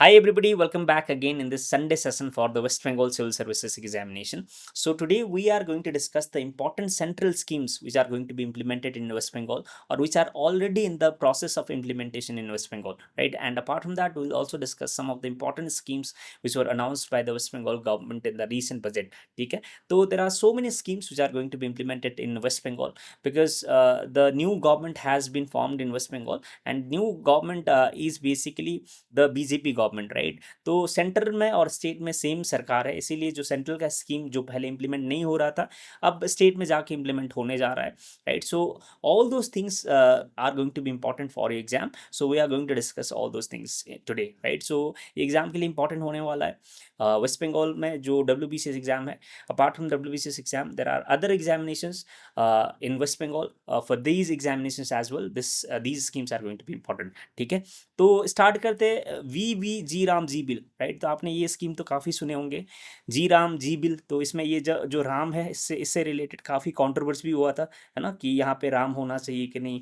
Hi everybody, welcome back again in this Sunday session for the West Bengal Civil Services examination. So today we are going to discuss the important central schemes which are going to be implemented in West Bengal or which are already in the process of implementation in West Bengal, right? And apart from that, we'll also discuss some of the important schemes which were announced by the West Bengal government in the recent budget. Okay? So there are so many schemes which are going to be implemented in West Bengal because the new government has been formed in West Bengal, and new government is basically the BJP government, right? तो centre में और state में same सरकार है, इसीलिए जो central का scheme जो पहले इंप्लीमेंट नहीं हो रहा था अब स्टेट में जाके इंप्लीमेंट होने जा रहा है, right? So all those things are going to be important for exam, so we are going to discuss all those things today, right? So exam के लिए इंपॉर्टेंट होने वाला है वेस्ट बंगाल में जो WBCS एग्जाम है. Apart from WBCS exam there are other examinations in West Bengal for these examinations as well. These schemes are going to be important. ठीक है, तो स्टार्ट करते जी राम जी बिल, राइट? तो आपने ये स्कीम तो काफ़ी सुने होंगे, जी राम जी बिल. तो इसमें ये जो राम है इससे रिलेटेड काफ़ी कंट्रोवर्सी भी हुआ था, है ना, कि यहाँ पे राम होना चाहिए कि नहीं,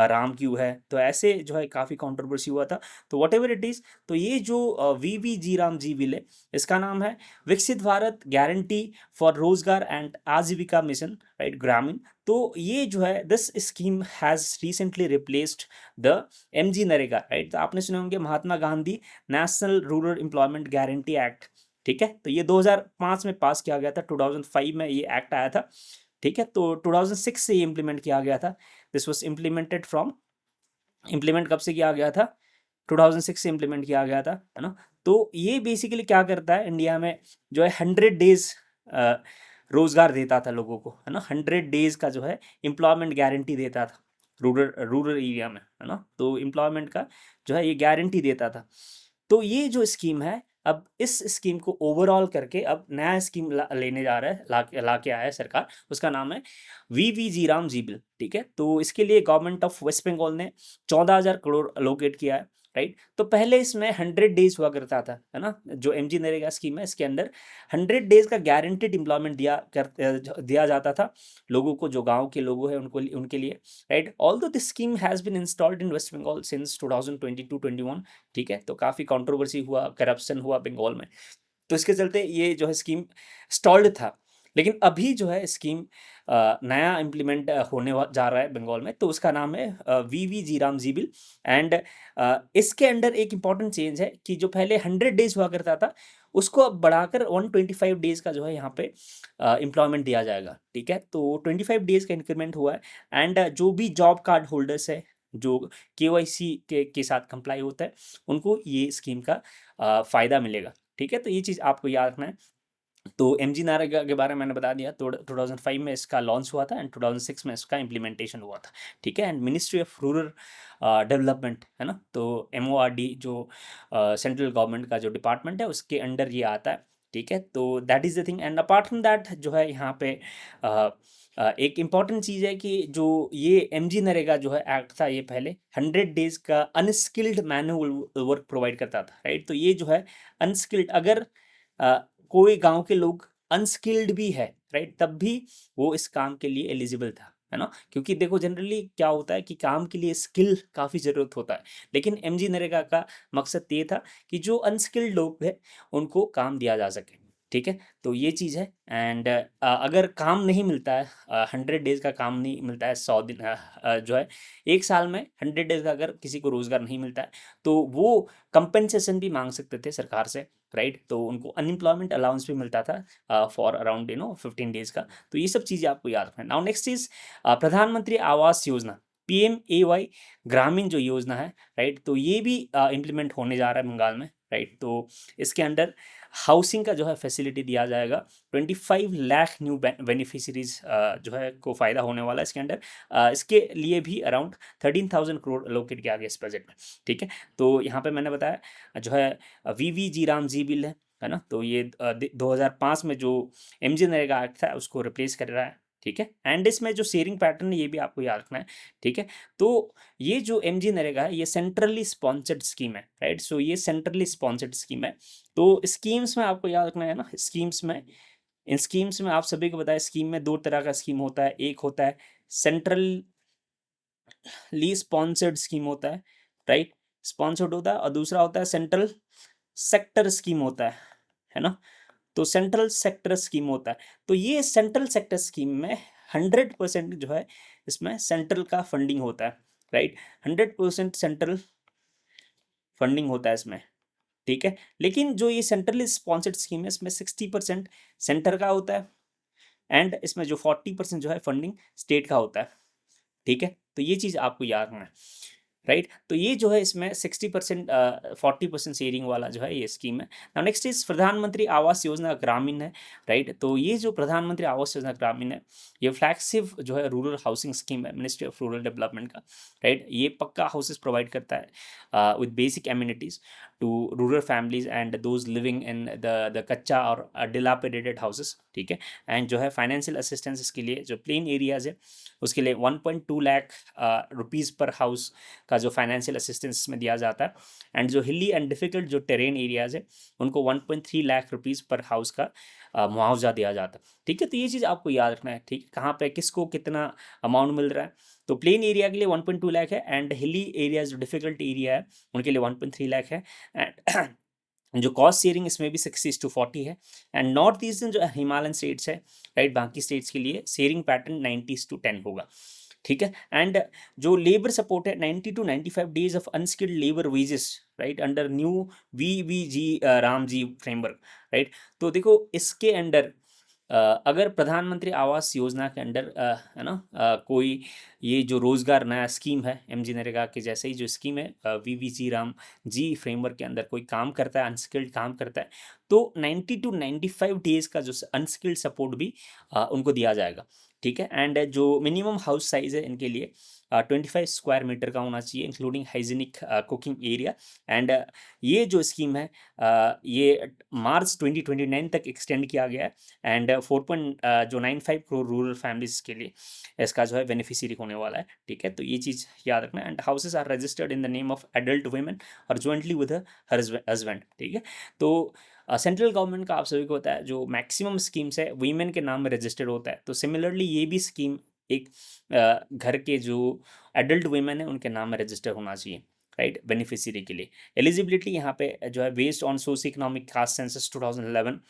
राम क्यों है, तो ऐसे जो है काफ़ी कंट्रोवर्सी हुआ था. तो वट एवर इट इज़, तो ये जो जी राम जी बिल है, इसका नाम है Viksit Bharat guarantee for Rozgar and Ajeevika mission, right, Gramin. तो ये जो है this scheme has recently replaced the MG NREGA, right? तो आपने सुने होंगे Mahatma Gandhi national rural employment guarantee act. ठीक है, तो ये 2005 में पास किया गया था, 2005 में ये एक्ट आया था. ठीक है, तो 2006 से ये इम्प्लीमेंट किया गया था. This was implemented from, implement कब से किया गया था? 2006 से इम्प्लीमेंट किया गया था, है ना? तो ये बेसिकली क्या करता है, इंडिया में जो है 100 डेज रोजगार देता था लोगों को, है ना. 100 डेज का जो है एम्प्लॉयमेंट गारंटी देता था रूरल एरिया में, है ना. तो एम्प्लॉयमेंट का जो है ये गारंटी देता था. तो ये जो स्कीम है, अब इस स्कीम को ओवरऑल करके अब नया स्कीम लेने जा रहा है, ला के आया है सरकार. उसका नाम है जी राम जी बिल. ठीक है, तो इसके लिए गवर्नमेंट ऑफ वेस्ट बंगाल ने 14,000 करोड़ अलोकेट किया है, राइट? तो पहले इसमें 100 डेज हुआ करता था, है ना. जो MG नरेगा स्कीम है इसके अंदर 100 डेज का गारंटेड एम्प्लॉयमेंट दिया जाता था लोगों को, जो गांव के लोगों हैं उनको, उनके लिए, right? Although this scheme has been installed in waste Bengal since 2022-21. ठीक है, तो काफ़ी कंट्रोवर्सी हुआ, करप्शन हुआ बंगाल में, तो इसके चलते ये जो है स्कीम स्टॉल्ड था. लेकिन अभी जो है स्कीम नया इम्प्लीमेंट होने जा रहा है बंगाल में, तो उसका नाम है जी राम जी बिल. एंड इसके अंडर एक इम्पॉर्टेंट चेंज है कि जो पहले 100 डेज हुआ करता था उसको अब बढ़ाकर 125 डेज का जो है यहाँ पे एम्प्लॉयमेंट दिया जाएगा. ठीक है, तो 25 डेज का इंक्रीमेंट हुआ है. एंड जो भी जॉब कार्ड होल्डर्स है, जो KYC के साथ कंप्लाई होता है, उनको ये स्कीम का फ़ायदा मिलेगा. ठीक है, तो ये चीज़ आपको याद रखना है. तो MG नरेगा के बारे में मैंने बता दिया, तो 2005 में इसका लॉन्च हुआ था एंड 2006 में इसका इम्प्लीमेंटेशन हुआ था. ठीक है, and ministry of rural development, है ना, तो MORD जो सेंट्रल गवर्नमेंट का जो डिपार्टमेंट है उसके अंडर ये आता है. ठीक है, तो that is the thing. And apart from that जो है यहाँ पे एक इम्पॉर्टेंट चीज़ है कि जो ये MG नरेगा जो है एक्ट था, ये पहले 100 डेज का अनस्किल्ड मैनुअल वर्क प्रोवाइड करता था, राइट? तो ये जो है अनस्किल्ड, अगर कोई गांव के लोग अनस्किल्ड भी है, राइट, तब भी वो इस काम के लिए एलिजिबल था, है ना. क्योंकि देखो जनरली क्या होता है कि काम के लिए स्किल काफ़ी ज़रूरत होता है, लेकिन MG नरेगा का मकसद ये था कि जो अनस्किल्ड लोग हैं उनको काम दिया जा सके. ठीक है, तो ये चीज़ है. एंड अगर काम नहीं मिलता है, 100 डेज का काम नहीं मिलता है, 100 दिन जो है 1 साल में 100 डेज का अगर किसी को रोज़गार नहीं मिलता है, तो वो कंपेंसेशन भी मांग सकते थे सरकार से, राइट? तो उनको अनएम्प्लॉयमेंट अलाउंस भी मिलता था फॉर अराउंड 15 डेज का. तो ये सब चीज़ें आपको याद रखना है. नाउ नेक्स्ट इज प्रधानमंत्री आवास योजना, PMAY ग्रामीण जो योजना है, राइट, तो ये भी इम्प्लीमेंट होने जा रहा है बंगाल में, राइट. तो इसके अंडर हाउसिंग का जो है फैसिलिटी दिया जाएगा. 25 लाख न्यू बेनिफिशरीज जो है को फ़ायदा होने वाला है इसके अंडर. इसके लिए भी अराउंड 13,000 करोड़ अलोकेट किया गया इस बजट में. ठीक है, तो यहाँ पे मैंने बताया जो है जी राम जी बिल है ना. तो ये 2005 में जो MG नरेगा एक्ट था उसको रिप्लेस कर रहा है. ठीक है, एंड इसमें जो शेयरिंग पैटर्न है ये भी आपको याद रखना है. ठीक है, तो ये जो MG नरेगा है ये सेंट्रली स्पॉन्सर्ड स्कीम है, राइट. सो ये सेंट्रली स्पॉन्सर्ड स्कीम है. तो स्कीम्स में आपको याद रखना है ना, स्कीम्स में, इन स्कीम्स में आप सभी को बताया, स्कीम में दो तरह का स्कीम होता है. एक होता है सेंट्रली स्पॉन्सर्ड स्कीम होता है, राइट, स्पॉन्सर्ड होता है, और दूसरा होता है सेंट्रल सेक्टर स्कीम होता है ना, तो सेंट्रल सेक्टर स्कीम होता है। तो ये सेंट्रल सेक्टर स्कीम में 100% जो है इसमें सेंट्रल का फंडिंग होता है, राइट। 100% सेंट्रल फंडिंग होता है इसमें, ठीक है। लेकिन जो ये सेंट्रली स्पॉन्सर्ड स्कीम है इसमें 60% सेंटर का होता है, एंड इसमें जो 40% जो है फंडिंग स्टेट का होता है, ठीक है। तो ये चीज़ आपको याद रखना है, राइट। तो ये जो है इसमें 60% 40% शेयरिंग वाला जो है ये स्कीम है। नाउ नेक्स्ट इज प्रधानमंत्री आवास योजना ग्रामीण है, राइट। तो ये जो प्रधानमंत्री आवास योजना ग्रामीण है ये फ्लैगशिप जो है रूरल हाउसिंग स्कीम है मिनिस्ट्री ऑफ रूरल डेवलपमेंट का, राइट। ये पक्का हाउसेस प्रोवाइड करता है with basic amenities to rural families and those living in the kutcha और डिलापिडेटेड हाउसेस, ठीक है। एंड जो है फाइनेंशियल असिस्टेंस इसके लिए जो प्लेन एरियाज है उसके लिए 1.2 लाख रुपीज़ पर हाउस का जो फाइनेंशियल असिस्टेंस में दिया जाता है, एंड जो हिली एंड डिफिकल्ट जो टेरेन एरियाज है उनको 1.3 लाख रुपीज़ पर हाउस का मुआवजा दिया जाता है, ठीक है। तो ये चीज़ आपको याद रखना है, ठीक है, कहाँ पे किसको कितना अमाउंट मिल रहा है। तो प्लेन एरिया के लिए 1.2 लाख है, एंड हिली एरिया जो डिफिकल्ट एरिया है उनके लिए 1.3 लाख है, एंड जो कॉस्ट शेयरिंग इसमें भी 60:40 है। एंड नॉर्थ ईस्टर्न जो हिमालयन स्टेट्स है, राइट, बाकी स्टेट्स के लिए शेयरिंग पैटर्न 90:10 होगा, ठीक है। एंड जो लेबर सपोर्ट है 90 to 95 days of unskilled labour wages, right, under new VVG RAM G framework, right. तो देखो इसके अंडर अगर प्रधानमंत्री आवास योजना के अंडर है ना कोई ये जो रोजगार नया स्कीम है MG नरेगा के जैसे ही जो स्कीम है VVG राम जी फ्रेमवर्क के अंदर कोई काम करता है, अनस्किल्ड काम करता है, तो 90 to 95 डेज का जो अनस्किल्ड सपोर्ट भी उनको दिया जाएगा, ठीक है। एंड जो मिनिमम हाउस साइज है इनके लिए 25 स्क्वायर मीटर का होना चाहिए including hygienic cooking area. And ये जो स्कीम है ये मार्च 2029 तक एक्सटेंड किया गया है, एंड 4.95 करोड़ रूरल फैमिलीज के लिए इसका जो है बेनिफिशियरी होने वाला है, ठीक है। तो ये चीज़ याद रखना। And houses are registered in the name of adult women और ज्वाइंटली विद हस्बैंड, ठीक है। तो सेंट्रल गवर्नमेंट का आप सभी को होता है जो मैक्सिमम स्कीम्स है वीमेन के नाम में रजिस्टर्ड होता है, तो सिमिलरली ये भी स्कीम एक घर के जो एडल्ट वुमेन है उनके नाम में रजिस्टर होना चाहिए, राइट, बेनिफिशियरी के लिए। एलिजिबिलिटी यहाँ पे जो है based on socio economic caste census 2011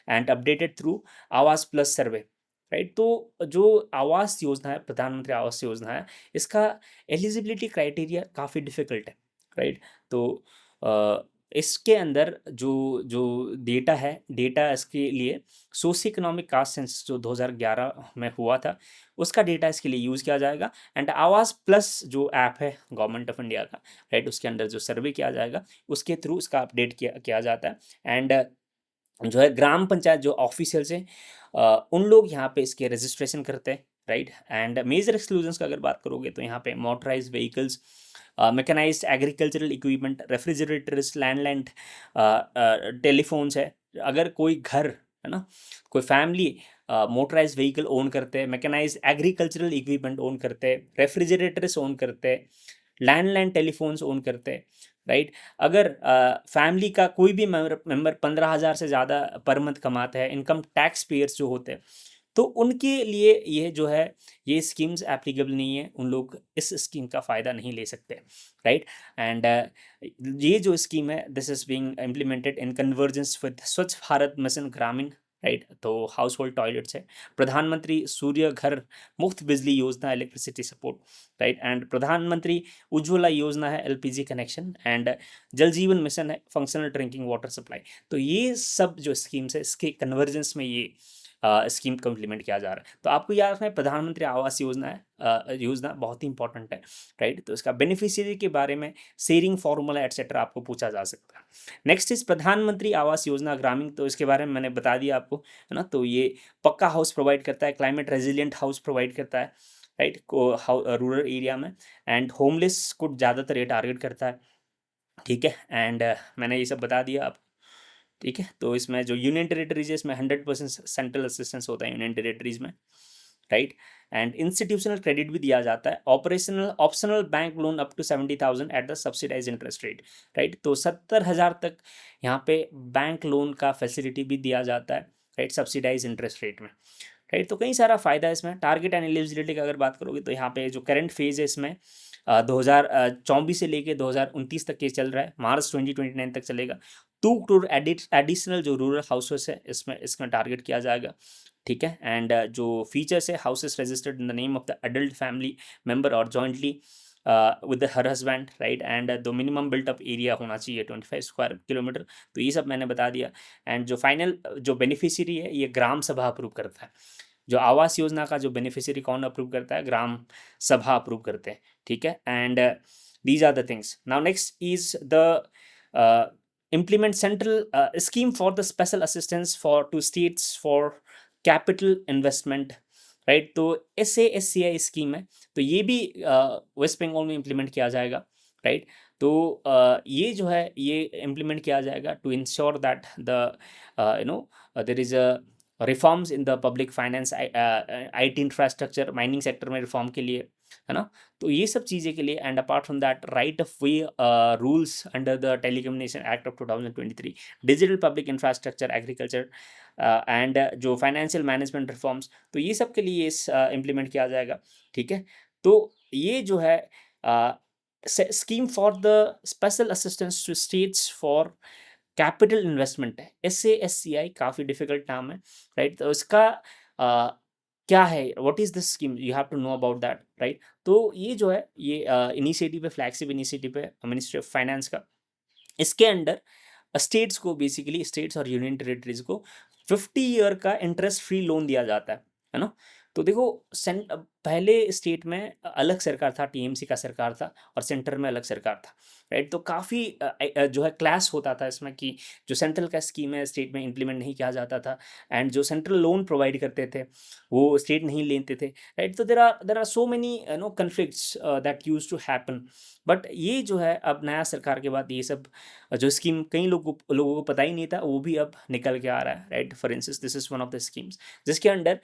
and updated through आवास प्लस सर्वे, राइट। तो जो आवास योजना है प्रधानमंत्री आवास योजना है इसका एलिजिबिलिटी क्राइटेरिया काफ़ी डिफिकल्ट है, राइट। तो इसके अंदर जो जो डेटा है, डेटा इसके लिए सोशियो इकोनॉमिक कास्ट सेंसस जो 2011 में हुआ था उसका डेटा इसके लिए यूज़ किया जाएगा। एंड आवास प्लस जो ऐप है गवर्नमेंट ऑफ इंडिया का, राइट, उसके अंदर जो सर्वे किया जाएगा उसके थ्रू इसका अपडेट किया जाता है। एंड जो है ग्राम पंचायत जो ऑफिशियल्स हैं उन लोग यहाँ पे इसके रजिस्ट्रेशन करते हैं, राइट। एंड मेजर एक्सक्लूजन्स का अगर बात करोगे तो यहाँ पे motorise vehicles, mechanised agricultural equipment, refrigerators, landline telephones है। अगर कोई घर है ना, कोई फैमिली मोटराइज व्हीकल ओन करते हैं, मैकेनाइज्ड एग्रीकल्चरल इक्विपमेंट ओन करते हैं, रेफ्रिजरेटर्स ओन करते हैं, लैंडलाइन टेलीफोन्स ओन करते हैं, राइट। अगर फैमिली का कोई भी मेंबर 15,000 से ज़्यादा पर मंथ कमाता है, इनकम टैक्स पेयर्स जो होते हैं, तो उनके लिए ये जो है ये स्कीम्स एप्लीकेबल नहीं है, उन लोग इस स्कीम का फ़ायदा नहीं ले सकते, राइट। एंड ये जो स्कीम है this is being implemented in convergence with स्वच्छ भारत मिशन ग्रामीण, राइट। तो हाउस होल्ड टॉयलेट्स है, प्रधानमंत्री सूर्य घर मुफ्त बिजली योजना इलेक्ट्रिसिटी सपोर्ट, राइट। एंड प्रधानमंत्री उज्ज्वला योजना है LPG कनेक्शन, एंड जल जीवन मिशन है फंक्शनल ड्रिंकिंग वाटर सप्लाई। तो ये सब जो स्कीम्स है इसके कन्वर्जेंस में ये स्कीम को इम्प्लीमेंट किया जा रहा है। तो आपको याद रखना है प्रधानमंत्री आवास योजना है, योजना बहुत ही इंपॉर्टेंट है, राइट। तो इसका बेनिफिशियरी के बारे में शेयरिंग फॉर्मूला एटसेट्रा आपको पूछा जा सकता है। नेक्स्ट इज प्रधानमंत्री आवास योजना ग्रामीण, तो इसके बारे में मैंने बता दिया आपको, है ना। तो ये पक्का हाउस प्रोवाइड करता है, क्लाइमेट रेजिलियंट हाउस प्रोवाइड करता है, राइट, को रूरल एरिया में, एंड होमलेस को ज़्यादातर ये टारगेट करता है, ठीक है। एंड मैंने ये सब बता दिया आप, ठीक है। तो इसमें जो यूनियन टेरिटरीज है इसमें 100% सेंट्रल असिस्टेंस होता है यूनियन टेरिटरीज में, राइट। एंड इंस्टीट्यूशनल क्रेडिट भी दिया जाता है, operational optional bank loan up to 70,000 at the subsidise interest rate, right. तो 70,000 तक यहाँ पे बैंक लोन का फैसिलिटी भी दिया जाता है, राइट, सब्सिडाइज इंटरेस्ट रेट में, राइट। तो कई सारा फायदा है इसमें। टारगेट एंड एलिजिबिलिटी की अगर बात करोगे तो यहाँ पे जो करंट फेज है इसमें 2024 से लेके 2029 तक ये चल रहा है, मार्च 2029 तक चलेगा। 2 करोड़ एडिशनल जो रूरल हाउसेस है इसमें टारगेट किया जाएगा, ठीक है। एंड जो फीचर्स है, houses registered in the name of the adult family member और jointly with her husband, right. And the minimum built up area होना चाहिए 25 स्क्वायर किलोमीटर। तो ये सब मैंने बता दिया। एंड जो फाइनल जो बेनिफिशियरी है, ये ग्राम सभा अप्रूव करता है। जो आवास योजना का जो बेनिफिशियरी कौन अप्रूव करता है, ग्राम सभा अप्रूव करते हैं, ठीक है। And these are the things. Now next is the implement central scheme for the special assistance for to states for capital investment, right. तो SASCI स्कीम है, तो ये भी वेस्ट बंगाल में इम्प्लीमेंट किया जाएगा, राइट। तो ये जो है ये इम्प्लीमेंट किया जाएगा to ensure that the you know there is a reforms in the public finance, IT infrastructure, mining sector में रिफॉर्म के लिए, है ना। तो ये सब चीज़ें के लिए। And apart from that, right of way rules under the telecommunication act of 2023, digital public infrastructure, agriculture and जो फाइनेंशियल मैनेजमेंट रिफॉर्म्स, तो ये सब के लिए इम्प्लीमेंट किया जाएगा, ठीक है। तो ये जो है scheme for the special assistance to states for capital investment है, SASCI, काफ़ी डिफिकल्ट नाम है, राइट। तो इसका क्या है, what is this scheme, you have to know about that, right. तो ये जो है ये इनिशिएटिव है, फ्लैगशिप इनिशिएटिव है मिनिस्ट्री ऑफ फाइनेंस का। इसके अंडर स्टेट्स को, बेसिकली स्टेट्स और यूनियन टेरिटरीज को 50 ईयर का इंटरेस्ट फ्री लोन दिया जाता है ना। तो देखो, पहले स्टेट में अलग सरकार था, TMC का सरकार था, और सेंटर में अलग सरकार था, राइट। तो काफ़ी जो है क्लैश होता था इसमें कि जो सेंट्रल का स्कीम है स्टेट में इम्प्लीमेंट नहीं किया जाता था, एंड जो सेंट्रल लोन प्रोवाइड करते थे वो स्टेट नहीं लेते थे, राइट। तो there are so many conflicts that use to happen. But ये जो है अब नया सरकार के बाद ये सब जो स्कीम कई लोगों को पता ही नहीं था, वो भी अब निकल के आ रहा है, right. For instance, this is one of the schemes जिसके अंडर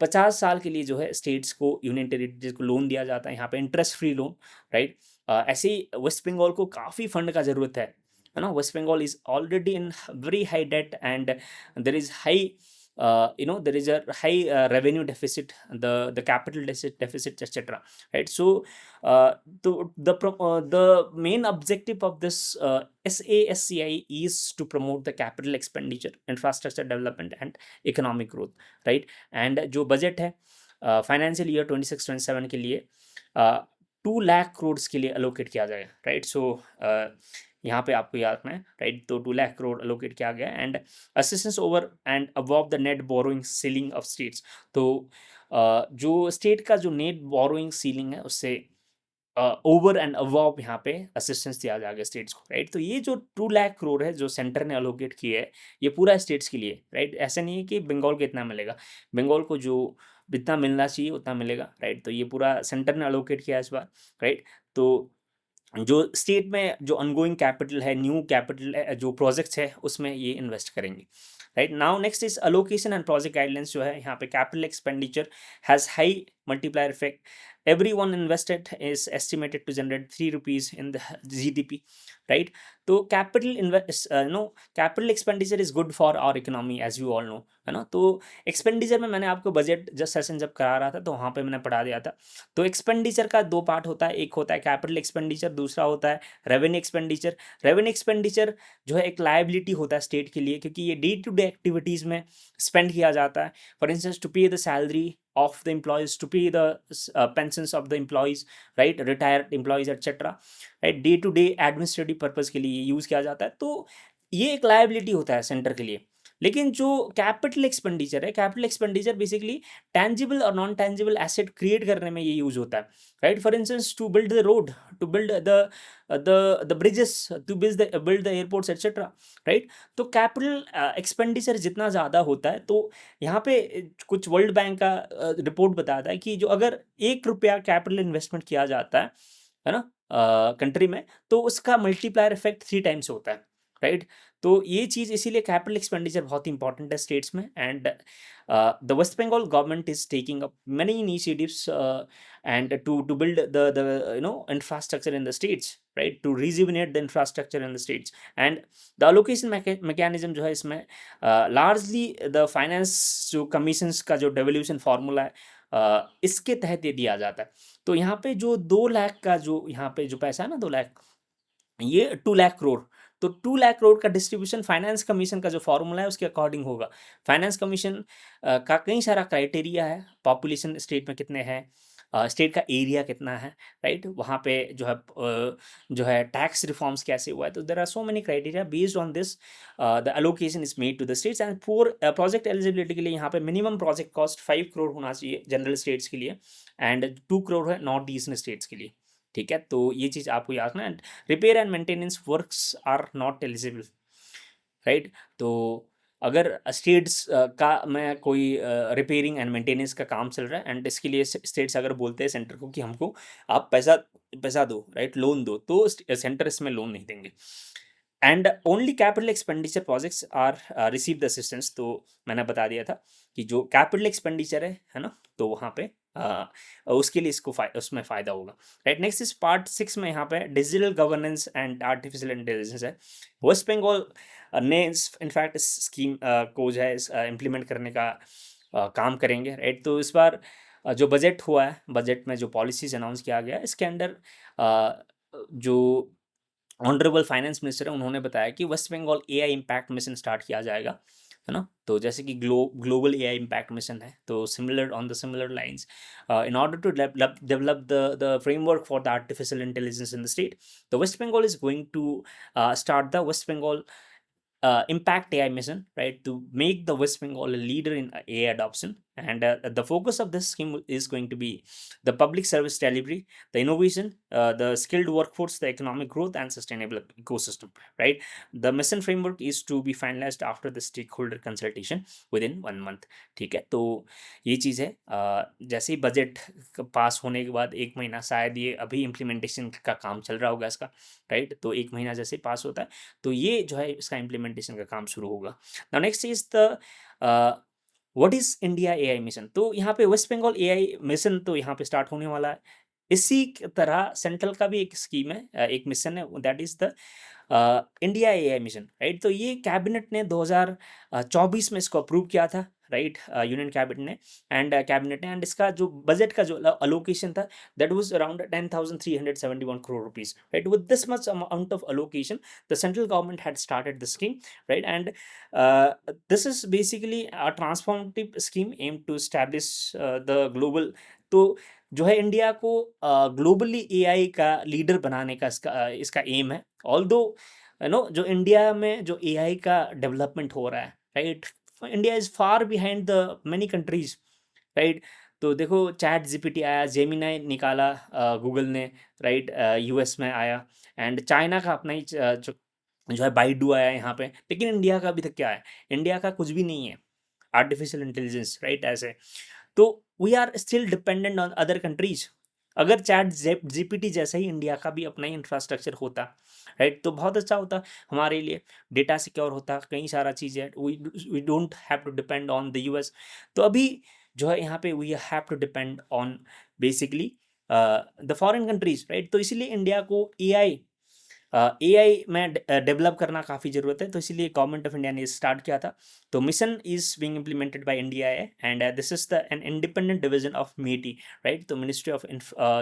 50 साल के लिए जो है स्टेट्स को, यूनियन टेरिटरीज को लोन दिया जाता है, यहाँ पे इंटरेस्ट फ्री लोन, राइट। ऐसे ही वेस्ट बंगाल को काफ़ी फंड का ज़रूरत है ना। West Bengal is already in very high debt, and there is high there is a high revenue deficit, the capital deficit, etc., right. So the main objective of this SASCI is to promote the capital expenditure, infrastructure development and economic growth, right. And जो budget है financial year 26-27 के लिए 2 लाख करोड़ के लिए allocate किया जाएगा, right. सो यहाँ पे आपको याद रखना है, राइट। तो 2 लाख करोड़ अलोकेट किया गया, and assistance over and above the net borrowing ceiling of states. तो जो स्टेट का जो नेट बोरोइंग सीलिंग है उससे ओवर एंड अबव यहाँ पे असिस्टेंस दिया जाएगा स्टेट्स को, राइट। तो ये जो 2 लाख करोड़ है जो सेंटर ने अलोकेट किया है, ये पूरा स्टेट्स के लिए, राइट। ऐसा नहीं है कि बंगाल को इतना मिलेगा, बंगाल को जो जितना मिलना चाहिए उतना मिलेगा, राइट। तो ये पूरा सेंटर ने अलोकेट किया इस बार, राइट। तो जो स्टेट में जो अनगोइंग कैपिटल है, न्यू कैपिटल है, जो प्रोजेक्ट्स है उसमें ये इन्वेस्ट करेंगे, right. Now next is allocation and project guidelines. जो है यहाँ पे capital expenditure has high multiplier effect, everyone invested is estimated to generate 3 rupees in the GDP, right. तो capital expenditure is good for our economy, as you all know, है ना। तो expenditure में मैंने आपको बजट जस्ट सेशन जब करा रहा था तो वहाँ पे मैंने पढ़ा दिया था। तो एक्सपेंडिचर का 2 पार्ट होता है, एक होता है कैपिटल एक्सपेंडिचर, दूसरा होता है रेवेन्यू एक्सपेंडिचर। रेवेन्यू एक्सपेंडिचर जो है एक लायबिलिटी होता है स्टेट के लिए, क्योंकि ये डे टू डे एक्टिविटीज़ में स्पेंड किया जाता है। फॉर इंस्टेंस, टू पे the salary of the employees, to pay the pensions of the employees, right, retired employees, etc., right, day to day administrative purpose के लिए यूज़ किया जाता है। तो ये एक लायबिलिटी होता है सेंटर के लिए। लेकिन जो कैपिटल एक्सपेंडिचर है, कैपिटल एक्सपेंडिचर बेसिकली टैंजिबल और नॉन टैंजिबल एसेट क्रिएट करने में ये यूज होता है, right. For instance, to build the road, to build the bridges, to build the airports, etcetera, right. तो कैपिटल एक्सपेंडिचर जितना ज़्यादा होता है, तो यहाँ पे कुछ वर्ल्ड बैंक का रिपोर्ट बताता है कि जो अगर 1 रुपया कैपिटल इन्वेस्टमेंट किया जाता है ना कंट्री में, तो उसका मल्टीप्लायर इफेक्ट 3 टाइम्स होता है, राइट। तो ये चीज़ इसीलिए कैपिटल एक्सपेंडिचर बहुत इंपॉर्टेंट है स्टेट्स में। And the West Bengal government is taking up many initiatives and to build the infrastructure in the states, right, to rejuvenate the infrastructure in the states. And the allocation mechanism जो है इसमें largely the finance जो commissions का जो devolution formula है इसके तहत ये दिया जाता है। तो यहाँ पे जो 2 लाख का जो यहाँ पे जो पैसा है ना 2 लाख, ये 2 लाख करोड़, तो 2 लाख करोड़ का डिस्ट्रीब्यूशन फाइनेंस कमीशन का जो फॉर्मूला है उसके अकॉर्डिंग होगा। फाइनेंस कमीशन का कई सारा क्राइटेरिया है, पॉपुलेशन स्टेट में कितने हैं, स्टेट का एरिया कितना है, राइट, वहाँ पे जो है टैक्स रिफॉर्म्स कैसे हुआ है। तो there are so many criteria, based on this the allocation is made to the states. And for project eligibility के लिए यहाँ पे मिनिमम प्रोजेक्ट कॉस्ट 5 करोड़ होना चाहिए जनरल स्टेट्स के लिए, एंड 2 करोड़ है नॉर्थ ईस्टर्न स्टेट्स के लिए। ठीक है, तो ये चीज़ आपको याद रखना है। Repair and maintenance works are not eligible, right. तो अगर स्टेट्स का में कोई रिपेयरिंग एंड मेंटेनेंस का काम चल रहा है, एंड इसके लिए स्टेट्स अगर बोलते हैं सेंटर को कि हमको आप पैसा पैसा दो, राइट, लोन दो, तो सेंटर इसमें लोन नहीं देंगे। And only capital expenditure projects are receive the assistance. तो मैंने बता दिया था कि जो कैपिटल एक्सपेंडिचर है ना, तो वहाँ पे उसके लिए इसको उसमें फ़ायदा होगा, राइट। नेक्स्ट इस पार्ट 6 में यहाँ पे digital governance and artificial intelligence है। वेस्ट बंगाल ने इनफैक्ट इस स्कीम को जो है इम्प्लीमेंट करने का काम करेंगे, राइट। तो इस बार जो बजट हुआ है, बजट में जो पॉलिसीज अनाउंस किया गया है, इसके अंडर जो ऑनरेबल फाइनेंस मिनिस्टर है उन्होंने बताया कि waste Bengal AI impact mission start किया जाएगा, है ना। तो जैसे कि ग्लोबल एआई इम्पैक्ट मिशन है, तो similar on the similar lines, in order to develop the framework for the artificial intelligence in the state, तो West Bengal is going to start the West Bengal Impact AI mission, right, to make the West Bengal a leader in AI adoption. And the focus of this scheme is going to be the public service delivery, the innovation, the skilled workforce, the economic growth, and sustainable ecosystem, right. The mission framework is to be finalized after the stakeholder consultation within 1 month. ठीक है, तो ये चीज़ है। जैसे ही budget pass होने के बाद 1 महीना, शायद ये अभी इम्प्लीमेंटेशन का काम चल रहा होगा इसका, राइट। तो 1 महीना जैसे ही पास होता है, तो ये जो है इसका इम्प्लीमेंटेशन का काम शुरू होगा। Now next is the what is India AI mission. तो यहाँ पे वेस्ट बंगाल एआई मिशन तो यहाँ पे स्टार्ट होने वाला है। इसी तरह सेंट्रल का भी एक स्कीम है, एक मिशन है, that is the India AI mission, right. तो ये कैबिनेट ने 2024 में इसको अप्रूव किया था, राइट, यूनियन कैबिनेट ने, एंड कैबिनेट ने, एंड इसका जो बजट का जो अलोकेशन था, that was around 10,371 crore rupees, right. With this much amount of allocation, the central government had started the scheme, right. And this is basically a transformative scheme aimed to establish the global, तो जो है India को globally AI का leader बनाने का इसका aim है। Although जो इंडिया में जो एआई का डेवलपमेंट हो रहा है, right, India is far behind the many countries, right. तो देखो चैट जीपीटी आया, जेमिनाई निकाला गूगल ने, राइट, यूएस में आया, एंड चाइना का अपना ही जो है बाइडू आया यहाँ पे, लेकिन इंडिया का अभी तक क्या है, इंडिया का कुछ भी नहीं है आर्टिफिशियल इंटेलिजेंस, राइट, ऐसे। तो we are still dependent on other countries. अगर चैट जीपीटी जैसा ही इंडिया का भी अपना ही इंफ्रास्ट्रक्चर होता, राइट, तो बहुत अच्छा होता हमारे लिए, डेटा सिक्योर होता, कई सारा चीज़ें, we don't have to depend on the US. तो अभी जो है यहाँ पे we have to depend on basically the foreign countries, right. तो इसीलिए इंडिया को एआई में डेवलप करना काफ़ी ज़रूरत है, तो इसीलिए गवर्नमेंट ऑफ इंडिया ने स्टार्ट किया था। तो mission is being implemented by India है, and this is the an independent division of MeitY, right. तो मिनिस्ट्री ऑफ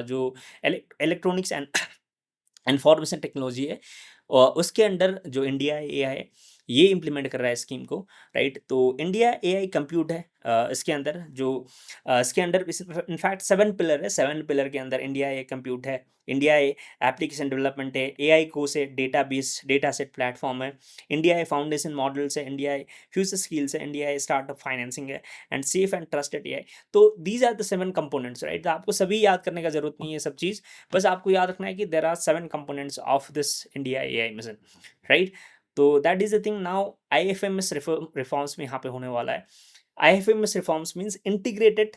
जो इलेक्ट्रॉनिक्स एंड इंफॉर्मेशन टेक्नोलॉजी है, और उसके अंडर जो इंडिया एआई है ये इम्प्लीमेंट कर रहा है स्कीम को, राइट। तो इंडिया एआई कंप्यूट है इसके अंदर, जो इसके अंडर इनफैक्ट 7 पिलर है, 7 पिलर के अंदर इंडिया ए कंप्यूट है, इंडिया ए एप्लीकेशन डेवलपमेंट है, एआई कोर्स है, डेटाबेस डेटा सेट प्लेटफॉर्म है, इंडिया ए फाउंडेशन मॉडल्स है, इंडिया ए फ्यूचर स्किल्स है, इंडिया ए स्टार्टअप फाइनेंसिंग है, and safe and trusted AI. तो these are the 7 components, right. तो आपको सभी याद करने का जरूरत नहीं है सब चीज़, बस आपको याद रखना है कि there are 7 components of this India AI mission, right. तो that is the thing. Now IFMS reforms में यहाँ पे होने वाला है। IFMS reforms means integrated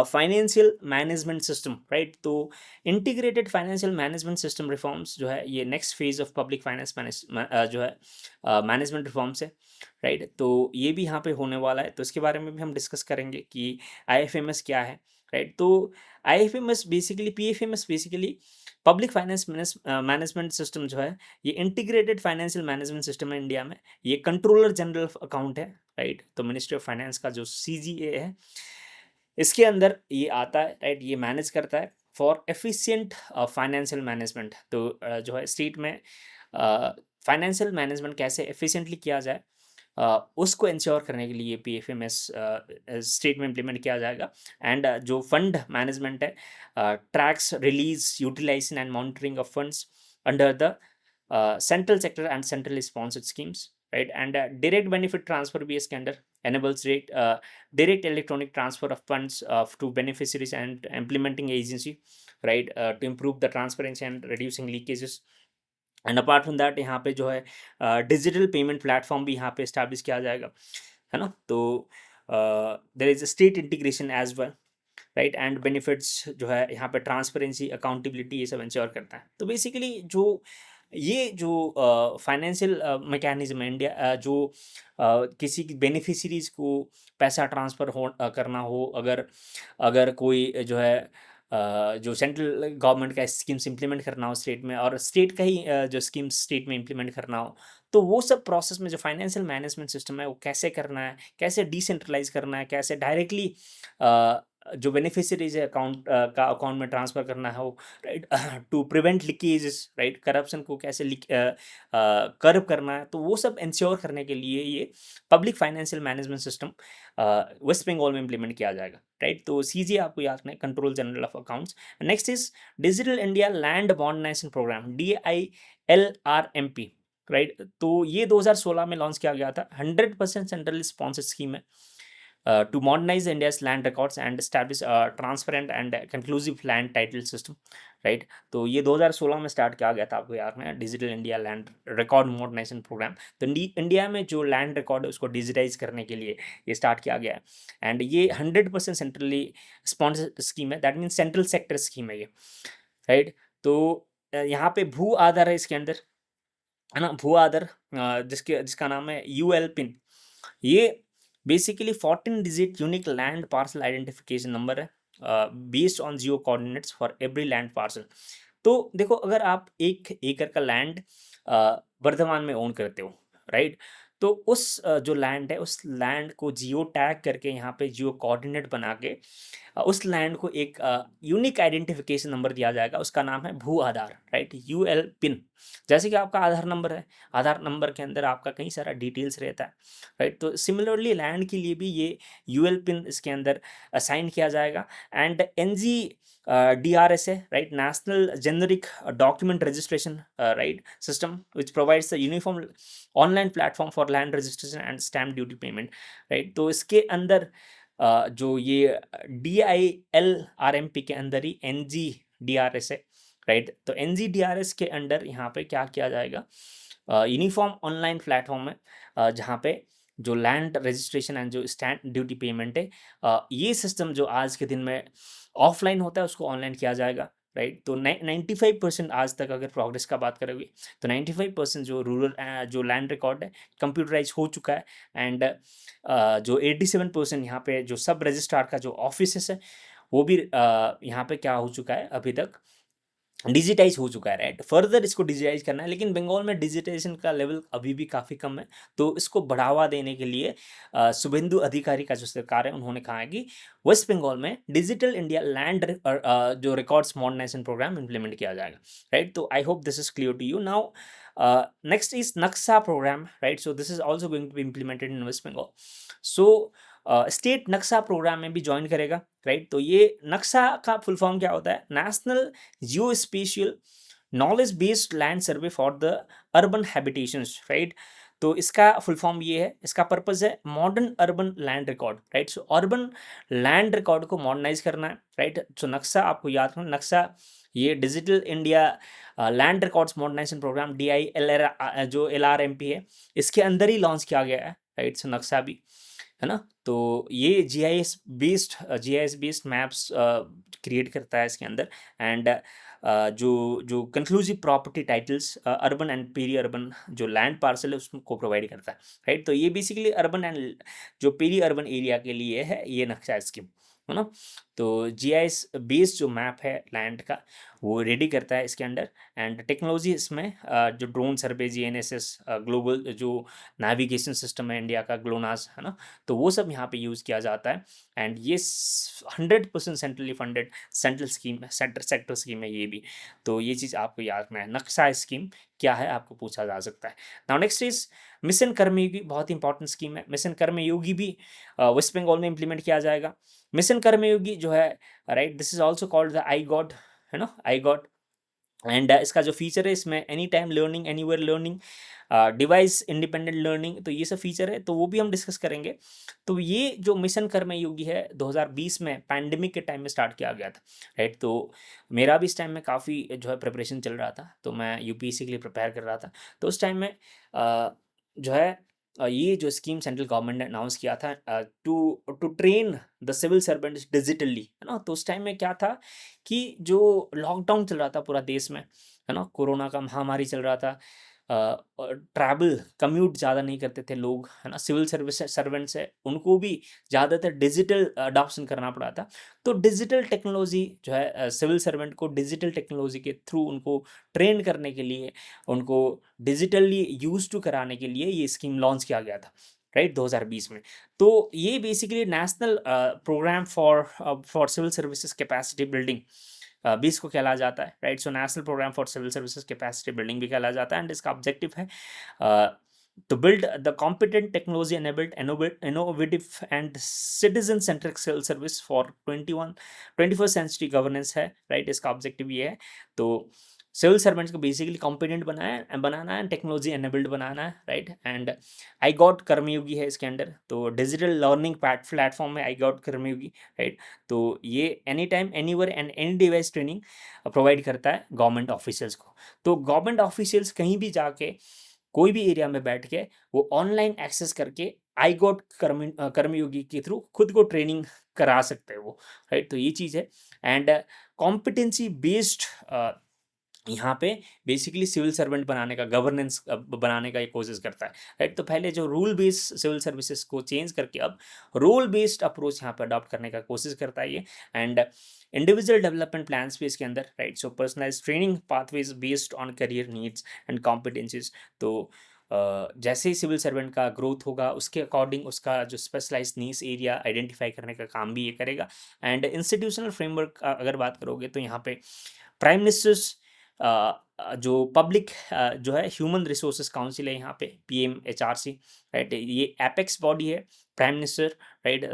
financial management system, right। तो integrated financial management system reforms जो है ये next phase of public finance जो है management reforms है, right। तो ये भी यहाँ पे होने वाला है, तो इसके बारे में भी हम डिस्कस करेंगे कि IFMS क्या है, राइट। तो IFMS basically PFMS basically public finance management system जो है, ये इंटीग्रेटेड फाइनेंशियल मैनेजमेंट सिस्टम है इंडिया में। ये कंट्रोलर जनरल अकाउंट है, राइट। तो मिनिस्ट्री ऑफ फाइनेंस का जो CGA है, इसके अंदर ये आता है, राइट, ये मैनेज करता है फॉर एफिशिएंट फाइनेंशियल मैनेजमेंट। तो जो है स्टेट में फाइनेंशियल मैनेजमेंट कैसे एफिशिएंटली किया जाए, उसको इंश्योर करने के लिए पीएफएमएस स्टेट में इम्प्लीमेंट किया जाएगा। एंड जो फंड मैनेजमेंट है, tracks release utilisation and monitoring of funds under the central sector and centrally sponsored schemes, right? And direct benefit transfer भी इसके अंदर enables direct electronic transfer of funds to beneficiaries and implementing agency, right, to improve the transparency and reducing leakages. And apart from that यहाँ पे जो है digital payment platform भी यहाँ पे इस्टेब्लिश किया जाएगा, है ना। तो there is state integration as well, right, and benefits जो है यहाँ पे ट्रांसपेरेंसी, अकाउंटेबिलिटी, ये सब इंश्योर करता है। तो बेसिकली जो फाइनेंशियल मैकेनिज्म है इंडिया, जो किसी की बेनिफिशरीज को पैसा ट्रांसफ़र करना हो, अगर कोई जो है जो सेंट्रल गवर्नमेंट का स्कीम्स इम्प्लीमेंट करना हो स्टेट में, और स्टेट का ही जो स्कीम्स स्टेट में इम्प्लीमेंट करना हो, तो वो सब प्रोसेस में जो फाइनेंशियल मैनेजमेंट सिस्टम है वो कैसे करना है, कैसे डिसेंट्रलाइज करना है, कैसे डायरेक्टली जो बेनिफिशरीज है का अकाउंट में ट्रांसफ़र करना है वो, right, to prevent leakages, right, corruption को कैसे कर्व करना है, तो वो सब इंश्योर करने के लिए ये public financial management system West Bengal में इम्प्लीमेंट किया जाएगा, राइट। तो सीजी आपको याद रखना है, control general of accounts. Next is digital India land modernisation programme, DILRMP, right. तो ये 2016 में लॉन्च किया गया था, 100% सेंट्रल स्पॉन्सर्ड स्कीम है to modernize India's land records and establish a transparent and conclusive land title system, right. तो ये 2016 में स्टार्ट किया गया था, आपको याद है, digital India land record modernisation programme. तो इंडिया में जो लैंड रिकॉर्ड है उसको डिजिटाइज करने के लिए ये स्टार्ट किया गया है, एंड ये 100% सेंट्रली स्पॉन्सर्ड स्कीम है, that means central sector scheme है ये, राइट। तो यहाँ पे भू आधार है इसके अंदर, है ना, भू आधार, जिसका नाम है UL पिन। ये basically 14 digit unique land parcel identification number है, based on geo coordinates for every land parcel. तो देखो, अगर आप 1 एकड़ का लैंड वर्धमान में ओन करते हो, राइट, तो उस जो लैंड है उस लैंड को जियो टैग करके यहाँ पे जियो कोऑर्डिनेट बना के उस लैंड को एक यूनिक आइडेंटिफिकेशन नंबर दिया जाएगा, उसका नाम है भू आधार, राइट, UL पिन। जैसे कि आपका आधार नंबर है, आधार नंबर के अंदर आपका कई सारा डिटेल्स रहता है, राइट। तो सिमिलरली लैंड के लिए भी ये UL पिन इसके अंदर असाइन किया जाएगा। एंड NGDRS है, right, national generic document registration, right, system which provides the uniform online platform for land registration and stamp duty payment, right. तो इसके अंदर जो ये DILRMP के अंदर ही NGDRS है, राइट। तो NGDRS के अंडर यहाँ पे क्या किया जाएगा, यूनिफॉर्म ऑनलाइन प्लेटफॉर्म है, जहाँ पे जो लैंड रजिस्ट्रेशन एंड जो स्टैम्प ड्यूटी पेमेंट है, ये सिस्टम जो आज के दिन में ऑफलाइन होता है उसको ऑनलाइन किया जाएगा, राइट। तो 95% आज तक अगर प्रोग्रेस का बात करोगे तो 95% जो रूरल जो लैंड रिकॉर्ड है कंप्यूटराइज हो चुका है। एंड जो 87% यहाँ पे जो सब रजिस्ट्रार का जो ऑफिस है वो भी यहाँ पे क्या हो चुका है, अभी तक डिजिटाइज हो चुका है, राइट। फर्दर इसको डिजिटाइज करना है, लेकिन बंगाल में डिजिटाइजेशन का लेवल अभी भी काफ़ी कम है। तो इसको बढ़ावा देने के लिए शुभेंदु अधिकारी का जो सरकार है उन्होंने कहा है कि वेस्ट बंगाल में डिजिटल इंडिया लैंड जो रिकॉर्ड्स मॉडर्नाइजेशन प्रोग्राम इम्प्लीमेंट किया जाएगा, राइट। तो I hope this is clear to you now. Next is Naksha programme, right. So this is also going to be implemented in waste Bengal. So state Naksha programme में भी join करेगा, right. तो ये नक्शा का फुल फॉर्म क्या होता है, national geospatial knowledge based land survey for the urban habitations, right. तो इसका फुल फॉर्म ये है, इसका पर्पज है modern urban land record, right. So urban land record को मॉडर्नाइज करना है, राइट। सो नक्शा आपको याद रखना, नक्शा ये digital India land records modernisation programme DILR जो LRMP है इसके अंदर ही लॉन्च किया गया है, राइट। सो नक्शा भी, है ना। तो ये GIS बेस्ड मैप्स क्रिएट करता है इसके अंदर। एंड जो conclusive property titles urban and peri urban जो लैंड पार्सल है उसको प्रोवाइड करता है, राइट। तो ये बेसिकली अर्बन एंड जो पेरी अर्बन एरिया के लिए है ये नक्शा स्कीम, है ना। तो जीआईएस बेस्ड जो मैप है लैंड का वो रेडी करता है इसके अंडर। एंड टेक्नोलॉजी इसमें जो ड्रोन सर्वे, जीएनएसएस, ग्लोबल जो नेविगेशन सिस्टम है इंडिया का, ग्लोनास है ना, तो वो सब यहाँ पे यूज़ किया जाता है। एंड ये 100% सेंट्रली फंडेड सेंट्रल स्कीम है, सेक्टर स्कीम है ये भी। तो ये चीज़ आपको याद रखना है। नक्शा स्कीम क्या है आपको पूछा जा सकता है। नाउ नेक्स्ट इज मिशन कर्मयोगी, बहुत इंपॉर्टेंट स्कीम है। मिशन कर्मयोगी भी वेस्ट बंगाल में इंप्लीमेंट किया जाएगा। मिशन कर्मयोगी जो है, right, this is also called the I God, है ना, आई गॉड। एंड इसका जो फीचर है इसमें any time learning, anywhere learning, device independent learning, तो ये सब फीचर है, तो वो भी हम डिस्कस करेंगे। तो ये जो मिशन कर्मयोगी है 2020 में पैंडेमिक के टाइम में स्टार्ट किया गया था, राइट। तो मेरा भी इस टाइम में काफ़ी जो है प्रिपरेशन चल रहा था, तो मैं यूपीएससी के लिए प्रिपेयर कर रहा था। तो उस टाइम में जो है ये जो स्कीम सेंट्रल गवर्नमेंट ने अनाउंस किया था to to train the civil servants digitally, है ना। तो उस टाइम में क्या था कि जो लॉकडाउन चल रहा था पूरा देश में, है ना, कोरोना का महामारी चल रहा था, ट्रैवल कम्यूट ज़्यादा नहीं करते थे लोग, है ना, सिविल सर्विस सर्वेंट्स है उनको भी ज़्यादातर डिजिटल अडॉप्शन करना पड़ा था। तो डिजिटल टेक्नोलॉजी जो है सिविल सर्वेंट को डिजिटल टेक्नोलॉजी के थ्रू उनको ट्रेन करने के लिए, उनको डिजिटली यूज टू कराने के लिए ये स्कीम लॉन्च किया गया था, राइट, 2020 में। तो ये basically national programme for civil services capacity building भी इसको कहला जाता है, right. So national programme for civil services capacity building भी कहला जाता है। एंड इसका ऑब्जेक्टिव है to build the competent technology enabled innovative and citizen centric civil service for 21st century governance है, राइट। इसका ऑब्जेक्टिव ये है। तो सिविल सर्वेंट्स को बेसिकली कॉम्पिटेंट बनाना है, टेक्नोलॉजी एनेबल्ड बनाना है, राइट। एंड आई गॉट कर्मयोगी है इसके अंडर, तो डिजिटल लर्निंग प्लेटफॉर्म है आई गॉट कर्मयोगी, राइट। तो ये any time anywhere and any device training provide करता है गवर्नमेंट ऑफिशियल्स को। तो गवर्नमेंट ऑफिशियल्स कहीं भी जाके कोई भी एरिया में बैठ के वो ऑनलाइन एक्सेस करके आई गॉट कर्मयोगी के थ्रू खुद को ट्रेनिंग करा सकते हैं वो, राइट। तो ये चीज़ है। एंड कॉम्पिटेंसी बेस्ड यहाँ पे बेसिकली सिविल सर्वेंट बनाने का, गवर्नेंस बनाने का ये कोशिश करता है, राइट। तो पहले जो रूल बेस्ड सिविल सर्विसेज को चेंज करके अब रोल बेस्ड अप्रोच यहाँ पे अडॉप्ट करने का कोशिश करता है ये। एंड इंडिविजुअल डेवलपमेंट प्लान्स भी इसके अंदर, right. So personalise training pathways based on career needs and competencies. तो जैसे ही सिविल सर्वेंट का ग्रोथ होगा उसके अकॉर्डिंग उसका जो स्पेशलाइज नीड्स एरिया आइडेंटिफाई करने का काम भी ये करेगा। एंड इंस्टीट्यूशनल फ्रेमवर्क अगर बात करोगे तो यहाँ पे प्राइम मिनिस्टर्स जो पब्लिक जो है ह्यूमन रिसोर्सेज काउंसिल है यहाँ पे, PMHRC, राइट। ये एपेक्स बॉडी है prime minister, right,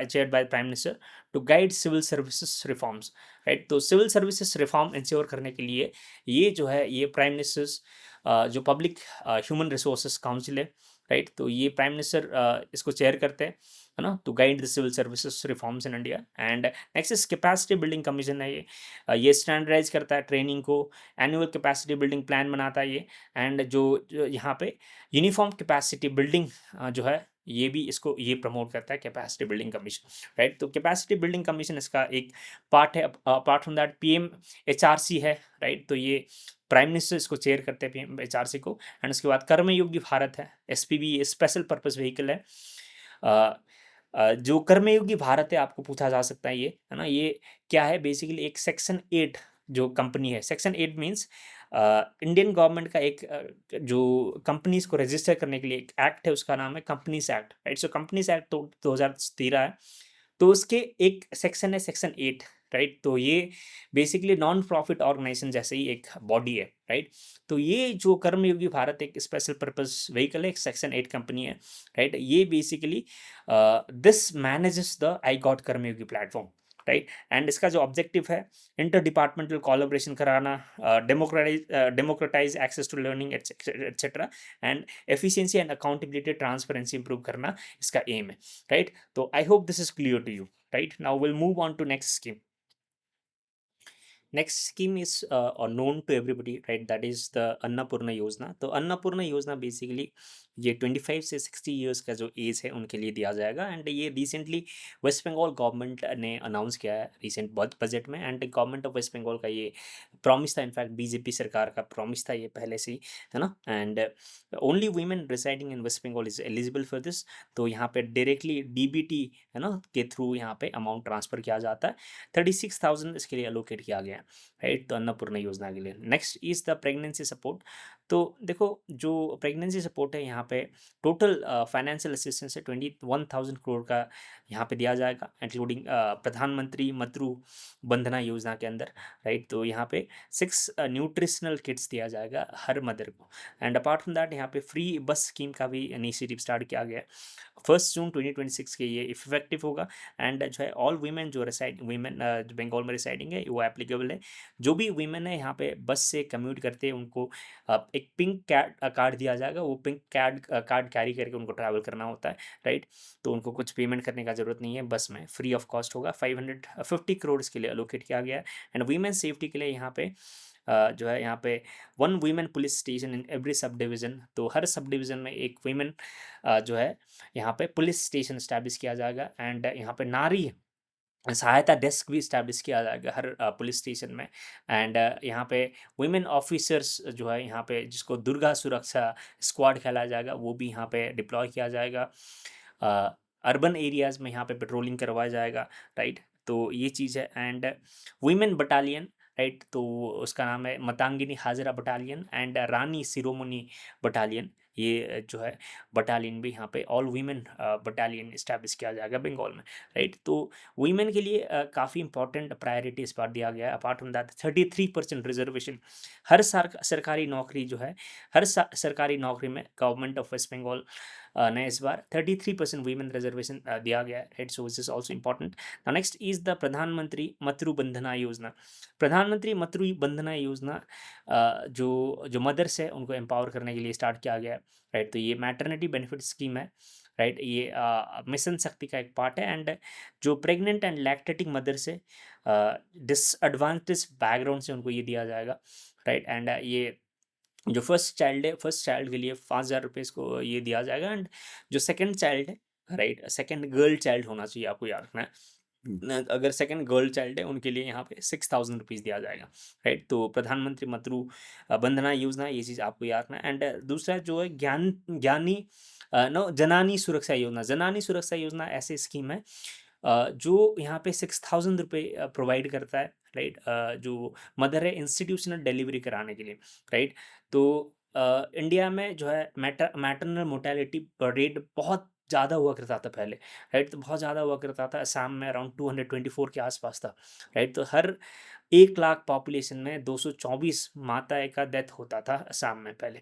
chaired by prime minister to guide civil services reforms, right. तो सिविल सर्विसेज रिफॉर्म इंश्योर करने के लिए ये जो है ये प्राइम मिनिस्टर्स जो पब्लिक ह्यूमन रिसोर्सेज काउंसिल है, राइट। तो ये प्राइम मिनिस्टर इसको चेयर करते हैं, है ना, to guide the civil services reforms in India. And next is capacity building commission है ये स्टैंडर्डाइज करता है ट्रेनिंग को, एनुअल कैपेसिटी बिल्डिंग प्लान बनाता है ये। एंड जो यहाँ पे यूनिफॉर्म कैपेसिटी बिल्डिंग जो है ये भी इसको ये प्रमोट करता है कैपेसिटी बिल्डिंग कमीशन, राइट। तो कैपेसिटी बिल्डिंग कमीशन इसका एक पार्ट है। अपार्ट फ्रॉम दैट PMHRC है, राइट। तो ये प्राइम मिनिस्टर इसको चेयर करते हैं PMHRC को। एंड उसके बाद कर्मयोगी भारत है, SPV, ये स्पेशल पर्पस व्हीकल है। जो कर्मयोगी भारत है आपको पूछा जा सकता है ये, है ना, ये क्या है बेसिकली एक सेक्शन 8 जो कंपनी है। सेक्शन 8 मीन्स इंडियन गवर्नमेंट का एक जो कंपनीज को रजिस्टर करने के लिए एक एक्ट है, उसका नाम है कंपनीज एक्ट, राइट। सो कंपनीज एक्ट तो 2013 है, तो उसके एक सेक्शन है सेक्शन 8, राइट। तो ये बेसिकली नॉन प्रॉफिट ऑर्गेनाइजेशन जैसे ही एक बॉडी है, राइट। तो ये जो कर्मयोगी भारत एक स्पेशल पर्पस व्हीकल है, एक सेक्शन 8 कंपनी है, राइट। ये basically this manages the iGOT Karmayogi platform, right. And इसका जो ऑब्जेक्टिव है इंटर डिपार्टमेंटल कोलैबोरेशन कराना, democratise access to learning etcetera, and efficiency and accountability transparency improve करना इसका एम है, राइट। तो I hope this is clear to you, right? Now we'll move on to next scheme. Next scheme is known to everybody, right? That is the Annapurna Yojana. तो अन्नपूर्णा योजना basically ये 25 से 60 years का जो as है उनके लिए दिया जाएगा। एंड ये रिसेंटली वेस्ट बंगाल गवर्नमेंट ने अनाउंस किया है रिसेंट बजट में। And government of waste Bengal का ये प्रॉमिस था, इनफैक्ट बीजेपी सरकार का प्रॉमिस था ये पहले से ही, है ना। And only women residing in waste Bengal is eligible for this. तो यहाँ पे डायरेक्टली डीबीटी, है ना, के थ्रू यहाँ पे अमाउंट ट्रांसफर किया जाता है। 36,000 इसके लिए अलोकेट किया गया है, राइट, तो अन्नपूर्णा योजना के लिए। Next is the pregnancy support. तो देखो जो प्रेगनेंसी सपोर्ट है यहाँ पे टोटल फाइनेंशियल असिस्टेंस है 21,000 करोड़ का यहाँ पे दिया जाएगा, इंक्लूडिंग प्रधानमंत्री मातृ बंधना योजना के अंदर, राइट। तो यहाँ पे 6 न्यूट्रिशनल किट्स दिया जाएगा हर मदर को। एंड अपार्ट फ्रॉम दैट यहाँ पे फ्री बस स्कीम का भी इनिशिएटिव स्टार्ट किया गया है। 1 जून 2026 के ये इफेक्टिव होगा। एंड जो है ऑल वीमेन जो जो बंगाल में रिसाइडिंग है वो एप्लीकेबल है। जो भी वीमेन है यहाँ पे बस से कम्यूट करते हैं उनको एक पिंक कार्ड दिया जाएगा। वो पिंक कार्ड कैरी करके उनको ट्रैवल करना होता है, राइट। तो उनको कुछ पेमेंट करने का जरूरत नहीं है, बस में फ्री ऑफ कॉस्ट होगा। 550 करोड़ के लिए अलोकेट किया गया है। एंड वीमेन सेफ्टी के लिए यहाँ पे जो है यहाँ पे 1 women police station in every sub division. तो हर सब डिवीज़न में एक वीमेन जो है यहाँ पे पुलिस स्टेशन स्टैब्लिश किया जाएगा। एंड यहाँ पे नारी सहायता डेस्क भी इस्टेब्लिश किया जाएगा हर पुलिस स्टेशन में। एंड यहाँ पे वुमेन ऑफिसर्स जो है यहाँ पे जिसको दुर्गा सुरक्षा स्क्वाड कहलाया जाएगा वो भी यहाँ पे डिप्लॉय किया जाएगा। अर्बन एरियाज़ में यहाँ पे पेट्रोलिंग करवाया जाएगा, राइट। तो ये चीज़ है। एंड वुमेन बटालियन, राइट, तो उसका नाम है Matangini Hazra battalion and Rani Siromani battalion. ये जो है बटालियन भी यहाँ पे ऑल वीमेन बटालियन इस्टेब्लिश किया जाएगा बंगाल में, राइट। तो वीमेन के लिए काफ़ी इंपॉर्टेंट प्रायोरिटी इस बार दिया गया है। अपार्ट फ्रॉम दैट 33% रिजर्वेशन हर सरकारी नौकरी जो है, हर सरकारी नौकरी में गवर्नमेंट ऑफ वेस्ट बंगाल ने इस बार 33% वीमेन रिजर्वेशन दिया गया है, right. So this is also important. Next is the प्रधानमंत्री मातृ बंधना योजना। प्रधानमंत्री मातृ बंधना योजना जो जो मदर्स है उनको एम्पावर करने के लिए स्टार्ट किया गया है, राइट। तो ये मैटरनिटी बेनिफिट स्कीम है, राइट। ये मिशन शक्ति का एक पार्ट है। एंड जो प्रेग्नेंट एंड लैक्टेटिंग मदर से डिसएडवांटेज बैकग्राउंड से उनको ये दिया जाएगा, राइट। एंड ये जो फर्स्ट चाइल्ड है, फर्स्ट चाइल्ड के लिए 5,000 रुपये को ये दिया जाएगा। एंड जो सेकंड चाइल्ड है, राइट, सेकंड गर्ल चाइल्ड होना चाहिए, आपको याद रखना है। अगर सेकंड गर्ल चाइल्ड है उनके लिए यहाँ पे 6,000 रुपीज़ दिया जाएगा, राइट। तो प्रधानमंत्री मातृ बंधना योजना, ये चीज़ आपको याद रखना है। एंड दूसरा जो है ज्ञानी नो जनानी सुरक्षा योजना। जनानी सुरक्षा योजना ऐसी स्कीम है जो यहाँ पे 6,000 रुपये प्रोवाइड करता है, राइट। जो मदर है इंस्टीट्यूशनल डिलीवरी कराने के लिए, राइट। तो इंडिया में जो है मैटरनल मोर्टेलिटी रेट बहुत ज़्यादा हुआ करता था पहले, राइट। तो बहुत ज़्यादा हुआ करता था, असम में अराउंड 224 के आसपास था, राइट। तो हर 1 लाख पॉपुलेशन में 224 माताएं का डेथ होता था असम में पहले,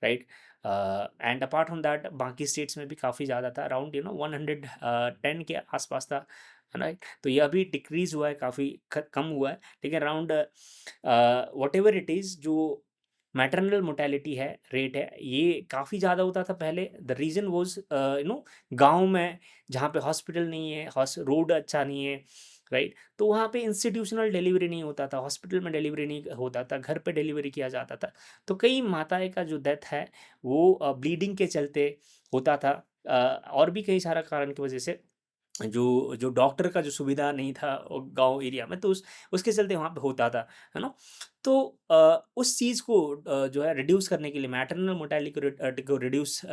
right. And apart from that बाकी स्टेट्स में भी काफ़ी ज़्यादा था, अराउंड 110 के आसपास था, राइट। तो ये अभी डिक्रीज हुआ है, काफ़ी कम हुआ है, लेकिन around what ever it is जो मैटरनल मोर्टेलिटी है रेट है ये काफ़ी ज़्यादा होता था पहले। द रीज़न वॉज गाँव में जहाँ पे हॉस्पिटल नहीं है, रोड अच्छा नहीं है, राइट। तो वहाँ पे इंस्टीट्यूशनल डिलीवरी नहीं होता था, हॉस्पिटल में डिलीवरी नहीं होता था, घर पे डिलीवरी किया जाता था। तो कई माताएं का जो डेथ है वो ब्लीडिंग के चलते होता था, और भी कई सारा कारण की वजह से जो जो डॉक्टर का जो सुविधा नहीं था गांव एरिया में, तो उसके चलते वहाँ पे होता था, है ना। तो उस चीज़ को जो है रिड्यूस करने के लिए, मैटरनल मोर्टेलिटी को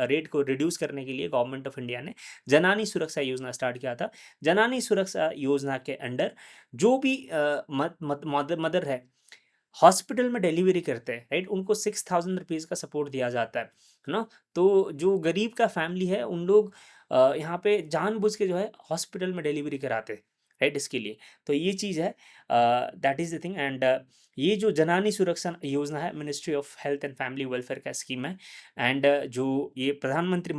रेट को रिड्यूस करने के लिए गवर्नमेंट ऑफ इंडिया ने जनानी सुरक्षा योजना स्टार्ट किया था। जनानी सुरक्षा योजना के अंडर जो भी मदर है हॉस्पिटल में डिलीवरी करते हैं, राइट, उनको 6,000 रुपीज़ का सपोर्ट दिया जाता है ना। तो जो गरीब का फैमिली है उन लोग यहाँ पे जानबूझ के जो है हॉस्पिटल में डिलीवरी कराते हैं, राइट, इसके लिए। तो ये चीज़ है, that is the thing. And ये जो जनानी सुरक्षा योजना है ministry of health and family welfare का स्कीम है। एंड जो ये प्रधानमंत्री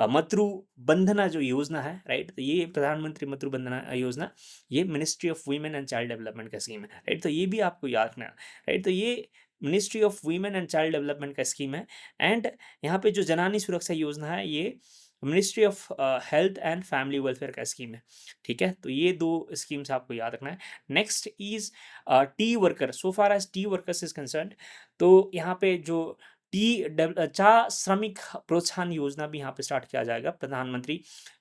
मातृ बंधना जो योजना है, राइट, तो ये प्रधानमंत्री मातृ बंधना योजना ये ministry of women and child development का स्कीम है, राइट। तो ये भी आपको याद रखना है, राइट। तो ये ministry of women and child development का स्कीम है। एंड यहाँ पे जो जनानी सुरक्षा योजना है ये ministry of health and family welfare का स्कीम है, ठीक है। तो ये दो स्कीम्स आपको याद रखना है। Next is tea worker. So far as tea workers is concern, तो यहाँ पे जो चा श्रमिक प्रोत्साहन योजना भी यहाँ पे स्टार्ट किया जाएगा। प्रधानमंत्री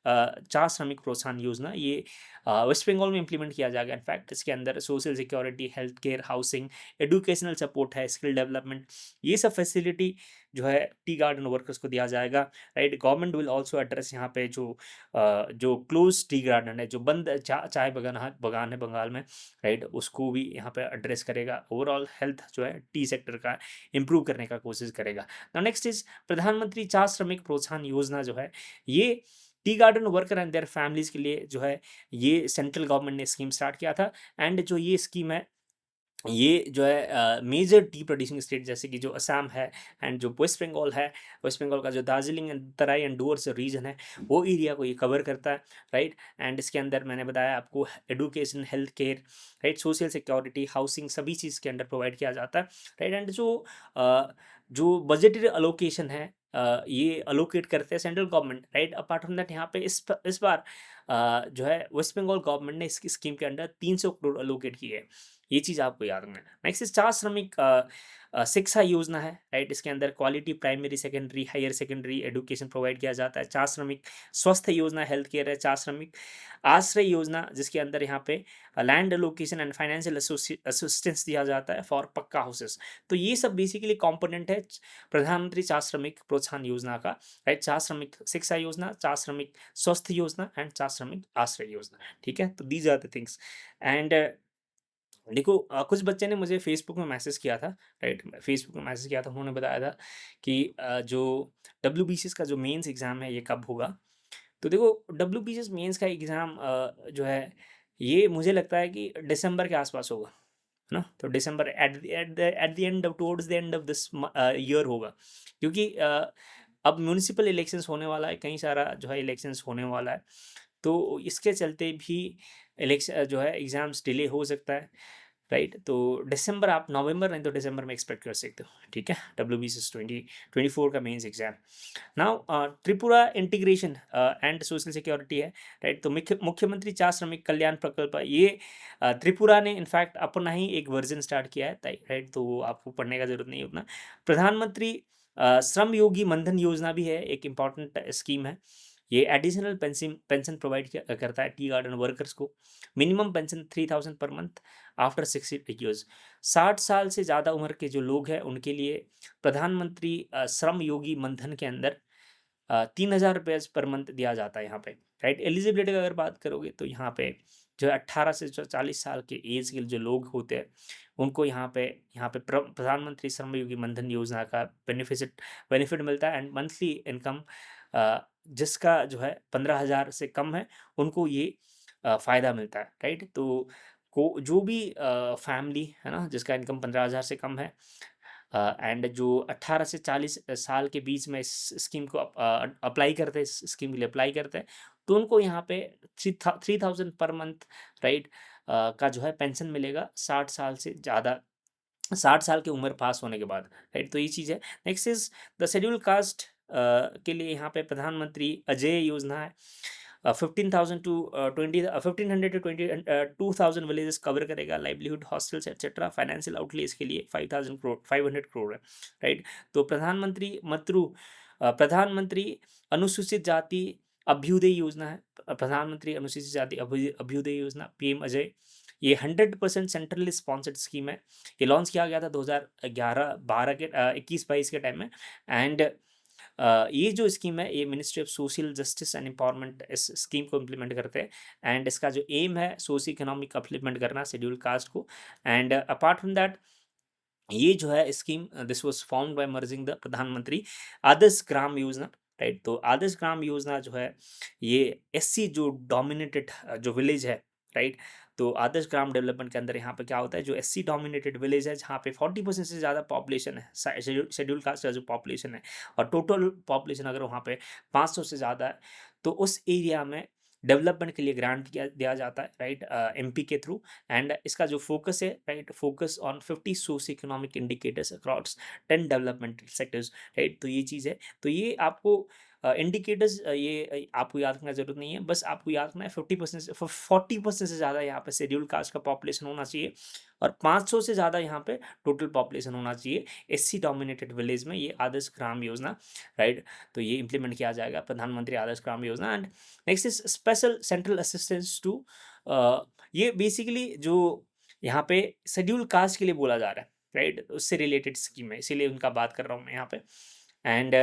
चा श्रमिक प्रोत्साहन योजना ये वेस्ट बंगाल में इंप्लीमेंट किया जाएगा। इनफैक्ट इसके अंदर social security, health care, housing, educational support है, स्किल डेवलपमेंट, ये सब फैसिलिटी जो है टी गार्डन वर्कर्स को दिया जाएगा, right. Government will also address यहाँ पे जो क्लोज टी गार्डन है, जो बंद चाय बगान है बंगाल में, राइट, उसको भी यहाँ पे एड्रेस करेगा। ओवरऑल हेल्थ जो है टी सेक्टर का इम्प्रूव करने का कोशिश करेगा। नाउ नेक्स्ट इज प्रधानमंत्री चा श्रमिक प्रोत्साहन योजना जो है ये tea garden worker and their families के लिए जो है ये सेंट्रल गवर्नमेंट ने स्कीम स्टार्ट किया था। एंड जो ये स्कीम है ये जो है मेजर टी प्रोड्यूसिंग स्टेट जैसे कि जो असम है एंड जो वेस्ट बंगाल है, वेस्ट बंगाल का जो Darjeeling and Terai and Dooars region है वो एरिया को ये कवर करता है, राइट। एंड इसके अंदर मैंने बताया आपको education, health care, right, social security, housing सभी चीज़ के अंडर प्रोवाइड किया जाता है, राइट। एंड जो बजटरी अलोकेशन है ये अलोकेट करते हैं central government, right. Apart from that यहाँ पे इस बार जो है वेस्ट बंगाल गवर्नमेंट ने इसकी स्कीम के अंडर 300 करोड़ अलोकेट किए हैं। ये चीज़ आपको याद रखना है। नेक्स्ट इज चा श्रमिक शिक्षा योजना है, राइट। इसके अंदर quality primary, secondary, higher secondary education provide किया जाता है। चा श्रमिक स्वास्थ्य योजना, हेल्थ केयर है। चा श्रमिक आश्रय योजना जिसके अंदर यहाँ पे land allocation and financial assistance दिया जाता है फॉर पक्का हाउसेस। तो ये सब बेसिकली कॉम्पोनेंट है प्रधानमंत्री चा श्रमिक प्रोत्साहन योजना का, राइट। चा श्रमिक शिक्षा योजना, चा श्रमिक स्वास्थ्य योजना एंड चा श्रमिक आश्रय योजना, ठीक है। तो these are the things. And देखो कुछ बच्चे ने मुझे फेसबुक में मैसेज किया था, राइट। फेसबुक में मैसेज किया था, उन्होंने बताया था कि जो WBCS का जो मेंस एग्ज़ाम है ये कब होगा। तो देखो WBCS मेंस का एग्ज़ाम जो है ये मुझे लगता है कि दिसंबर के आसपास होगा, है ना। तो December at the end of towards the end of this year होगा, क्योंकि अब म्यूनिसिपल इलेक्शंस होने वाला है, कई सारा जो है इलेक्शंस होने वाला है, तो इसके चलते भी इलेक्शन जो है एग्ज़ाम्स डिले हो सकता है, राइट। तो दिसंबर, आप नवंबर नहीं तो दिसंबर में एक्सपेक्ट कर सकते हो, ठीक है। WBCS 2024 का mains exam. Now Tripura integration and social security है, राइट। तो मुख्यमंत्री चा श्रमिक कल्याण प्रकल्प ये त्रिपुरा ने इनफैक्ट अपना ही एक वर्जन स्टार्ट किया है, राइट। तो आपको पढ़ने का जरूरत नहीं उतना। प्रधानमंत्री श्रम योगी मनधन योजना भी है, एक इम्पॉर्टेंट स्कीम है। ये एडिशनल पेंशन प्रोवाइड करता है टी गार्डन वर्कर्स को। Minimum pension 3000 per month after 60 years. 60 साल से ज़्यादा उम्र के जो लोग हैं उनके लिए प्रधानमंत्री श्रम योगी मनधन के अंदर 3000 रुपये पर मंथ दिया जाता है यहाँ पे, राइट। एलिजिबिलिटी का अगर बात करोगे तो यहाँ पे जो 18 से 40 साल के एज के जो लोग होते हैं उनको यहाँ पे प्रधानमंत्री श्रम योगी मनधन योजना का बेनिफिट मिलता है। एंड मंथली इनकम जिसका जो है 15,000 से कम है उनको ये फ़ायदा मिलता है, राइट। तो को जो भी फैमिली है ना जिसका इनकम 15,000 से कम है एंड जो 18 से 40 साल के बीच में इस स्कीम को अप्लाई करते हैं, इस स्कीम के लिए अप्लाई करते हैं, तो उनको यहाँ पे 3000 पर मंथ, राइट, का जो है पेंशन मिलेगा 60 साल से ज़्यादा, 60 साल की उम्र पास होने के बाद, राइट। तो ये चीज़ है। Next is the schedule caste के लिए यहाँ पे प्रधानमंत्री अजय योजना है। 15,000 टू 1500 टू 22,000 विलेजेस कवर करेगा, livelihood, hostels etcetera. Financial outlay इसके लिए 500 करोड़ है, राइट। तो प्रधानमंत्री अनुसूचित जाति अभ्युदय योजना है। प्रधानमंत्री अनुसूचित जाति अभ्युदय योजना, PM अजय, ये 100% सेंट्रली स्पॉन्सर्ड स्कीम है। ये लॉन्च किया गया था 2011-12 के 21-22 के टाइम में। एंड ये जो स्कीम है ये ministry of social justice and empowerment इस स्कीम को इम्प्लीमेंट करते हैं। एंड इसका जो एम है सोशो इकोनॉमिक अपलिफ्टमेंट करना शेड्यूल कास्ट को। एंड अपार्ट फ्रॉम दैट ये जो है scheme this was found by merging the प्रधानमंत्री आदर्श ग्राम योजना, राइट। तो आदर्श ग्राम योजना जो है ये SC जो डोमिनेटेड जो विलेज है, राइट। तो आदर्श ग्राम डेवलपमेंट के अंदर यहाँ पे क्या होता है, जो SC डोमिनेटेड विलेज है जहाँ पे 40% से ज़्यादा पॉपुलेशन है, शेड्यूल कास्ट का जो पॉपुलेशन है, और टोटल पॉपुलेशन अगर वहाँ पे 500 से ज़्यादा है, तो उस एरिया में डेवलपमेंट के लिए ग्रांट दिया जाता है, राइट, MP के थ्रू। एंड इसका जो फोकस है, right, focus on 50 socio economic indicators across 10 development sectors, right. तो ये चीज़ है। तो ये आपको इंडिकेटर्स ये आपको याद रखना जरूरत नहीं है, बस आपको याद रखना है 50% से 40% से ज़्यादा यहाँ पे शेड्यूल कास्ट का पॉपुलेशन होना चाहिए और 500 से ज़्यादा यहाँ पे टोटल पॉपुलेशन होना चाहिए एससी डोमिनेटेड विलेज में। ये आदर्श ग्राम योजना, राइट, तो ये इंप्लीमेंट किया जाएगा, प्रधानमंत्री Adarsh Gram Yojana. And next is special central assistance to, ये बेसिकली जो यहाँ पे शेड्यूल कास्ट के लिए बोला जा रहा है, राइट, उससे रिलेटेड स्कीम है, इसीलिए उनका बात कर रहा हूँ मैं यहाँ पे। एंड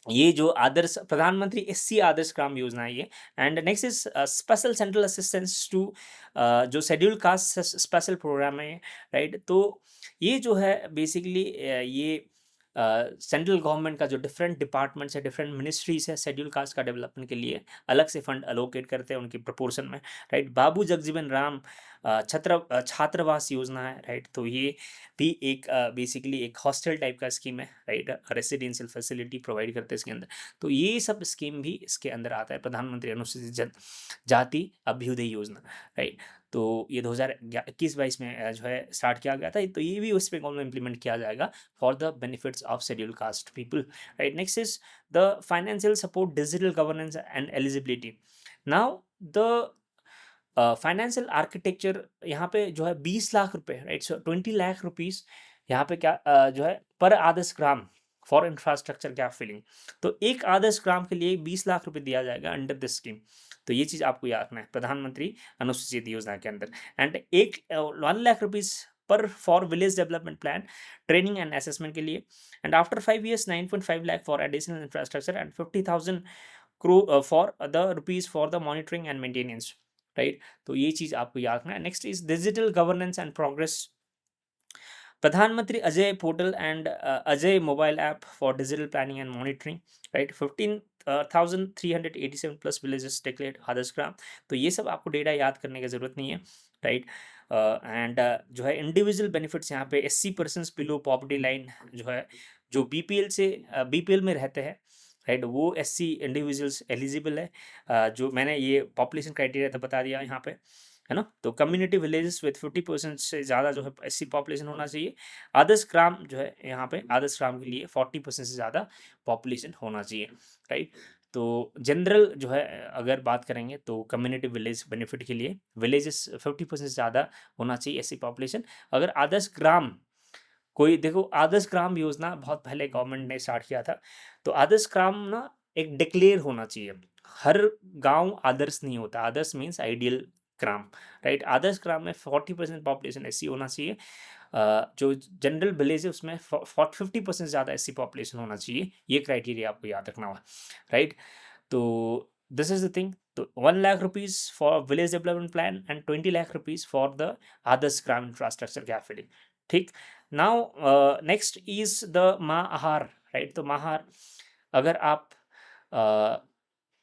ये जो आदर्श प्रधानमंत्री एससी आदर्श ग्राम योजना है ये। And next is special central assistance to, जो शेड्यूल कास्ट स्पेशल प्रोग्राम है, राइट। तो ये जो है बेसिकली ये सेंट्रल गवर्नमेंट का जो डिफरेंट डिपार्टमेंट्स है, डिफरेंट मिनिस्ट्रीज है, शेड्यूल कास्ट का डेवलपमेंट के लिए अलग से फंड अलोकेट करते हैं उनकी प्रोपोर्शन में, राइट। बाबू जगजीवन राम छात्रावास योजना है, राइट, तो ये भी एक बेसिकली एक हॉस्टल टाइप का स्कीम है, राइट, रेसिडेंशियल फैसिलिटी प्रोवाइड करते हैं इसके अंदर। तो ये सब स्कीम भी इसके अंदर आता है, प्रधानमंत्री अनुसूचित जाति अभ्युदय योजना, राइट। तो ये 2021-22 में जो है स्टार्ट किया गया था, तो ये भी वेस्ट बंगाल में इंप्लीमेंट किया जाएगा for the benefits of schedule caste people, right. Next is the financial support digital governance and eligibility. Now the financial architecture यहाँ पे जो है 20 लाख रुपए, राइट, सो 20 लाख रुपीस यहाँ पे क्या जो है पर Adarsh Gram for infrastructure gap filling. तो एक आदर्श ग्राम के लिए 20 लाख रुपए दिया जाएगा अंडर दिस स्कीम। तो ये चीज आपको याद रखना है प्रधानमंत्री अनुसूचित योजना के अंदर। एंड 1 लाख रुपीज पर for village development plan training and assessment के लिए। And after 5 years 9.5 lakh for additional infrastructure and 50,000 for the rupees for the monitoring and maintenance, right. तो ये चीज आपको याद रखना है। Next is digital governance and progress, Pradhan Mantri Ajay portal and Ajay mobile app for digital planning and monitoring, right. 15,387 plus villages declared Adarsh ग्राम। तो ये सब आपको डेटा याद करने की जरूरत नहीं है, राइट। एंड जो है इंडिविजुअल बेनिफिट्स यहाँ पे 80% बिलो पॉवर्टी लाइन जो है, जो बीपीएल से बीपीएल में रहते हैं, राइट, वो एससी इंडिविजुअल्स एलिजिबल है। जो मैंने ये पॉपुलेशन क्राइटेरिया तो बता दिया यहाँ पे, है ना। तो कम्युनिटी विलेजेस विद 50% से ज़्यादा जो है एससी पॉपुलेशन होना चाहिए। आदर्श ग्राम जो है यहाँ पे आदर्श ग्राम के लिए 40% से ज़्यादा पॉपुलेशन होना चाहिए, राइट। तो जनरल जो है अगर बात करेंगे तो कम्युनिटी विलेज बेनिफिट के लिए विलेजेस 50% से ज़्यादा होना चाहिए एससी पॉपुलेशन। अगर आदर्श ग्राम कोई देखो, आदर्श ग्राम योजना बहुत पहले गवर्नमेंट ने स्टार्ट किया था। तो आदर्श ग्राम ना एक डिक्लेयर होना चाहिए, हर गांव आदर्श नहीं होता, आदर्श मीन्स आइडियल ग्राम, राइट। आदर्श ग्राम में 40% पॉपुलेशन एससी होना चाहिए। जो जनरल विलेज है उसमें 50% ज़्यादा एससी पॉपुलेशन होना चाहिए। ये क्राइटेरिया आपको याद रखना हुआ, राइट। तो दिस इज द थिंग। तो 1 lakh rupees for village development plan and 20 lakh rupees for the Adarsh Gram infrastructure gap filling, ठीक। Now next is the Mahahar, right. तो महाहार, अगर आप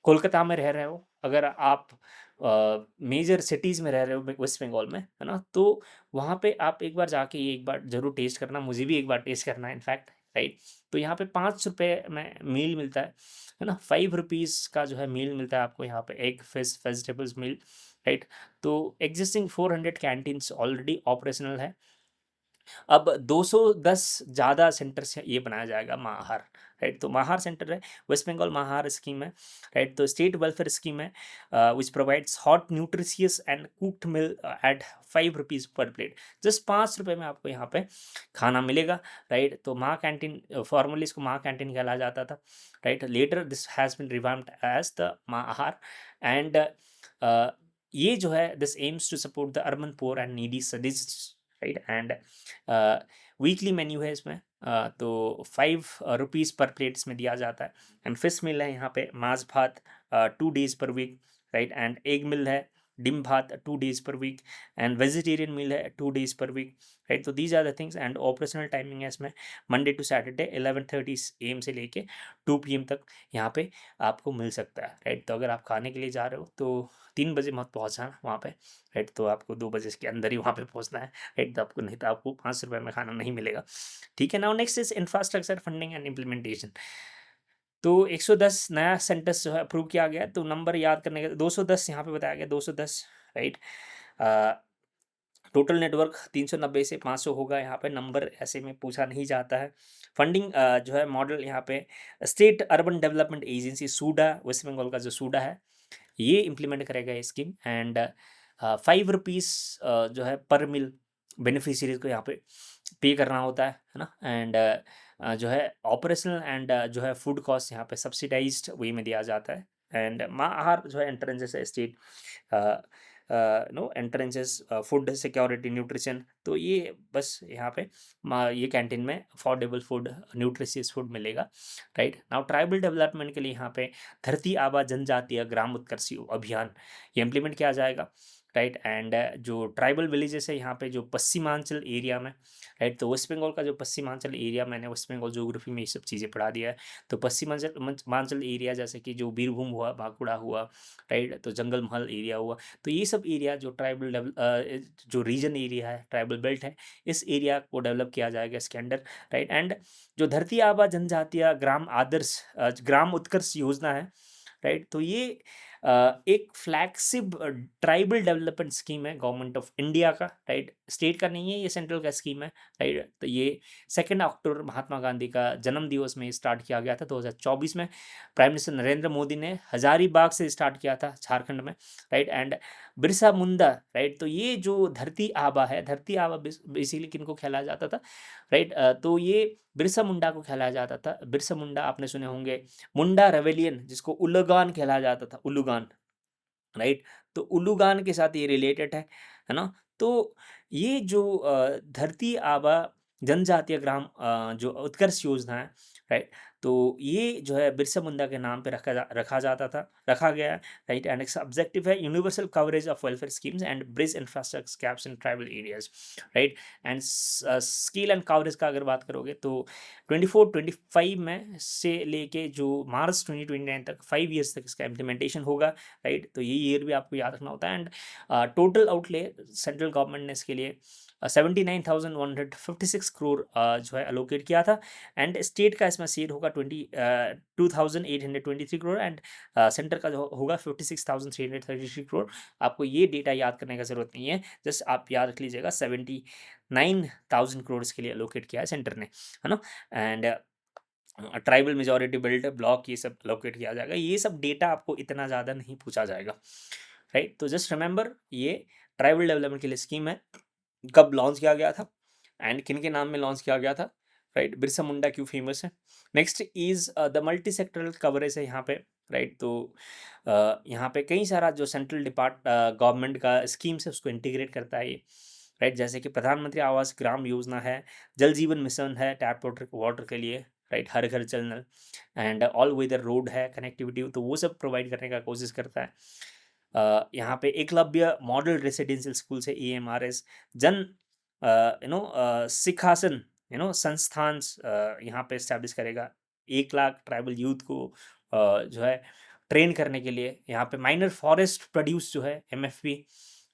कोलकाता में रह रहे हो, अगर आप मेजर सिटीज़ में रह रहे हो वेस्ट बंगाल में, है ना, तो वहाँ पे आप एक बार जाके ये एक बार ज़रूर टेस्ट करना, मुझे भी एक बार टेस्ट करना है इनफैक्ट, राइट। तो यहाँ पे 5 रुपये में मील मिलता है ना। 5 रुपीज़ का जो है मील मिलता है आपको यहाँ पे, एग फिश वेजिटेबल्स मील, राइट। तो एग्जिस्टिंग 400 कैंटीन्स ऑलरेडी ऑपरेशनल है। अब 210 ज़्यादा सेंटर से ये बनाया जाएगा महाहार, राइट। तो महाहार सेंटर है, वेस्ट बंगाल महाहार स्कीम है, राइट। तो स्टेट वेलफेयर स्कीम है which provides hot nutritious and cooked meal at 5 rupees per plate. Just 5 रुपये में आपको यहाँ पे खाना मिलेगा, राइट। तो महा कैंटीन, फॉर्मली इसको महा कैंटीन कहला जाता था, right. Later this has been revamped as the Mahahar. And ये जो है this aims to support the urban poor and needy cities, right. And weekly menu है इसमें, तो 5 रुपीज़ पर प्लेट इसमें दिया जाता है। एंड फिश मिल है यहाँ पे, मांस भात 2 days per week, right. And egg meal है, डिम भात 2 days per week. And vegetarian मील है 2 days पर वीक, राइट। तो these are the things. And operational timing है इसमें मंडे टू सैटरडे 11:30 AM से लेके 2 PM तक यहाँ पे आपको मिल सकता है, राइट। तो अगर आप खाने के लिए जा रहे हो तो 3 बजे मत पहुँचना वहाँ पे, राइट। तो आपको 2 बजे के अंदर ही वहाँ पे पहुँचना है, राइट। तो आपको नहीं तो आपको 5 रुपये में खाना नहीं मिलेगा, ठीक है। Now next is infrastructure funding and implementation. तो 110 नया सेंटेंस जो है अप्रूव किया गया। तो नंबर याद करने का 210 यहाँ पे बताया गया, 210, राइट। टोटल नेटवर्क 390 से 500 होगा, यहाँ पे नंबर ऐसे में पूछा नहीं जाता है। फंडिंग जो है मॉडल यहाँ पे state urban development agency SUDA, West Bengal का जो सूडा है ये इम्प्लीमेंट करेगा ये स्कीम। एंड 5 रुपीज़ जो है पर मिल बेनिफिशियरीज को यहाँ पे पे करना होता है ना। एंड जो है ऑपरेशनल एंड जो है फूड कॉस्ट यहाँ पे सब्सिडाइज्ड वे में दिया जाता है। एंड आहार जो है एंट्रेंसेस है state no entrances food security nutrition, तो ये बस यहाँ पे ये कैंटीन में अफोर्डेबल फूड न्यूट्रिशियस फूड मिलेगा, राइट। नाउ ट्राइबल डेवलपमेंट के लिए यहाँ पे धरती आबा जनजातीय ग्राम उत्कर्ष अभियान ये इम्प्लीमेंट किया जाएगा, राइट। एंड जो ट्राइबल विलेजेस है यहाँ पे जो पश्चिमांचल एरिया में, राइट, तो वेस्ट बंगाल का जो पश्चिमांचल एरिया, मैंने वेस्ट बंगाल ज्योग्राफी में ये सब चीज़ें पढ़ा दिया है। तो पश्चिमांचल एरिया जैसे कि जो बीरभूम हुआ, बांकुड़ा हुआ, राइट, तो जंगल महल एरिया हुआ, तो ये सब एरिया जो ट्राइबल जो रीजन एरिया है, ट्राइबल बेल्ट है, इस एरिया को डेवलप किया जाएगा इसके अंडर, राइट। एंड जो धरती आबा जनजातीय ग्राम उत्कर्ष योजना है, राइट, तो ये एक फ्लैगशिप ट्राइबल डेवलपमेंट स्कीम है गवर्नमेंट ऑफ इंडिया का, राइट, स्टेट का नहीं है, ये सेंट्रल का स्कीम है, राइट। तो ये 2 अक्टूबर महात्मा गांधी का जन्म दिवस में स्टार्ट किया गया था 2024 में। प्राइम मिनिस्टर नरेंद्र मोदी ने हजारीबाग से स्टार्ट किया था झारखंड में, right. And Birsa Munda, right, तो ये जो धरती आबा है, धरती आबा बेसिकली किनको खेला जाता था, राइट, तो ये बिरसा मुंडा को खेला जाता था। बिरसा मुंडा आपने सुने होंगे, मुंडा रेवेलियन जिसको उल्लूगान खेला जाता था, उल्लूगान, राइट, तो उल्लूगान के साथ ये रिलेटेड है ना। तो ये जो धरती आबा जनजातीय ग्राम जो उत्कर्ष योजना है, राइट, तो ये जो है बिरसा मुंडा के नाम पे रखा गया है, राइट। एंड इसका ऑब्जेक्टिव है universal coverage of welfare schemes and bridge infrastructure gaps in tribal areas, right. And skill and coverage का अगर बात करोगे तो 24-25 में से लेके जो मार्च 2029 तक 5 ईयर्स तक इसका इम्प्लीमेंटेशन होगा, राइट। तो ये ईयर भी आपको याद रखना होता है। And total outlay central government ने इसके लिए 79,156 करोड़ जो है अलोकेट किया था। एंड स्टेट का इसमें शेयर होगा 2,823 करोड़ एंड सेंटर का जो होगा 56,333 करोड़। आपको ये डेटा याद करने का जरूरत नहीं है, जस्ट आप याद रख लीजिएगा 79,000 करोड़ के लिए अलोकेट किया है सेंटर ने, है ना। And tribal majority belt block ये सब लोकेट किया जाएगा। ये सब डेटा आपको इतना ज़्यादा नहीं पूछा जाएगा, राइट। तो जस्ट रिमेंबर ये ट्राइबल डेवलपमेंट के लिए स्कीम है, कब लॉन्च किया गया था एंड किन के नाम में लॉन्च किया गया था, राइट। बिरसा मुंडा क्यों फेमस है। Next is the multi sectoral coverage है यहाँ पे, राइट। तो यहाँ पे कई सारा जो सेंट्रल गवर्नमेंट का स्कीम्स है उसको इंटीग्रेट करता है ये, राइट। जैसे कि प्रधानमंत्री आवास ग्राम योजना है, जल जीवन मिशन है टैप वाटर के लिए, राइट, हर घर जल नल, एंड ऑल वेदर रोड है कनेक्टिविटी, तो वो सब प्रोवाइड करने का कोशिश करता है। यहाँ पे एकलव्य मॉडल रेसिडेंशियल स्कूल से EMRS जन सिखासन संस्थान यहाँ पे स्टैब्लिश करेगा। 1 लाख ट्राइबल यूथ को जो है ट्रेन करने के लिए। यहाँ पे माइनर फॉरेस्ट प्रोड्यूस जो है MFP,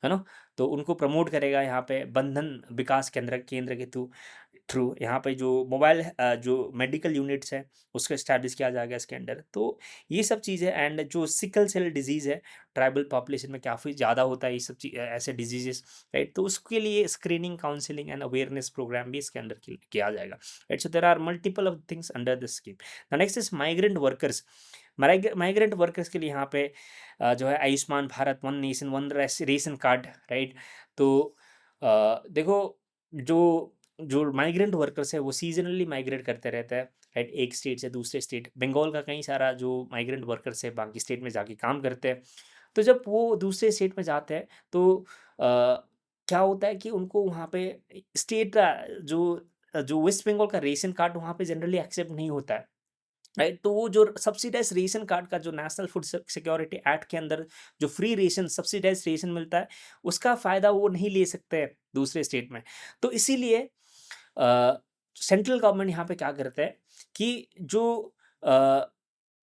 है ना, तो उनको प्रमोट करेगा यहाँ पे बंधन विकास केंद्र के थ्रू। यहाँ पे जो मोबाइल जो मेडिकल यूनिट्स है उसको इस्टेब्लिश किया जाएगा इसके अंडर। तो ये सब चीज़ें एंड जो सिकल सेल डिजीज़ है ट्राइबल पॉपुलेशन में काफ़ी ज़्यादा होता है ये सब ऐसे डिजीजेस, राइट। तो उसके लिए screening counselling and awareness programme भी इसके अंदर किया जाएगा, right. So there are multiple of things under this scheme. The next is migrant workers. Migrant workers के लिए यहाँ पे जो है Ayushman Bharat, one nation one ration card, right. तो देखो जो जो माइग्रेंट वर्कर्स है वो सीजनली माइग्रेट करते रहता है, राइट, एक स्टेट से दूसरे स्टेट। बंगाल का कई सारा जो माइग्रेंट वर्कर्स है बाकी स्टेट में जाके काम करते हैं। तो जब वो दूसरे स्टेट में जाते हैं तो क्या होता है कि उनको वहाँ पे स्टेट जो जो वेस्ट बंगाल का रेशन कार्ड वहाँ पे जनरली एक्सेप्ट नहीं होता है, राइट। तो वो जो सब्सिडाइज रेशन कार्ड का जो नेशनल फूड सिक्योरिटी एक्ट के अंदर जो फ्री रेशन सब्सिडाइज रेशन मिलता है उसका फ़ायदा वो नहीं ले सकते हैं दूसरे स्टेट में। तो इसीलिए सेंट्रल गवर्नमेंट यहाँ पे क्या करता है कि जो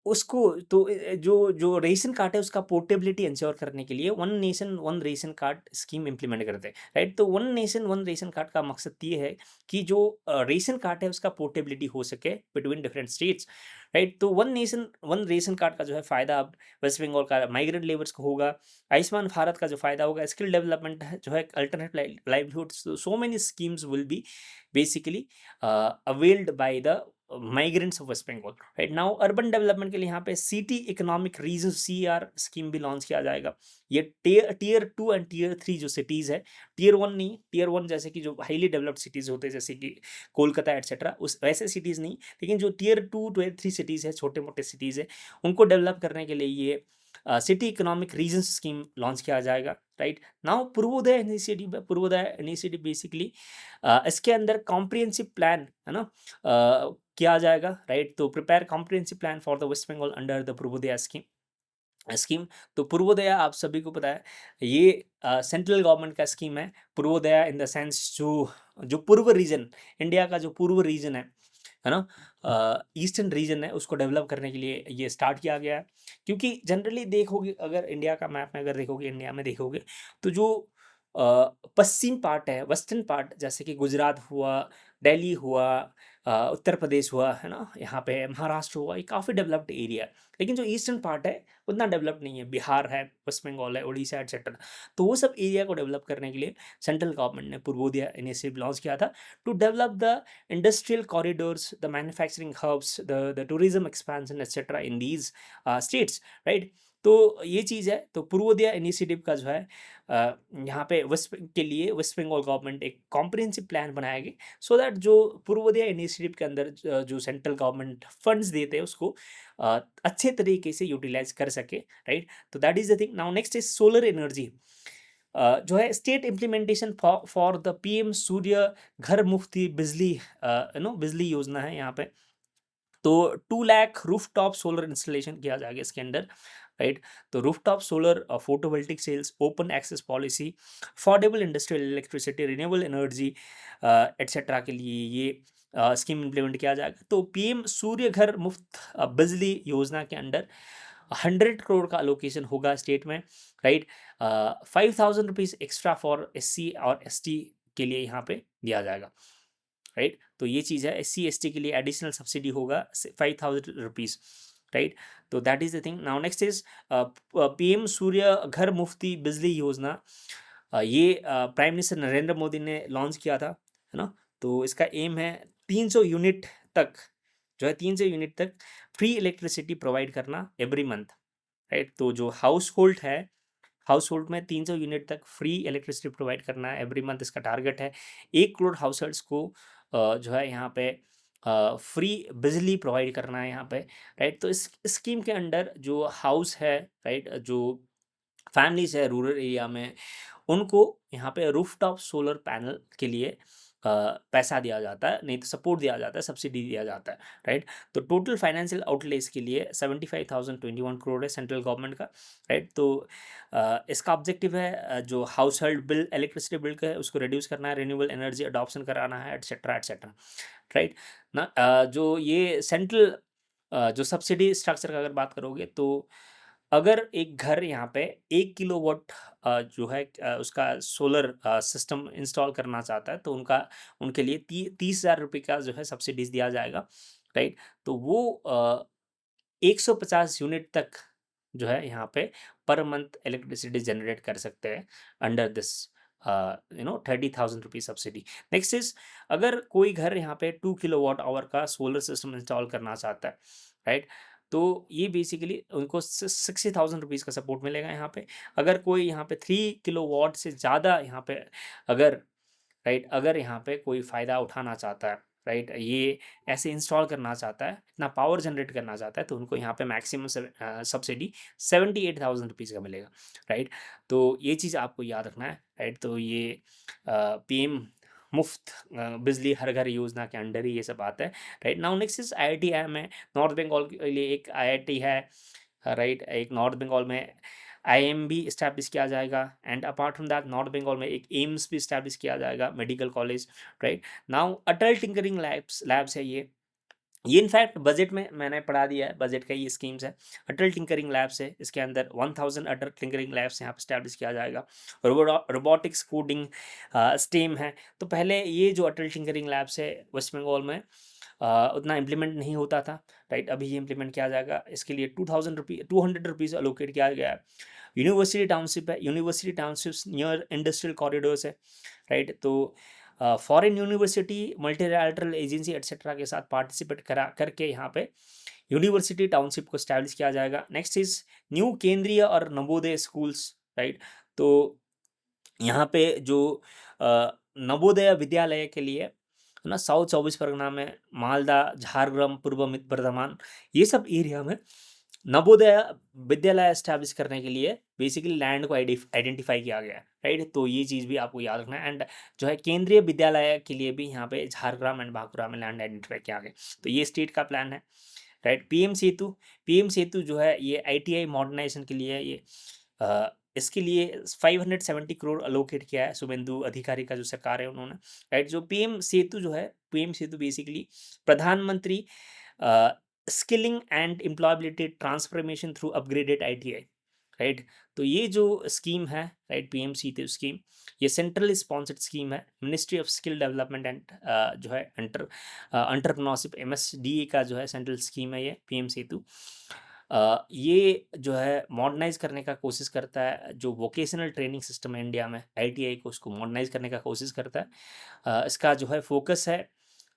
उसको तो जो जो रेशन कार्ड है उसका पोर्टेबिलिटी इंश्योर करने के लिए one nation one ration card scheme implement करते हैं, राइट। तो one nation one ration card का मकसद ये है कि जो रेशन कार्ड है उसका पोर्टेबिलिटी हो सके बिटवीन डिफरेंट स्टेट्स, राइट। तो one nation one ration card का जो है फायदा अब वेस्ट बंगाल का माइग्रेंट लेबर्स को होगा। आयुष्मान भारत का जो फायदा होगा, स्किल डेवलपमेंट है जो है, alternate livelihood, so many schemes will be basically availed by the migrants of waste Bengal, right. Now urban development के लिए यहाँ पे city economic region CR scheme भी लॉन्च किया जाएगा। ये टीयर 2 एंड टीयर 3 जो सिटीज है, टीयर 1 नहीं, टीयर 1 जैसे कि जो हाईली डेवलप्ड सिटीज होते हैं जैसे कि कोलकाता एटसेट्रा, उस वैसे सिटीज नहीं, लेकिन जो टीयर 2 टीयर 3 सिटीज है, छोटे मोटे सिटीज है, उनको डेवलप करने के लिए ये city economic region scheme launch किया जाएगा, राइट। नाउ पूर्वोदय इनिशिएटिव है, पूर्वोदय इनिशिएटिव बेसिकली इसके अंदर कॉम्प्रिहेंसिव प्लान है ना किया जाएगा, राइट। तो prepare comprehensive plan for the West Bengal under the Purvodaya scheme. तो पूर्वोदय आप सभी को पता है ये सेंट्रल गवर्नमेंट का स्कीम है। पूर्वोदय इन द सेंस जो जो पूर्व रीजन, इंडिया का जो पूर्व रीजन है ना, ईस्टर्न रीजन है, उसको डेवलप करने के लिए ये स्टार्ट किया गया है। क्योंकि जनरली देखोगे, अगर इंडिया का मैप में अगर देखोगे, इंडिया में देखोगे तो जो पश्चिम पार्ट है, वेस्टर्न पार्ट, जैसे कि गुजरात हुआ, दिल्ली हुआ, उत्तर प्रदेश हुआ, है ना, यहाँ पे महाराष्ट्र हुआ, ये काफ़ी डेवलप्ड एरिया है। लेकिन जो ईस्टर्न पार्ट है उतना डेवलप नहीं है, बिहार है, वेस्ट बंगाल है, उड़ीसा एटसेट्रा। तो वो सब एरिया को डेवलप करने के लिए सेंट्रल गवर्नमेंट ने पूर्वोदय इनिशिएटिव लॉन्च किया था to develop the industrial corridors, the manufacturing hubs, the tourism expansion, etc. in these states, right? तो ये चीज़ है। तो पूर्वोदय इनिशिएटिव का जो है यहाँ पे के लिए वेस्ट बंगाल गवर्नमेंट एक कॉम्प्रिहेंसिव प्लान बनाएगी, सो दैट जो पूर्वोदय इनिशिएटिव के अंदर जो सेंट्रल गवर्नमेंट फंड्स देते हैं उसको अच्छे तरीके से यूटिलाइज कर सके, राइट। तो that is the thing. Now next is solar energy, जो है state implementation for the PM सूर्य घर मुफ्ती बिजली बिजली योजना है यहाँ पे। तो 2 लाख रूफटॉप सोलर इंस्टॉलेशन किया जाएगा इसके अंदर, राइट। तो rooftop solar photovoltaic cells, open access policy, affordable industrial electricity, renewable energy etcetera के लिए ये स्कीम इम्प्लीमेंट किया जाएगा। तो PM सूर्य घर मुफ्त बिजली योजना के अंडर 100 करोड़ का अलोकेशन होगा स्टेट में, right. 5,000 rupees extra for SC और ST के लिए यहाँ पे दिया जाएगा, राइट। तो ये चीज़ है, SC ST के लिए एडिशनल सब्सिडी होगा 5,000 रुपीज़, राइट। तो that is the thing. Now next is PM सूर्य घर मुफ्ती बिजली योजना। ये प्राइम मिनिस्टर नरेंद्र मोदी ने लॉन्च किया था, है ना। तो इसका एम है 300 यूनिट तक, जो है 300 यूनिट तक फ्री इलेक्ट्रिसिटी प्रोवाइड करना एवरी मंथ, राइट। तो जो हाउस होल्ड है, हाउस होल्ड में 300 यूनिट तक फ्री इलेक्ट्रिसिटी प्रोवाइड करना है एवरी मंथ, इसका टारगेट है। 1 करोड़ हाउस होल्ड्स को जो है यहाँ पे फ्री बिजली प्रोवाइड करना है यहाँ पे, राइट। तो इस स्कीम के अंडर जो हाउस है, राइट, जो फैमिलीज है रूरल एरिया में, उनको यहाँ पे रूफटॉप सोलर पैनल के लिए पैसा दिया जाता है, नहीं तो सपोर्ट दिया जाता है, सब्सिडी दिया जाता है, राइट। तो टोटल फाइनेंशियल आउटले इसके लिए 75,021 करोड़ है सेंट्रल गवर्नमेंट का, राइट। तो इसका ऑब्जेक्टिव है जो house hold bill, electricity bill का है, उसको रिड्यूस करना है, रिन्यूएबल एनर्जी अडॉप्शन कराना है, एटसेट्रा एटसेट्रा, राइट ना। जो ये सेंट्रल जो सब्सिडी स्ट्रक्चर का अगर बात करोगे, तो अगर एक घर यहाँ पे 1 किलोवाट जो है उसका सोलर सिस्टम इंस्टॉल करना चाहता है, तो उनके लिए 30,000 रुपये का जो है सब्सिडीज दिया जाएगा, राइट। तो वो 150 यूनिट तक जो है यहाँ पे पर मंथ इलेक्ट्रिसिटी जनरेट कर सकते हैं under this 30,000 rupees subsidy. Next is, अगर कोई घर यहाँ पे 2 किलोवाट आवर का सोलर सिस्टम इंस्टॉल करना चाहता है, राइट, तो ये बेसिकली उनको 60,000 रुपीज़ का सपोर्ट मिलेगा यहाँ पे। अगर कोई यहाँ पे 3 किलोवाट से ज़्यादा यहाँ पे अगर, राइट, अगर यहाँ पे कोई फ़ायदा उठाना चाहता है, राइट, ये ऐसे इंस्टॉल करना चाहता है, इतना पावर जनरेट करना चाहता है, तो उनको यहाँ पे मैक्सिमम सब्सिडी 78,000 रुपीज़ का मिलेगा, राइट। तो ये चीज़ आपको याद रखना है, राइट। तो ये PM मुफ्त बिजली हर घर योजना के अंडर ही ये सब आता है, right. Now next is IIT है, नॉर्थ बंगाल के लिए एक IIT है, राइट। एक नॉर्थ बंगाल में IIM भी इस्टेब्लिश किया जाएगा, and apart from that North Bengal में एक एम्स भी इस्टेब्लिश किया जाएगा, medical college, right. Now Atal tinkering labs है ये, ये इनफैक्ट बजट में मैंने पढ़ा दिया है, बजट का ये स्कीम्स है। अटल टिंकरिंग लैब्स है, इसके अंदर 1000 अटल टिंकरिंग लैब्स यहाँ पे स्टैब्लिश किया जाएगा। रोबोटिक्स कोडिंग स्टेम है। तो पहले ये जो अटल टिंकरिंग लैब्स है वेस्ट बंगाल में उतना इम्प्लीमेंट नहीं होता था, राइट। अभी ये इम्प्लीमेंट किया जाएगा। इसके लिए 200 रुपीज़ अलोकेट किया गया है। यूनिवर्सिटी टाउनशिप है, university townships near industrial corridors है, राइट। तो foreign university multilateral agency etcetera के साथ पार्टिसिपेट करा करके यहाँ पे यूनिवर्सिटी टाउनशिप को स्टैब्लिश किया जाएगा। नेक्स्ट इज न्यू केंद्रीय और नवोदय स्कूल्स, राइट। तो यहाँ पे जो नवोदय विद्यालय के लिए है ना, साउथ 24 परगना में मालदा, झारग्राम, पूर्व बर्धमान, ये सब एरिया में नवोदय विद्यालय एस्टैब्लिश करने के लिए बेसिकली लैंड को आइडेंटिफाई किया गया है, राइट। तो ये चीज़ भी आपको याद रखना है। एंड जो है केंद्रीय विद्यालय के लिए भी यहाँ पे झारग्राम एंड बांकुरा में लैंड आइडेंटिफाई किया गया। तो ये स्टेट का प्लान है, राइट। पीएम सेतु जो है ये आईटीआई मॉडर्नाइजेशन के लिए ये इसके लिए 570 करोड़ अलोकेट किया है शुभेंदु अधिकारी का जो सरकार है उन्होंने, राइट। जो पीएम सेतु जो है, पीएम सेतु बेसिकली प्रधानमंत्री skilling and employability transformation through upgraded ITI, right. तो ये जो स्कीम है, राइट, पीएम सेतु स्कीम, ये सेंट्रल स्पॉन्सर्ड स्कीम है। Ministry of skill development and जो है एंटरप्रेन्योरशिप एमएसडीए का जो है सेंट्रल स्कीम है ये पीएम सेतु। ये जो है मॉडर्नाइज करने का कोशिश करता है, जो वोकेशनल ट्रेनिंग सिस्टम है इंडिया में आईटीआई को, उसको मॉडर्नाइज करने का कोशिश करता है। इसका जो है फोकस है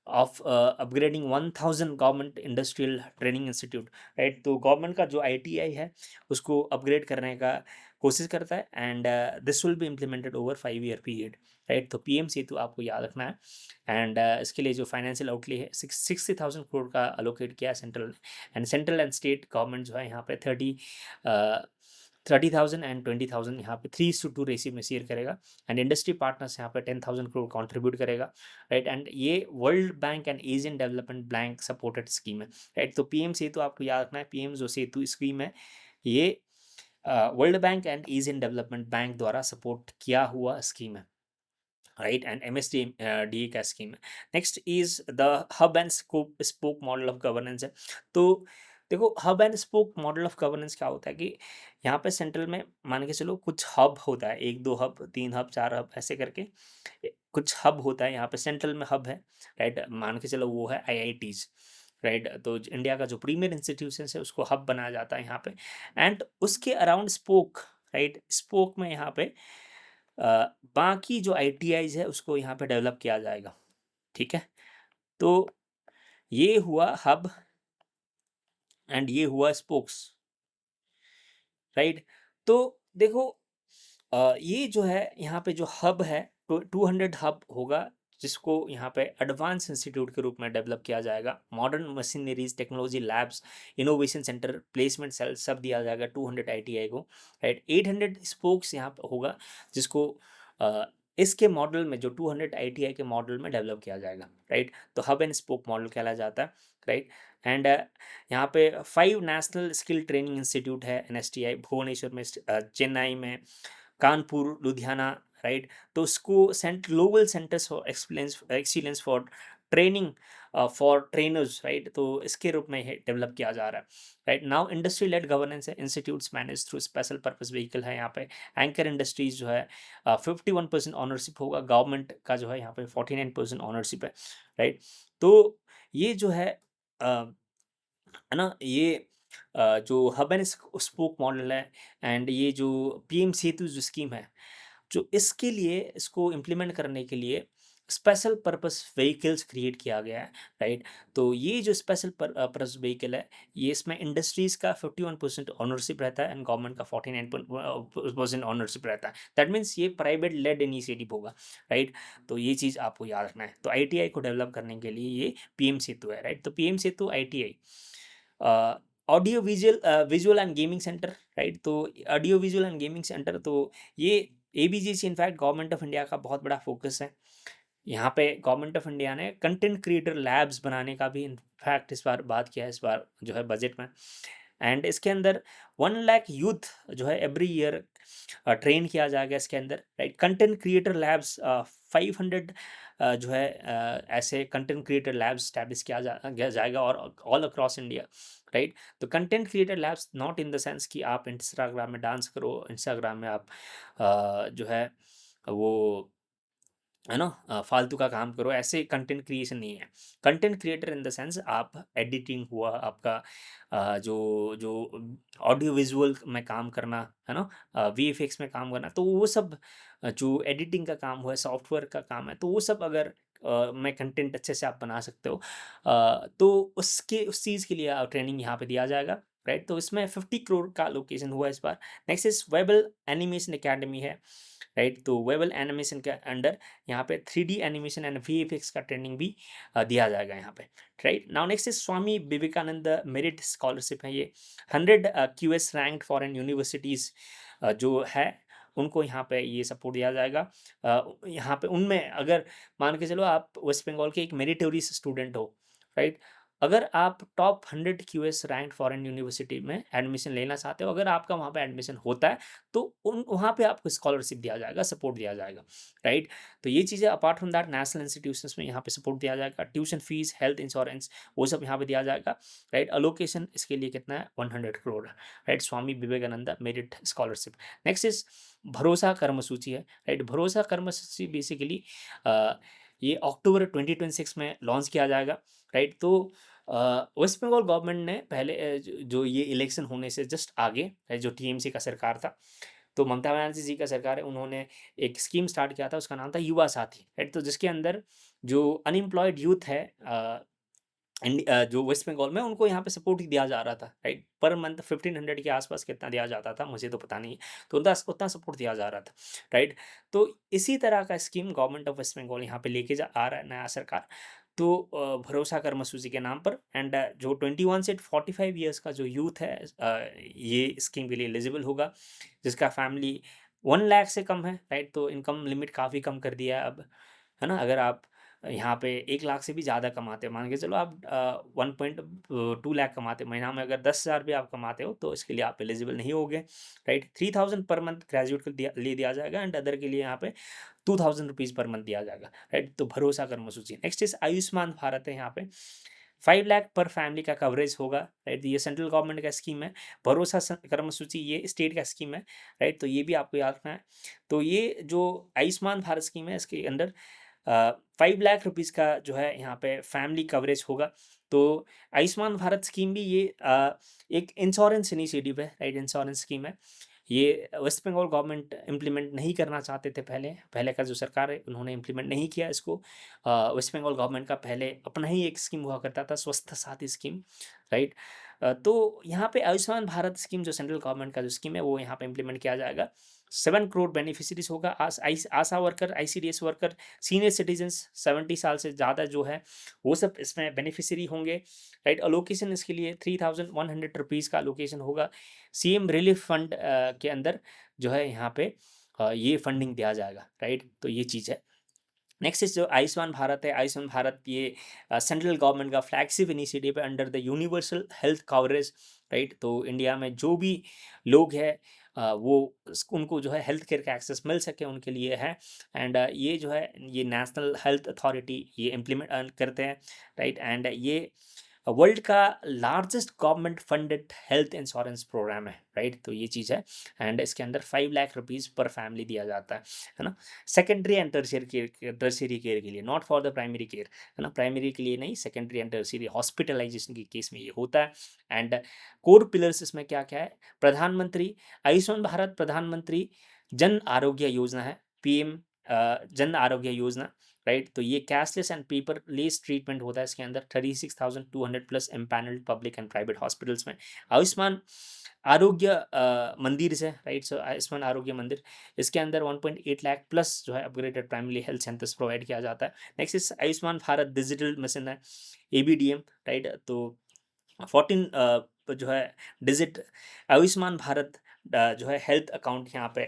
of upgrading 1000 government industrial training institute, right. तो गवर्नमेंट का जो आईटीआई है उसको अपग्रेड करने का कोशिश करता है। And this will be implemented over 5 year period, right. तो पीएम सेतु आपको याद रखना है। एंड इसके लिए जो फाइनेंशियल आउटले है 60,000 करोड़ का अलोकेट किया है सेंट्रल ने। And central and state government जो है यहाँ पे 30,000 एंड 20,000 यहाँ पे 3:2 रेशियो में शेयर करेगा। एंड इंडस्ट्री पार्टनर्स यहाँ पे 10,000 करोड़ कॉन्ट्रीब्यूट करेगा, राइट। एंड ये world bank and Asian development bank supported scheme है, राइट। तो पीएम सेतु आपको याद रखना है, पीएम जो सेतु स्कीम है ये world bank and Asian development bank द्वारा सपोर्ट किया हुआ स्कीम है, राइट। एंड एमएसडी डी का स्कीम है। Next is the hub and spoke model of governance है। तो देखो, hub and spoke model of governance क्या होता है कि यहाँ पे सेंट्रल में मान के चलो कुछ हब होता है, 1 2 हब, 3 हब, 4 हब, ऐसे करके कुछ हब होता है। यहाँ पे सेंट्रल में हब है, राइट, मान के चलो वो है आईआईटीज, राइट। तो इंडिया का जो प्रीमियर इंस्टीट्यूशन है उसको हब बनाया जाता है यहाँ पे। एंड उसके अराउंड स्पोक, राइट, स्पोक में यहाँ पे बाकी जो आईटीआईज है उसको यहाँ पे डेवलप किया जाएगा, ठीक है। तो ये हुआ हब एंड ये हुआ स्पोक्स, राइट। तो देखो ये जो है यहाँ पे जो हब है 200 हब होगा, जिसको यहाँ पे एडवांस इंस्टीट्यूट के रूप में डेवलप किया जाएगा। Modern machineries, technology labs, innovation centre, placement cell सब दिया जाएगा 200 आईटीआई को, राइट। 800 स्पोक्स यहाँ पे होगा, जिसको इसके मॉडल में जो 200 आईटीआई के मॉडल में डेवलप किया जाएगा, राइट। तो हब एंड स्पोक मॉडल कहला जाता है, राइट। एंड यहाँ पे 5 नेशनल स्किल ट्रेनिंग इंस्टीट्यूट है एनएसटीआई, भुवनेश्वर में, चेन्नई में, कानपुर, लुधियाना, राइट। तो उसको global centres for excellence for training for trainers, right. तो इसके रूप में डेवलप किया जा रहा है, right. Now industry led governance है, institutes manage through special purpose vehicle है यहाँ पे। एंकर इंडस्ट्रीज जो है 51% ऑनरशिप होगा, गवर्नमेंट का जो है यहाँ पे 49% ऑनरशिप है, राइट। तो ये जो है ना, ये जो हब एंड स्पोक मॉडल है एंड ये जो पीएम सेतु जो स्कीम है, जो इसके लिए इसको इम्प्लीमेंट करने के लिए स्पेशल पर्पस व्हीकल्स क्रिएट किया गया है, राइट। तो ये जो स्पेशल पर्पस व्हीकल है, ये इसमें इंडस्ट्रीज का 51% ऑनरशिप रहता है एंड गवर्नमेंट का 49% ऑनरशिप रहता है। दैट मीन्स ये प्राइवेट लेड इनिशिएटिव होगा, राइट। तो ये चीज़ आपको याद रखना है। तो आईटीआई को डेवलप करने के लिए ये पीएम सेतु है, राइट। तो PM Setu ITI audio visual and gaming centre, right. तो audio visual and gaming centre, तो ये AVGC in fact government of India का बहुत बड़ा फोकस है। यहाँ पे गवर्नमेंट ऑफ इंडिया ने कंटेंट क्रिएटर लैब्स बनाने का भी इनफैक्ट इस बार बात किया है, इस बार जो है बजट में। एंड इसके अंदर 1 लाख यूथ जो है एवरी ईयर ट्रेन किया जाएगा इसके अंदर, राइट। कंटेंट क्रिएटर लैब्स 500 जो है ऐसे कंटेंट क्रिएटर लैब्स स्टैब्लिश किया जाएगा और ऑल अक्रॉस इंडिया, राइट। तो content creator labs not in the sense कि आप इंस्टाग्राम में डांस करो, इंस्टाग्राम में आप जो है वो है ना फालतू का काम करो, ऐसे कंटेंट क्रिएशन नहीं है। Content creator in the sense आप एडिटिंग हुआ आपका, जो जो ऑडियो विजुअल में काम करना है ना, वीएफएक्स में काम करना, तो वो सब जो एडिटिंग का काम हुआ है, सॉफ्टवेयर का काम है, तो वो सब अगर में कंटेंट अच्छे से आप बना सकते हो, तो उस चीज़ के लिए ट्रेनिंग यहाँ पे दिया जाएगा, राइट। तो इसमें 50 करोड़ का लोकेशन हुआ इस बार। Next is Webel animation academy है, राइट। तो वेबल एनिमेशन के अंडर यहाँ पे 3D एनिमेशन एंड वीएफएक्स का ट्रेनिंग भी दिया जाएगा यहाँ पे, right. Now next is Swami Vivekananda merit scholarship है ये। 100 क्यूएस रैंक्ड फॉरेन यूनिवर्सिटीज जो है उनको यहाँ पे ये सपोर्ट दिया जाएगा। यहाँ पे उनमें अगर मान के चलो आप वेस्ट बंगाल के एक मेरिटोरियस स्टूडेंट हो, राइट। अगर आप top 100 QS rank foreign university में एडमिशन लेना चाहते हो, अगर आपका वहाँ पे एडमिशन होता है, तो उन वहाँ पे आपको स्कॉलरशिप दिया जाएगा, सपोर्ट दिया जाएगा, राइट। तो ये चीज़ें apart from that national institutions में यहाँ पे सपोर्ट दिया जाएगा। ट्यूशन फीस, हेल्थ इंश्योरेंस, वो सब यहाँ पे दिया जाएगा, राइट। अलोकेशन इसके लिए कितना है, 100 crore, right. Swami Vivekananda merit scholarship. Next is भरोसा कर्मसूची है, राइट। भरोसा कर्मसूची बेसिकली ये अक्टूबर 2026 में लॉन्च किया जाएगा, राइट। तो वेस्ट बंगाल गवर्नमेंट ने पहले जो ये इलेक्शन होने से जस्ट आगे जो टीएमसी का सरकार था, तो ममता बनर्जी जी का सरकार है, उन्होंने एक स्कीम स्टार्ट किया था, उसका नाम था युवा साथी, राइट। तो जिसके अंदर जो अनएम्प्लॉयड यूथ है जो वेस्ट बंगाल में, उनको यहाँ पे सपोर्ट दिया जा रहा था, राइट। पर मंथ 1500 के आसपास कितना दिया जाता था मुझे तो पता नहीं है, तो उतना उतना सपोर्ट दिया जा रहा था, राइट। तो इसी तरह का scheme government of waste Bengal यहाँ पे लेके जा आ रहा है नया सरकार। तो भरोसा कर्मसूची के नाम पर, एंड जो 21 से 45 ईयर्स का जो यूथ है ये स्कीम के लिए एलिजिबल होगा, जिसका फैमिली 1 लाख से कम है, राइट। तो इनकम लिमिट काफ़ी कम कर दिया है अब, है ना। अगर आप यहाँ पे 1 लाख से भी ज़्यादा कमाते हो, मान के चलो आप 1.2 लाख कमाते हो महीना में, अगर 10,000 भी आप कमाते हो तो इसके लिए आप एलिजिबल नहीं होगे, राइट। 3000 पर मंथ ग्रेजुएट को दिया जाएगा, एंड अदर के लिए यहाँ पे 2000 रुपीज़ पर मंथ दिया जाएगा, राइट। तो भरोसा कर्मसूची। नेक्स्ट इज आयुष्मान भारत है, यहाँ पे 5 लाख पर फैमिली का कवरेज होगा, राइट। ये सेंट्रल गवर्नमेंट का स्कीम है। भरोसा कर्मसूची ये स्टेट का स्कीम है, राइट। तो ये भी आपको याद रखना है। तो ये जो आयुष्मान भारत स्कीम है, इसके अंदर 5 लाख रुपीज़ का जो है यहाँ पे फैमिली कवरेज होगा। तो आयुष्मान भारत स्कीम भी ये एक इंश्योरेंस इनिशिएटिव है, राइट। इंश्योरेंस स्कीम है। ये वेस्ट बंगाल गवर्नमेंट इम्प्लीमेंट नहीं करना चाहते थे, पहले पहले का जो सरकार है उन्होंने इम्प्लीमेंट नहीं किया इसको। वेस्ट बंगाल गवर्नमेंट का पहले अपना ही एक स्कीम हुआ करता था, स्वस्थ साथी स्कीम, राइट। तो यहाँ पे आयुष्मान भारत स्कीम जो सेंट्रल गवर्नमेंट का जो स्कीम है वो यहाँ पे इम्प्लीमेंट किया जाएगा। 7 करोड़ बेनिफिशरीज होगा। ASHA worker, ICDS worker, senior citizens 70 साल से ज़्यादा जो है वो सब इसमें बेनिफिशरी होंगे, राइट। अलोकेशन इसके लिए 3100 रुपीज़ का अलोकेशन होगा। सीएम रिलीफ फंड के अंदर जो है यहाँ पे ये फंडिंग दिया जाएगा, राइट। तो ये चीज़ है। नेक्स्ट इज जो आयुष्मान भारत है, आयुष्मान भारत ये सेंट्रल गवर्नमेंट का फ्लैगशिप इनिशिएटिव है under the universal health coverage, right. तो इंडिया में जो भी लोग हैं वो उनको जो है हेल्थ केयर का एक्सेस मिल सके उनके लिए है। एंड ये जो है ये नेशनल हेल्थ अथॉरिटी ये इम्प्लीमेंट करते हैं, राइट। एंड ये वर्ल्ड का largest government funded health insurance programme है, राइट। तो ये चीज़ है। एंड इसके अंदर 5 लाख रुपीज़ पर फैमिली दिया जाता है ना। सेकेंडरी एंड टर्शियरी केयर के लिए, not for the primary care, है ना। प्राइमरी के लिए नहीं, सेकेंडरी एंड टर्शियरी हॉस्पिटलाइजेशन के केस में ये होता है। एंड कोर पिलर्स इसमें क्या क्या है, प्रधानमंत्री आयुष्मान भारत प्रधानमंत्री जन आरोग्य योजना है, पीएम जन आरोग्य योजना, राइट। तो ये cashless and paper less treatment होता है इसके अंदर 36,200 plus empanelled public and private hospitals में। आयुष्मान आरोग्य मंदिर से, राइट। सो आयुष्मान आरोग्य मंदिर, इसके अंदर 1.8 लाख प्लस जो है upgraded primary health centres provide किया जाता है। Next is Ayushman Bharat digital mission है, एबीडीएम, राइट। तो 14 जो है डिजिट आयुष्मान भारत जो है हेल्थ अकाउंट यहाँ पे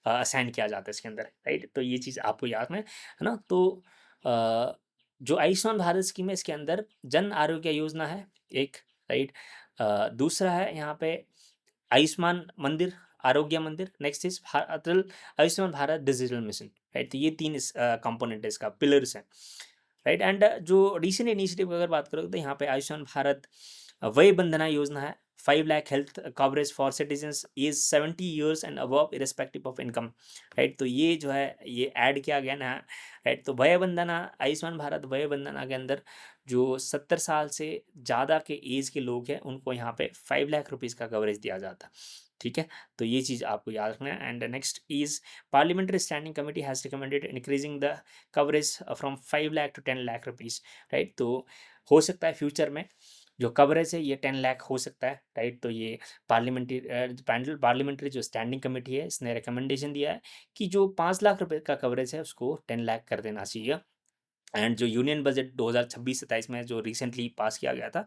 असाइन किया जाता है इसके अंदर, राइट। तो ये चीज़ आपको याद है ना। तो जो आयुष्मान भारत स्कीम है इसके अंदर जन आरोग्य योजना है एक, राइट। दूसरा है यहाँ पे आयुष्मान मंदिर, आरोग्य मंदिर। Next is Atal Ayushman Bharat digital mission, right. तो ये तीन इस कंपोनेंट है, इसका पिलर्स है, राइट। एंड जो रिसेंट इनिशिएटिव की अगर बात करोगे तो यहाँ पे आयुष्मान भारत वय वंदना योजना है, 5 lakh health coverage for citizens is 70 years and above irrespective of income, right. तो ये जो है ये ऐड किया गया ना, राइट। तो वय वंदना, आयुष्मान भारत वय वंदना के अंदर जो 70 साल से ज़्यादा के एज के लोग हैं उनको यहाँ पे 5 लाख रुपीज़ का कवरेज दिया जाता है, ठीक है। तो ये चीज़ आपको याद रखना है। And next is parliamentary standing committee has recommended increasing the coverage from 5 lakh to 10 lakh rupees, right. तो हो सकता है फ्यूचर में जो कवरेज है ये 10 लाख हो सकता है, राइट। तो ये पार्लियामेंट्री जो स्टैंडिंग कमेटी है इसने रिकमेंडेशन दिया है कि जो 5 लाख रुपए का कवरेज है उसको 10 लाख कर देना चाहिए। एंड जो यूनियन बजट 2026-27 में जो रिसेंटली पास किया गया था,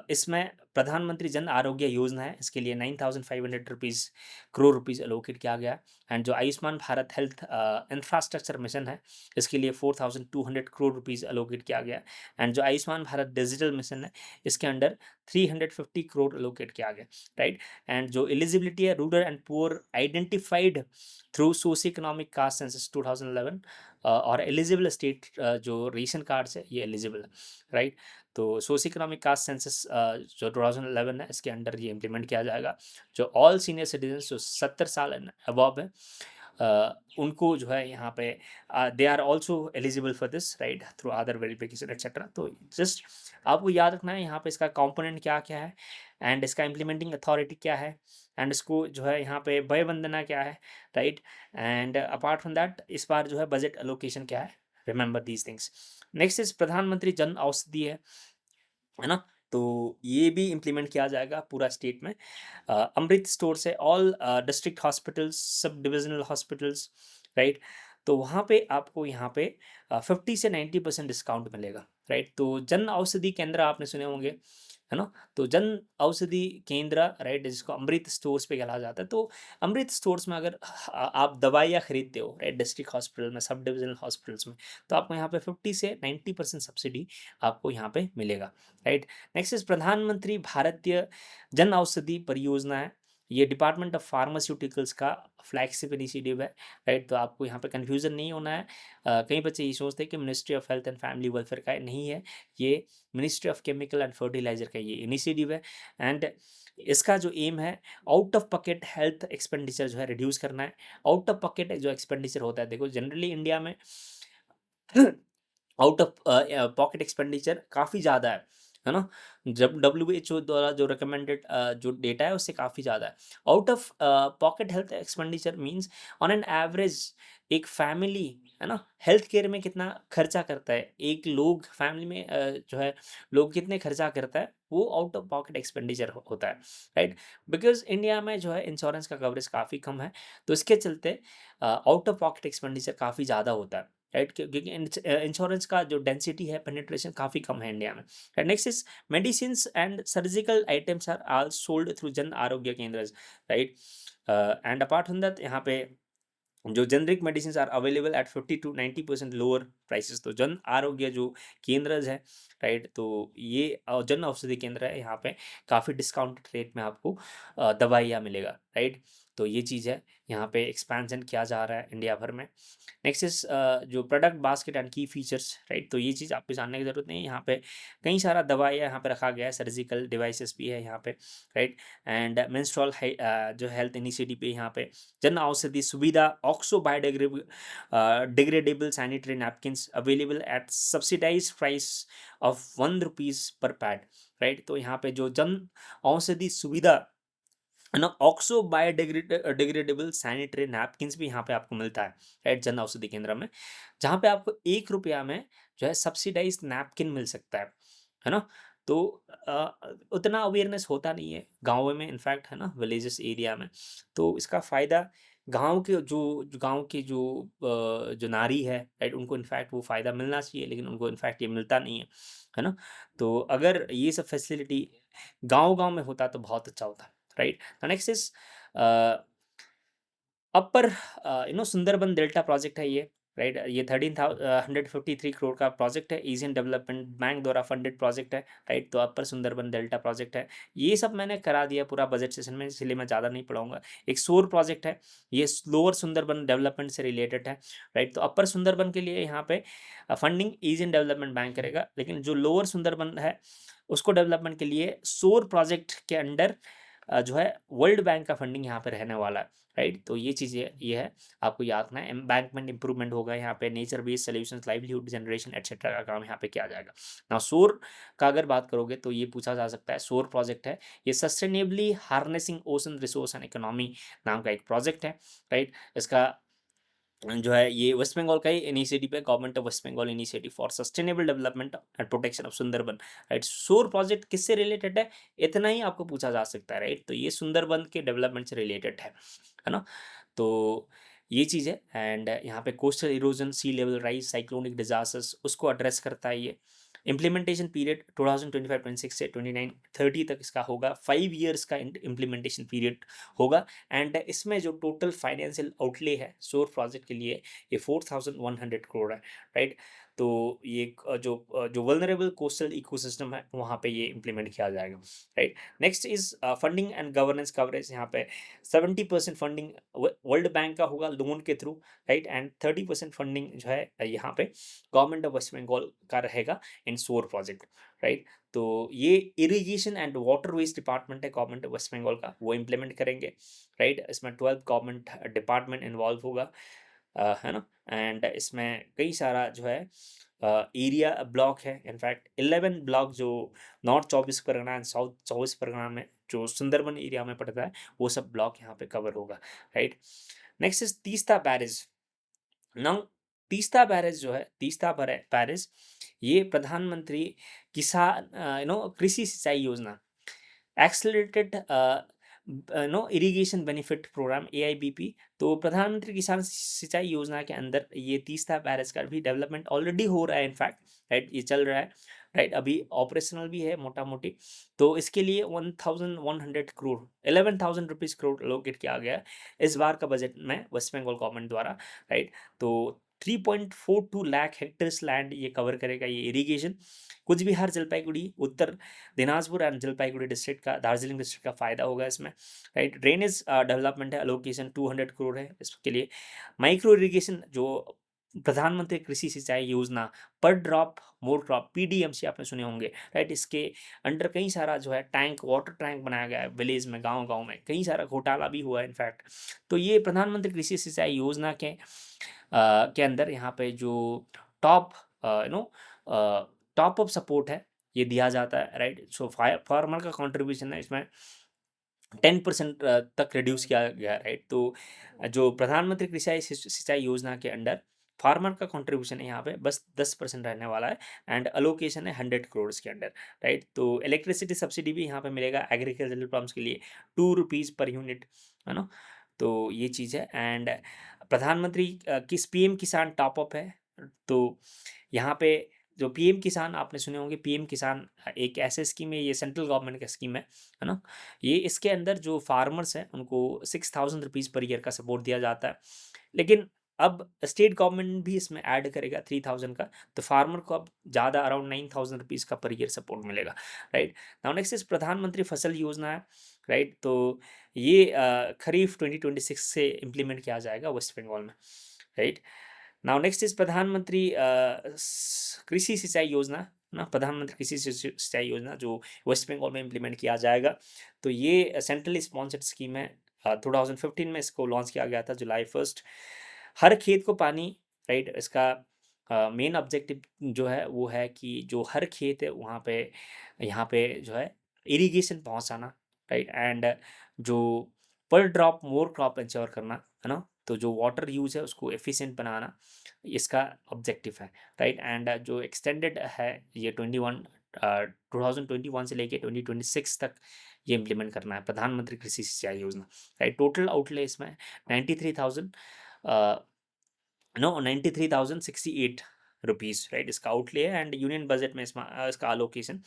इसमें प्रधानमंत्री जन आरोग्य योजना है, इसके लिए 9,500 करोड़ रुपीज़ एलोकेट किया गया। एंड जो Ayushman Bharat health infrastructure mission है इसके लिए 4,200 करोड़ रुपीज़ एलोकेट किया गया। एंड जो आयुष्मान भारत डिजिटल मिशन है इसके अंडर 350 करोड़ एलोकेट किया गया, राइट। एंड जो एलिजिबिलिटी है rural and poor identified through socio economic caste census 2011 और एलिजिबल स्टेट जो रेशन कार्ड्स है ये एलिजिबल है, राइट। तो सोशियो इकोनॉमिक कास्ट सेंसस जो 2011 है इसके अंडर ये इम्प्लीमेंट किया जाएगा। जो ऑल सीनियर सिटीजन जो 70 साल एंड अबव है उनको जो है यहाँ पे they are also eligible for this, right, through other verification etcetera. तो जस्ट आपको याद रखना है यहाँ पे इसका कंपोनेंट क्या क्या है एंड इसका इम्प्लीमेंटिंग अथॉरिटी क्या है एंड इसको जो है यहाँ पे वय वंदना क्या है, right. And apart from that इस बार जो है बजट एलोकेशन क्या है, remember these things. Next is प्रधानमंत्री जन औषधि है ना। तो ये भी इम्प्लीमेंट किया जाएगा पूरा स्टेट में। अमृत स्टोर से all district hospitals, sub divisional hospitals, right. तो वहाँ पे आपको यहाँ पे 50 से 90% डिस्काउंट मिलेगा, राइट। तो जन औषधि केंद्र आपने सुने होंगे, है ना। तो जन औषधि केंद्र, राइट, जिसको अमृत स्टोर्स पे कहा जाता है। तो अमृत स्टोर्स में अगर आप दवाइयाँ खरीदते हो, राइट, डिस्ट्रिक्ट हॉस्पिटल में, सब डिविजनल हॉस्पिटल्स में, तो आपको यहाँ पे 50 से 90% सब्सिडी आपको यहाँ पे मिलेगा, राइट। नेक्स्ट इज प्रधानमंत्री भारतीय जन औषधि परियोजना है, ये डिपार्टमेंट ऑफ फार्मास्यूटिकल्स का फ्लैगशिप इनिशिएटिव है, राइट। तो आपको यहाँ पे कंफ्यूजन नहीं होना है। कई बच्चे ये सोचते हैं कि ministry of health and family welfare का नहीं है, ये ministry of chemical and fertiliser का ये इनिशिएटिव है। एंड इसका जो एम है out of pocket health expenditure जो है रिड्यूस करना है। आउट ऑफ पॉकेट जो एक्सपेंडिचर होता है, देखो जनरली इंडिया में आउट ऑफ पॉकेट एक्सपेंडिचर काफ़ी ज़्यादा है ना। जब WHO द्वारा जो रिकमेंडेड जो डेटा है उससे काफ़ी ज़्यादा है। Out of pocket health expenditure means on an average एक फैमिली, है ना, हेल्थ केयर में कितना खर्चा करता है, एक लोग फैमिली में जो है लोग कितने खर्चा करता है, वो आउट ऑफ पॉकेट एक्सपेंडिचर होता है, राइट। बिकॉज इंडिया में जो है इंश्योरेंस का कवरेज काफ़ी कम है, तो इसके चलते आउट ऑफ पॉकेट एक्सपेंडिचर काफ़ी ज़्यादा होता है, राइट। क्योंकि इंश्योरेंस का जो डेंसिटी है, पेनिट्रेशन काफ़ी कम है इंडिया में। Next is medicine and surgical items are all sold through Jan Arogya Kendra, right. And apart from that यहाँ पे जो generic medicine are available at 50 to 90% lower prices. तो जन आरोग्य जो केंद्र है, राइट, तो ये जन औषधि केंद्र है, यहाँ पे काफ़ी डिस्काउंटेड रेट में आपको दवाइयाँ मिलेगा, राइट। तो ये चीज़ है, यहाँ पे एक्सपेंशन किया जा रहा है इंडिया भर में। नेक्स्ट इज जो प्रोडक्ट बास्केट एंड की फीचर्स, राइट। तो ये चीज़ आपको जानने की जरूरत नहीं है, यहाँ पे कई सारा दवाइयाँ यहाँ पे रखा गया है, सर्जिकल डिवाइसेस भी है यहाँ पे, राइट। एंड मेंस्ट्रुअल जो हेल्थ इनिशिएटिव पे यहाँ पे Jan Aushadhi Suvidha oxo biodegradable sanitary napkins available at subsidise price of ₹1 per pad, right. तो यहाँ पे जो जन औषधि सुविधा है ना, ऑक्सो बायोडिग्रेडेबल सैनिटरी नैपकिन्स भी यहाँ पे आपको मिलता है, राइट, जन औषधि केंद्र में, जहाँ पे आपको ₹1 में जो है सब्सिडाइज नैपकिन मिल सकता है ना। तो उतना अवेयरनेस होता नहीं है गाँव में, इनफैक्ट, है ना, विलेजेस एरिया में। तो इसका फ़ायदा गाँव के जो नारी है, राइट, उनको इनफैक्ट वो फ़ायदा मिलना चाहिए, लेकिन उनको इनफैक्ट ये मिलता नहीं है ना। तो अगर ये सब फैसिलिटी गाँव-गाँव में होता तो बहुत अच्छा होता, right. Next is upper Sundarban delta project है ये, राइट। ये 13,153 करोड़ का प्रोजेक्ट है, एशियन डेवलपमेंट बैंक द्वारा फंडेड प्रोजेक्ट है, राइट। तो अपर सुंदरबन डेल्टा प्रोजेक्ट है। ये सब मैंने करा दिया पूरा बजट सेशन में, इसलिए मैं ज़्यादा नहीं पढ़ाऊंगा। एक शोर प्रोजेक्ट है, ये लोअर सुंदरबन डेवलपमेंट से रिलेटेड है, राइट। तो अपर सुंदरबन के लिए यहाँ पे फंडिंग एशियन डेवलपमेंट बैंक करेगा, लेकिन जो लोअर सुंदरबन है उसको डेवलपमेंट के लिए शोर प्रोजेक्ट के अंडर जो है वर्ल्ड बैंक का फंडिंग यहाँ पे रहने वाला है, राइट। तो ये चीज़ें ये है, आपको याद रखना है। एम्बैंकमेंट इंप्रूवमेंट होगा यहाँ पे, nature based solutions, livelihood generation etcetera का काम यहाँ पे किया जाएगा। ना सोर का अगर बात करोगे तो ये पूछा जा सकता है, सोर प्रोजेक्ट है, ये sustainably harnessing ocean resource and economy नाम का एक प्रोजेक्ट है, राइट। इसका जो है ये वेस्ट बंगाल का ही इनिशिएटिव है, government of waste Bengal initiative for sustainable development and protection of Sundarban, right. सोर प्रोजेक्ट किससे रिलेटेड है, इतना ही आपको पूछा जा सकता है, राइट। तो ये सुंदरबन के डेवलपमेंट से रिलेटेड है ना। तो ये चीज़ है। एंड यहाँ पे कोस्टल इरोजन, सी लेवल राइज, साइक्लोनिक डिजास्टर्स, उसको एड्रेस करता है ये। इम्प्लीमेंटेशन पीरियड 2025-26 से 29-30 तक इसका होगा, 5 ईयर्स का इम्प्लीमेंटेशन पीरियड होगा। एंड इसमें जो टोटल फाइनेंशियल आउटले है सोर प्रोजेक्ट के लिए, ये 4,100 करोड़ है, राइट। तो ये जो वल्नरेबल कोस्टल इकोसिस्टम है वहाँ पे ये इम्प्लीमेंट किया जाएगा, right. Next is funding and governance coverage. यहाँ पे 70% फंडिंग वर्ल्ड बैंक का होगा लोन के थ्रू, राइट। एंड 30% फंडिंग जो है यहाँ पे गवर्नमेंट ऑफ वेस्ट बंगाल का रहेगा इन सोर प्रोजेक्ट, राइट। तो ये irrigation and water veg department है गवर्नमेंट ऑफ वेस्ट बंगाल का, वो इम्प्लीमेंट करेंगे, राइट। इसमें 12 गवर्नमेंट डिपार्टमेंट इन्वॉल्व होगा, है ना। एंड इसमें कई सारा जो है एरिया ब्लॉक है, इनफैक्ट 11 ब्लॉक जो north 24 Pargana and south 24 Pargana में जो सुंदरबन एरिया में पड़ता है, वो सब ब्लॉक यहाँ पे कवर होगा, right. Next is Teesta barrage. Now Teesta barrage जो है, तीस्ता बैरेज, ये प्रधानमंत्री किसान Krishi Sinchai Yojana, accelerated irrigation benefit programme AIBP। तो प्रधानमंत्री किसान सिंचाई योजना के अंदर ये तीस्ता बैरेज का भी डेवलपमेंट ऑलरेडी हो रहा है, इनफैक्ट, राइट। ये चल रहा है, राइट। अभी ऑपरेशनल भी है मोटा मोटी। तो इसके लिए 1,100 करोड़, 11,000 रुपीज़ करोड़ एलोकेट किया गया है इस बार का बजट में वेस्ट बंगाल गवर्नमेंट द्वारा, राइट। तो 3.42 लाख हेक्टेयर्स लैंड ये कवर करेगा ये इरिगेशन। कुछ बिहार, जलपाईगुड़ी, उत्तर दिनाजपुर एंड जलपाईगुड़ी डिस्ट्रिक्ट का, दार्जिलिंग डिस्ट्रिक्ट का फायदा होगा इसमें, राइट। ड्रेनेज डेवलपमेंट है, अलोकेशन 200 करोड़ है इसके लिए। माइक्रो इरिगेशन जो प्रधानमंत्री कृषि सिंचाई योजना, पर ड्रॉप मोर क्रॉप, PDMC आपने सुने होंगे, राइट। इसके अंडर कई सारा जो है टैंक, वाटर टैंक बनाया गया है विलेज में, गांव गांव में कई सारा घोटाला भी हुआ है, इनफैक्ट। तो ये प्रधानमंत्री कृषि सिंचाई योजना के अंदर यहाँ पे जो टॉप टॉप अप सपोर्ट है ये दिया जाता है, राइट। सो फार्मर का कंट्रीब्यूशन है इसमें 10% तक रिड्यूस किया गया, राइट। तो जो प्रधानमंत्री कृषि सिंचाई योजना के अंडर फार्मर का कंट्रीब्यूशन है यहाँ पे बस 10% रहने वाला है। एंड अलोकेशन है 100 करोड़ के अंडर, राइट। तो इलेक्ट्रिसिटी सब्सिडी भी यहाँ पे मिलेगा एग्रीकल्चरल पंप्स के लिए, 2 रुपीज़ पर यूनिट, है ना। तो ये चीज़ है। एंड प्रधानमंत्री किस PM किसान टॉपअप है। तो यहाँ पे जो PM किसान आपने सुने होंगे, PM किसान एक ऐसे स्कीम है, ये सेंट्रल गवर्नमेंट का स्कीम है ना। ये इसके अंदर जो फार्मर्स हैं उनको 6,000 रुपीज़ पर ईयर का सपोर्ट दिया जाता है, लेकिन अब स्टेट गवर्नमेंट भी इसमें ऐड करेगा 3,000 का, तो फार्मर को अब ज़्यादा अराउंड 9,000 रुपीज़ का पर ईयर सपोर्ट मिलेगा, राइट। नाउ नेक्स्ट इज प्रधानमंत्री फसल योजना है, राइट। तो ये खरीफ 2026 से इम्प्लीमेंट किया जाएगा वेस्ट बंगाल में, राइट। नाउ नेक्स्ट इज प्रधानमंत्री कृषि सिंचाई योजना ना, प्रधानमंत्री कृषि सिंचाई योजना जो वेस्ट बंगाल में इम्प्लीमेंट किया जाएगा। तो ये सेंट्रली स्पॉन्सर्ड स्कीम है, 2015 में इसको लॉन्च किया गया था, जुलाई 1। हर खेत को पानी, राइट। इसका मेन ऑब्जेक्टिव जो है वो है कि जो हर खेत है वहाँ पे, यहाँ पे जो है इरिगेशन पहुँचाना, राइट। एंड जो पर ड्रॉप मोर क्रॉप इंश्योर करना, है ना। तो जो वाटर यूज है उसको एफिशिएंट बनाना, इसका ऑब्जेक्टिव है, राइट। एंड जो एक्सटेंडेड है ये 2021 से लेके 2026 तक ये इम्प्लीमेंट करना है प्रधानमंत्री कृषि सिंचाई योजना, राइट। टोटल आउटले इसमें 93,000 93,068 रुपीज़, राइट, इसका आउटले है। एंड यूनियन बजट में इसका अलोकेशन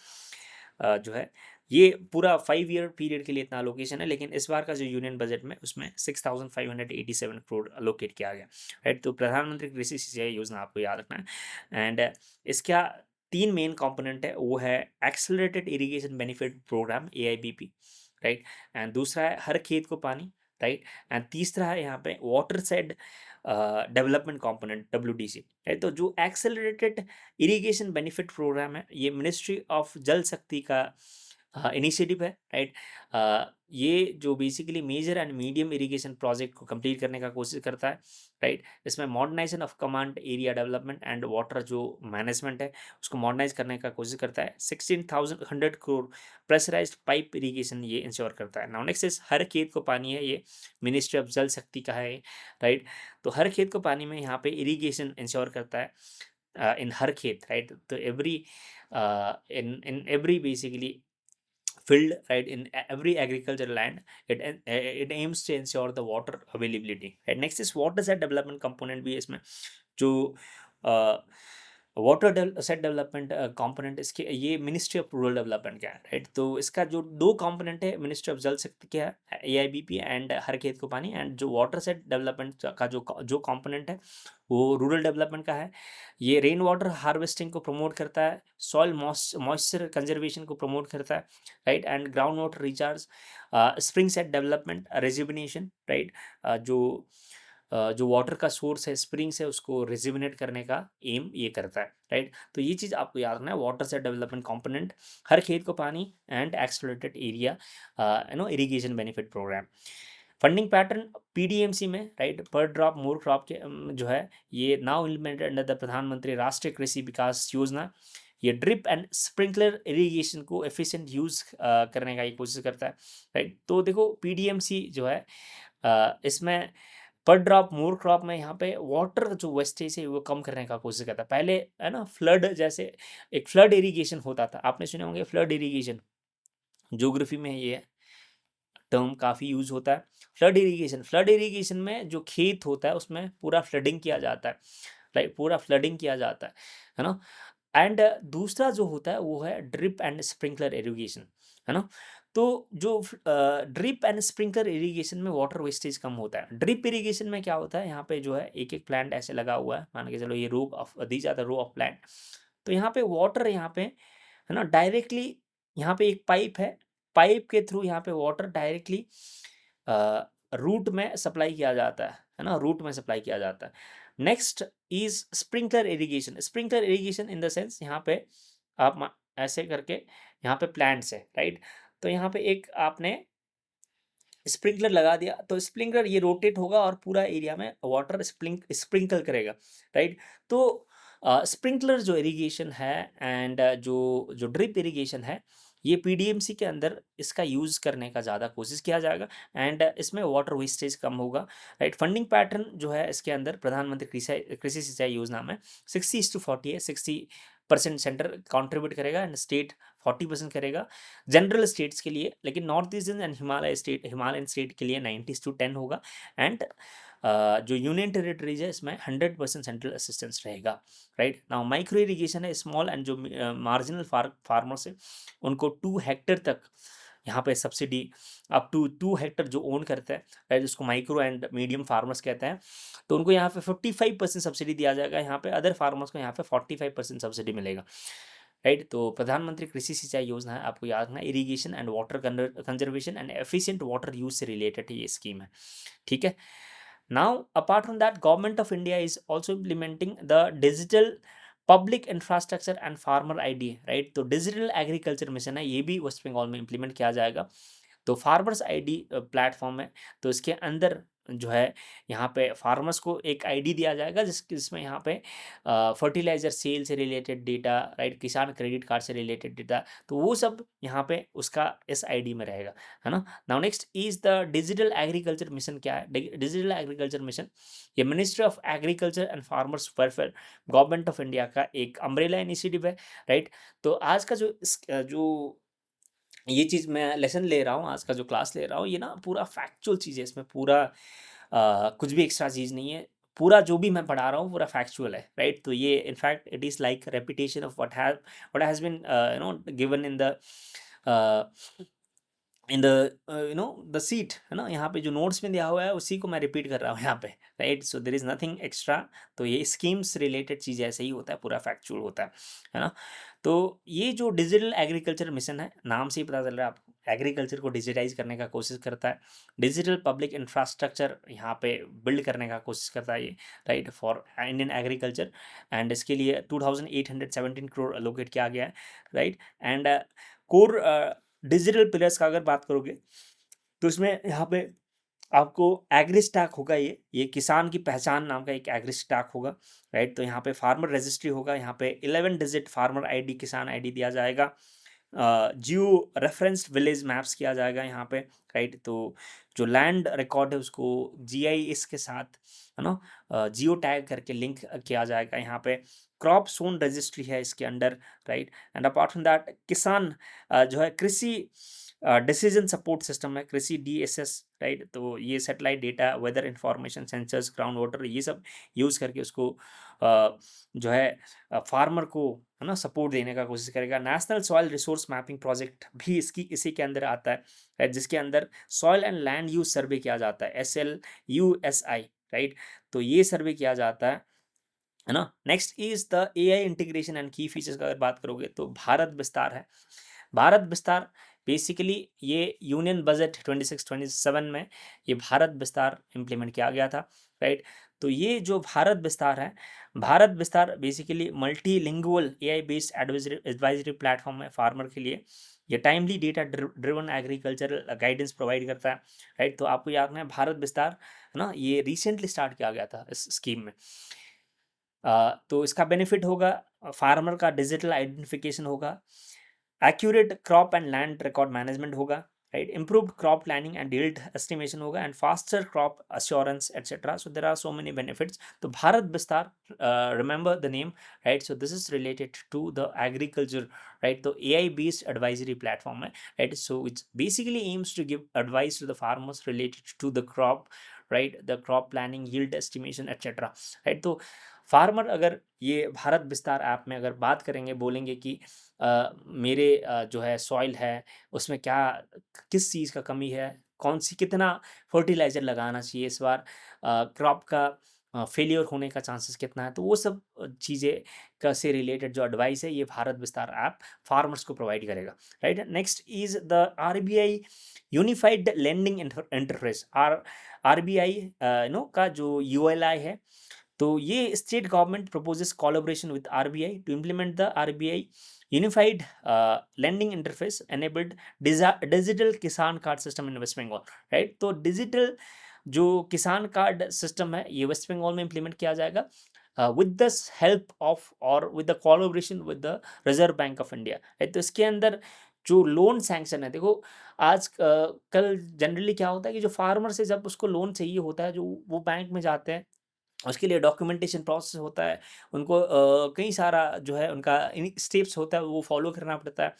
जो है ये पूरा 5 ईयर पीरियड के लिए इतना अलोकेशन है, लेकिन इस बार का जो यूनियन बजट में उसमें 6,587 करोड़ अलोकेट किया गया, राइट। तो प्रधानमंत्री कृषि सिंचाई योजना आपको याद रखना है। एंड इसका 3 मेन कंपोनेंट है, वो है accelerated irrigation benefit programme AIBP, right. And दूसरा है हर खेत को पानी, राइट। एंड तीसरा है यहाँ पे water said development component WDC, right. तो जो एक्सेलरेटेड इरिगेशन बेनिफिट प्रोग्राम है, ये मिनिस्ट्री ऑफ जल शक्ति का इनिशिएटिव है, राइट। ये जो basically major and medium irrigation project को कंप्लीट करने का कोशिश करता है, राइट। इसमें modernisation of command area development and water जो मैनेजमेंट है उसको मॉडर्नाइज करने का कोशिश करता है। 16,100 करोड़ प्रेशराइज्ड पाइप इरिगेशन ये इंश्योर करता है। नाउ नेक्स्ट इज हर खेत को पानी है, ये मिनिस्ट्री ऑफ जल शक्ति का है, राइट। तो हर खेत को पानी में यहाँ पे इरिगेशन इंश्योर करता है इन हर खेत, राइट। तो every in every basically field, right, in every agricultural land, it aims to ensure the water availability, right। next is water set development component भी है इसमें, जो वाटर सेट डेवलपमेंट कंपोनेंट इसके ये मिनिस्ट्री ऑफ रूरल डेवलपमेंट का है, right. तो इसका जो 2 कंपोनेंट है, मिनिस्ट्री ऑफ जल शक्ति क्या है AIBP एंड हर खेत को पानी, एंड जो वाटर सेट डेवलपमेंट का जो कंपोनेंट है वो रूरल डेवलपमेंट का है। ये रेन वाटर हार्वेस्टिंग को प्रमोट करता है, सॉइल मॉइस्चर कंजर्वेशन को प्रमोट करता है, right. And ground water recharge, springshed development, rejuvenation, right. जो वाटर का सोर्स है, स्प्रिंग्स है, उसको रिजिविनेट करने का एम ये करता है, राइट। तो ये चीज़ आपको याद रखना है, वाटर सेट डेवलपमेंट कंपोनेंट, हर खेत को पानी and accelerated area irrigation benefit programme. Funding pattern PDMC में, right, per drop more crop के जो है ये नाउ इम्प्लीमेंटेड अंडर द प्रधानमंत्री राष्ट्रीय कृषि विकास योजना। ये ड्रिप एंड स्प्रिंकलर इरिगेशन को एफिशिएंट यूज करने का ये कोशिश करता है, राइट। तो देखो PDMC जो है इसमें पर ड्रॉप मोर क्रॉप में यहाँ पे वाटर जो वेस्टेज है वो कम करने का कोशिश करता है। पहले है ना फ्लड, जैसे एक फ्लड इरिगेशन होता था, आपने सुने होंगे फ्लड इरिगेशन, ज्योग्राफी में ये टर्म काफ़ी यूज होता है। फ्लड इरिगेशन में जो खेत होता है उसमें पूरा फ्लडिंग किया जाता है, राइट, पूरा फ्लडिंग किया जाता है ना। एंड दूसरा जो होता है वो है ड्रिप एंड स्प्रिंकलर इरिगेशन, है ना। तो जो ड्रिप एंड स्प्रिंकलर इरिगेशन में वाटर वेस्टेज कम होता है। ड्रिप इरिगेशन में क्या होता है, यहाँ पे जो है एक एक प्लांट ऐसे लगा हुआ है, मान के चलो ये row of these are the row of plant. तो यहाँ पे वाटर यहाँ पे है ना डायरेक्टली, यहाँ पे एक पाइप है, पाइप के थ्रू यहाँ पे वाटर डायरेक्टली रूट में सप्लाई किया जाता है ना, रूट में सप्लाई किया जाता है। Next is sprinkler irrigation. Sprinkler irrigation in the sense यहाँ पे आप ऐसे करके यहाँ पे प्लांट्स है, राइट। तो यहाँ पे एक आपने स्प्रिंकलर लगा दिया, तो स्प्रिंकलर ये रोटेट होगा और पूरा एरिया में वाटर स्प्रिंकल करेगा, राइट। तो स्प्रिंकलर जो इरिगेशन है एंड जो जो ड्रिप इरिगेशन है, ये PDMC के अंदर इसका यूज करने का ज़्यादा कोशिश किया जाएगा एंड इसमें वाटर वेस्टेज कम होगा, राइट। फंडिंग पैटर्न जो है इसके अंदर प्रधानमंत्री कृषि सिंचाई योजना में 60:40 है। 60% सेंटर कंट्रीब्यूट करेगा एंड स्टेट 40% करेगा जनरल स्टेट्स के लिए, लेकिन north eastern and Himalayan state के लिए 90:10 होगा। एंड जो यूनियन टेरिटरीज है इसमें 100% सेंट्रल असिस्टेंस रहेगा, राइट। नाउ माइक्रो इरिगेशन है, स्मॉल एंड जो मार्जिनल फार्मर्स है उनको 2 हेक्टेयर तक यहाँ पे सब्सिडी, अप टू 2 हेक्टेयर जो ओन करते हैं, राइट, जिसको माइक्रो एंड मीडियम फार्मर्स कहते हैं, तो उनको यहाँ पे 55% सब्सिडी दिया जाएगा। यहाँ पे अदर फार्मर्स को यहाँ पे 45% सब्सिडी मिलेगा, राइट। तो प्रधानमंत्री कृषि सिंचाई योजना है, आपको याद रखना, irrigation and water conservation and efficient water use से रिलेटेड ये स्कीम है, ठीक है। Now apart from that, government of India is also implementing the digital public infrastructure and farmer ID, right. तो डिजिटल एग्रीकल्चर मिशन है, ये भी waste Bengal में इम्प्लीमेंट किया जाएगा। तो फार्मर्स ID प्लेटफॉर्म है, तो इसके अंदर जो है यहाँ पे फार्मर्स को एक ID दिया जाएगा जिसमें यहाँ पे फर्टिलाइजर सेल से रिलेटेड डेटा, राइट, किसान क्रेडिट कार्ड से रिलेटेड डेटा, तो वो सब यहाँ पे उसका इस ID में रहेगा, है ना। Now next is the digital agriculture mission. क्या है डिजिटल एग्रीकल्चर मिशन? ये ministry of agriculture and farmers welfare, government of India का एक अम्ब्रेला इनिशिएटिव है, राइट। तो आज का जो ये चीज़ मैं लेसन ले रहा हूँ, आज का जो क्लास ले रहा हूँ, ये ना पूरा फैक्चुअल चीज़ है, इसमें पूरा कुछ भी एक्स्ट्रा चीज़ नहीं है। पूरा जो भी मैं पढ़ा रहा हूँ पूरा फैक्चुअल है, राइट। तो ये in fact it is like repetition of what has been given in the in the the seat है ना, यहाँ पे जो नोट्स में दिया हुआ है उसी को मैं रिपीट कर रहा हूँ यहाँ पे, right. So there is nothing extra. तो ये स्कीम्स रिलेटेड चीज़ ऐसे ही होता है, पूरा फैक्चुअल होता है ना। तो ये जो डिजिटल एग्रीकल्चर मिशन है, नाम से ही पता चल रहा है आपको, एग्रीकल्चर को डिजिटाइज करने का कोशिश करता है, डिजिटल पब्लिक इंफ्रास्ट्रक्चर यहाँ पे बिल्ड करने का कोशिश करता है ये, right, for Indian agriculture. And इसके लिए 2817 करोड़ अलोकेट किया गया है, right. And core digital pillars का अगर बात करोगे तो इसमें यहाँ पे आपको एग्रीस्टैक होगा, ये किसान की पहचान नाम का एक एग्रीस्टैक होगा, राइट। तो यहाँ पे फार्मर रजिस्ट्री होगा, यहाँ पे 11 डिजिट फार्मर आईडी, किसान आईडी दिया जाएगा, जियो रेफरेंस्ड विलेज मैप्स किया जाएगा यहाँ पे, राइट। तो जो लैंड रिकॉर्ड है उसको जीआईएस के साथ, है ना, जियो टैग करके लिंक किया जाएगा यहाँ पे। क्रॉप सोन रजिस्ट्री है इसके under, right. And apart from that किसान जो है कृषि डिसीजन सपोर्ट सिस्टम है, कृषि डीएसएस, राइट। तो ये satellite data, weather information, sensors, ground water, ये सब यूज़ करके उसको जो है फार्मर को, है ना, सपोर्ट देने का कोशिश करेगा। National soil resource mapping project भी इसी के अंदर आता है, जिसके अंदर सॉइल एंड लैंड यूज सर्वे किया जाता है, SLUSI, राइट। तो ये सर्वे किया जाता है ना। Next is the AI integration and की फीचर्स का अगर बात करोगे तो भारत विस्तार है। भारत विस्तार बेसिकली ये यूनियन बजट 26-27 में ये भारत विस्तार इम्प्लीमेंट किया गया था, राइट। तो ये जो भारत विस्तार है, भारत विस्तार basically multilingual AI based advisory platform है फार्मर के लिए। ये timely data driven agricultural guidance provide करता है, राइट। तो आपको याद है भारत विस्तार, है ना, ये रिसेंटली स्टार्ट किया गया था इस स्कीम में। तो इसका बेनिफिट होगा, फार्मर का डिजिटल आइडेंटिफिकेशन होगा, accurate crop and land record management होगा, right, improved crop planning and yield estimation होगा, and faster crop assurance etcetera. So there are so many benefits. तो Bharat Vistaar, remember the name, right. So this is related to the agriculture, right. तो AI based advisory platform है, right. So it's basically aims to give advice to the farmers related to the crop, right, the crop planning, yield estimation etcetera, right. तो farmer अगर ये Bharat Vistaar app में अगर बात करेंगे, बोलेंगे कि मेरे जो है सॉइल है उसमें क्या, किस चीज़ का कमी है, कौन सी कितना फर्टिलाइज़र लगाना चाहिए इस बार, क्रॉप का फेलियर होने का चांसेस कितना है, तो वो सब चीज़ें का से रिलेटेड जो एडवाइस है ये भारत विस्तार ऐप फार्मर्स को प्रोवाइड करेगा, right. Next is the RBI unified lending interface, RBI का जो ULI है। तो ये state government proposes collaboration with RBI to implement the RBI unified lending interface enabled digital Kisan card system in waste Bengal, right. तो digital जो Kisan card system है ये वेस्ट बंगाल में इम्प्लीमेंट किया जाएगा विद द हेल्प ऑफ और with the collaboration with the reserve bank of India, right. तो इसके अंदर जो लोन सैंक्शन है, देखो आज कल जनरली क्या होता है कि जो फार्मर से जब उसको लोन चाहिए होता है, जो वो बैंक में जाते हैं, उसके लिए डॉक्यूमेंटेशन प्रोसेस होता है, उनको कई सारा जो है उनका स्टेप्स होता है वो फॉलो करना पड़ता है।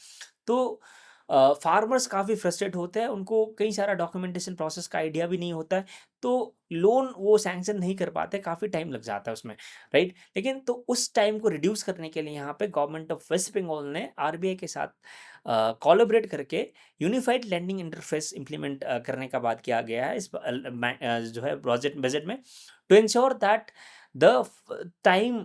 तो फार्मर्स काफ़ी फ्रस्ट्रेट होते हैं, उनको कई सारा डॉक्यूमेंटेशन प्रोसेस का आइडिया भी नहीं होता है, तो लोन वो सैंक्शन नहीं कर पाते, काफ़ी टाइम लग जाता है उसमें, राइट। लेकिन तो उस टाइम को रिड्यूस करने के लिए यहाँ पे गवर्नमेंट ऑफ वेस्ट बंगाल ने RBI के साथ कोलैबोरेट करके यूनिफाइड लैंडिंग इंटरफेस इंप्लीमेंट करने का बात किया गया है इस जो है प्रोजेक्ट बजट में, to ensure that the time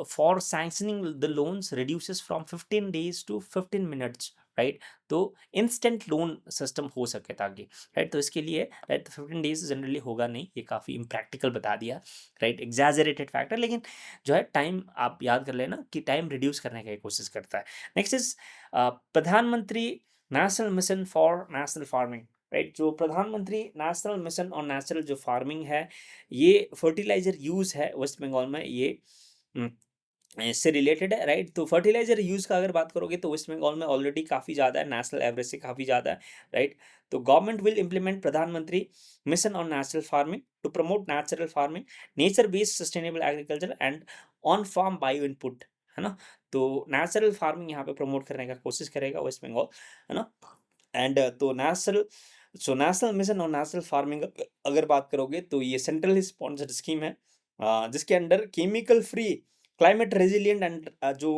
for sanctioning the loans reduces from 15 days to 15 minutes, right. तो इंस्टेंट लोन सिस्टम हो सके ताकि, राइट। तो इसके लिए, राइट, 15 डेज जनरली होगा नहीं, ये काफ़ी इम्प्रैक्टिकल बता दिया, राइट, एग्जैजरेटेड फैक्टर, लेकिन जो है टाइम आप याद कर लेना कि टाइम रिड्यूस करने की कोशिश करता है। नेक्स्ट इज प्रधानमंत्री national mission for national farming, right. जो प्रधानमंत्री नेशनल मिशन और नेशनल जो फार्मिंग है, ये फर्टिलाइजर यूज़ है वेस्ट बंगाल में, ये इससे रिलेटेड है, राइट। तो फर्टिलाइजर यूज़ का अगर बात करोगे तो वेस्ट बंगाल में ऑलरेडी काफ़ी ज़्यादा है, नेशनल एवरेज से काफ़ी ज़्यादा है, राइट। तो government will implement Pradhan Mantri mission on natural farming to promote natural farming, nature based sustainable agriculture and on farm bio input, है ना। तो नेचुरल फार्मिंग यहाँ पे प्रमोट करने का कोशिश करेगा वेस्ट बंगाल, है ना। एंड तो नेशनल मिशन और नेशनल फार्मिंग अगर बात करोगे तो ये सेंट्रली स्पॉन्सर्ड स्कीम है, जिसके under chemical free, climate resilient and जो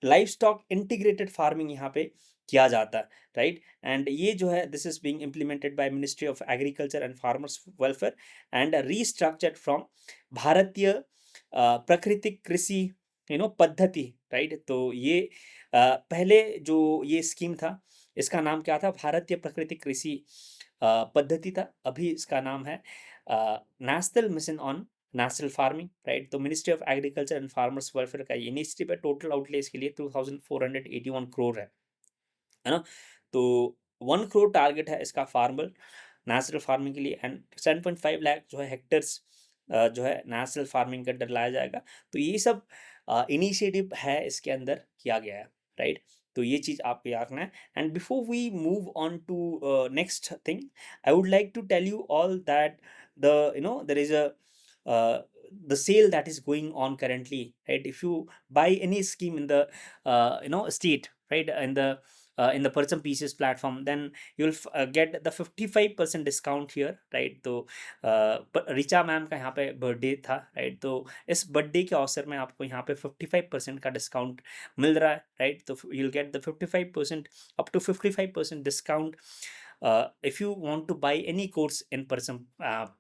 लाइफ स्टॉक इंटीग्रेटेड फार्मिंग यहाँ पे किया जाता है, राइट। एंड ये जो है this is being implemented by ministry of agriculture and farmers welfare and restructured from भारतीय प्राकृतिक कृषि पद्धति, राइट। तो ये पहले जो ये स्कीम था इसका नाम क्या था, भारतीय प्राकृतिक कृषि पद्धति था। अभी इसका नाम है national mission on national farming, right. तो ministry of agriculture and farmers welfare का ये इनिशिएटिव है। टोटल आउटले इसके लिए 2481 करोड़ है ना। तो 1 करोड़ टारगेट है इसका फार्मर नेचुरल फार्मिंग के लिए एंड 7.5 लाख जो है हेक्टर्स जो है नेचुरल फार्मिंग के अंदर लाया जाएगा। तो ये सब इनिशिएटिव है इसके अंदर किया गया है, राइट। तो ये चीज आपको याद रखना है। And before we move on to next thing, I would like to tell you all that there is a the sale that is going on currently, right? If you buy any scheme in the state, right, in the Percham Pieces platform, then you'll get the 55% discount here, right? तो Richa ma'am का यहाँ पे birthday था, right. तो इस birthday के अवसर में आपको यहाँ पे 55% का डिस्काउंट मिल रहा है, राइट। तो you'll get the 55% up to 55% discount if you want to buy any course in person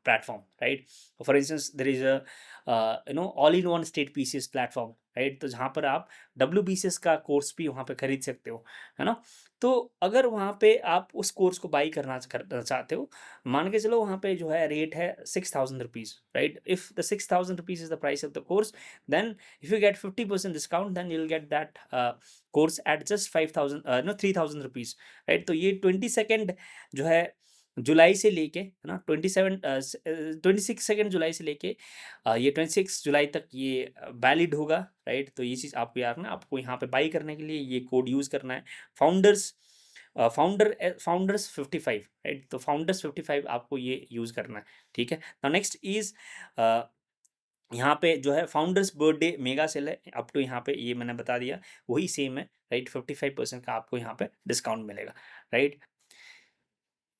platform, right? For instance, there is a all-in-one state PCS platform, right. तो जहाँ पर आप WBCS का कोर्स भी वहाँ पे खरीद सकते हो, है ना। तो अगर वहाँ पे आप उस कोर्स को बाई करना चाहते हो, मान के चलो वहाँ पे जो है रेट है 6,000 rupees, right. If the 6,000 rupees is the price of the course, then if you get 50% discount, then you will get that course at just 5,000 3,000 rupees, right. तो ये 22 जो है जुलाई से लेके, है ना, 26 जुलाई से लेके ये 26 जुलाई तक ये वैलिड होगा, राइट। तो ये चीज़ आपको याद रखना, आपको यहाँ पे बाई करने के लिए ये कोड यूज़ करना है, फाउंडर्स 55, राइट। तो फाउंडर्स 55 आपको ये यूज़ करना है, ठीक है। नाउ नेक्स्ट इज यहाँ पे जो है फाउंडर्स बर्थडे मेगा सेल है, अप टू यहाँ पे ये मैंने बता दिया वही सेम है, राइट। 55% का आपको यहाँ पे डिस्काउंट मिलेगा, राइट।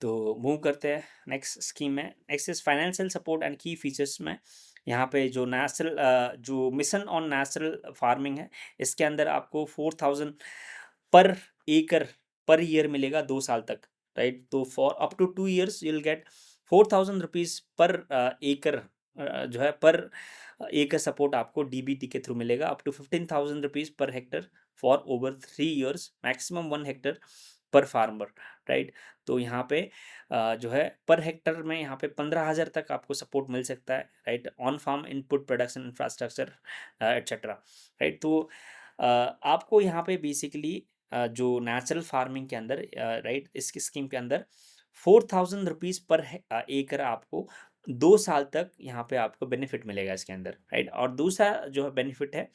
तो मूव करते हैं नेक्स्ट स्कीम में। Next is financial support and की फीचर्स में यहाँ पे जो नेशनल जो मिशन ऑन नेचुरल फार्मिंग है, इसके अंदर आपको 4,000 पर एकड़ पर ईयर मिलेगा 2 साल तक, राइट। तो for up to 2 years you will get 4,000 rupees per acre जो है पर एकड़ सपोर्ट आपको DBT के थ्रू मिलेगा, up to 15,000 rupees per hectare for over 3 years, maximum 1 hectare per farmer, right. तो यहाँ पे जो है पर हेक्टर में यहाँ पे 15,000 तक आपको सपोर्ट मिल सकता है, right, on farm input production infrastructure et cetera, right. तो आपको यहाँ पे बेसिकली जो नेचुरल फार्मिंग के अंदर, राइट, इस स्कीम के अंदर 4,000 रुपीज़ पर एकड़ आपको 2 साल तक यहाँ पे आपको बेनिफिट मिलेगा इसके अंदर, राइट। और दूसरा जो है बेनिफिट है,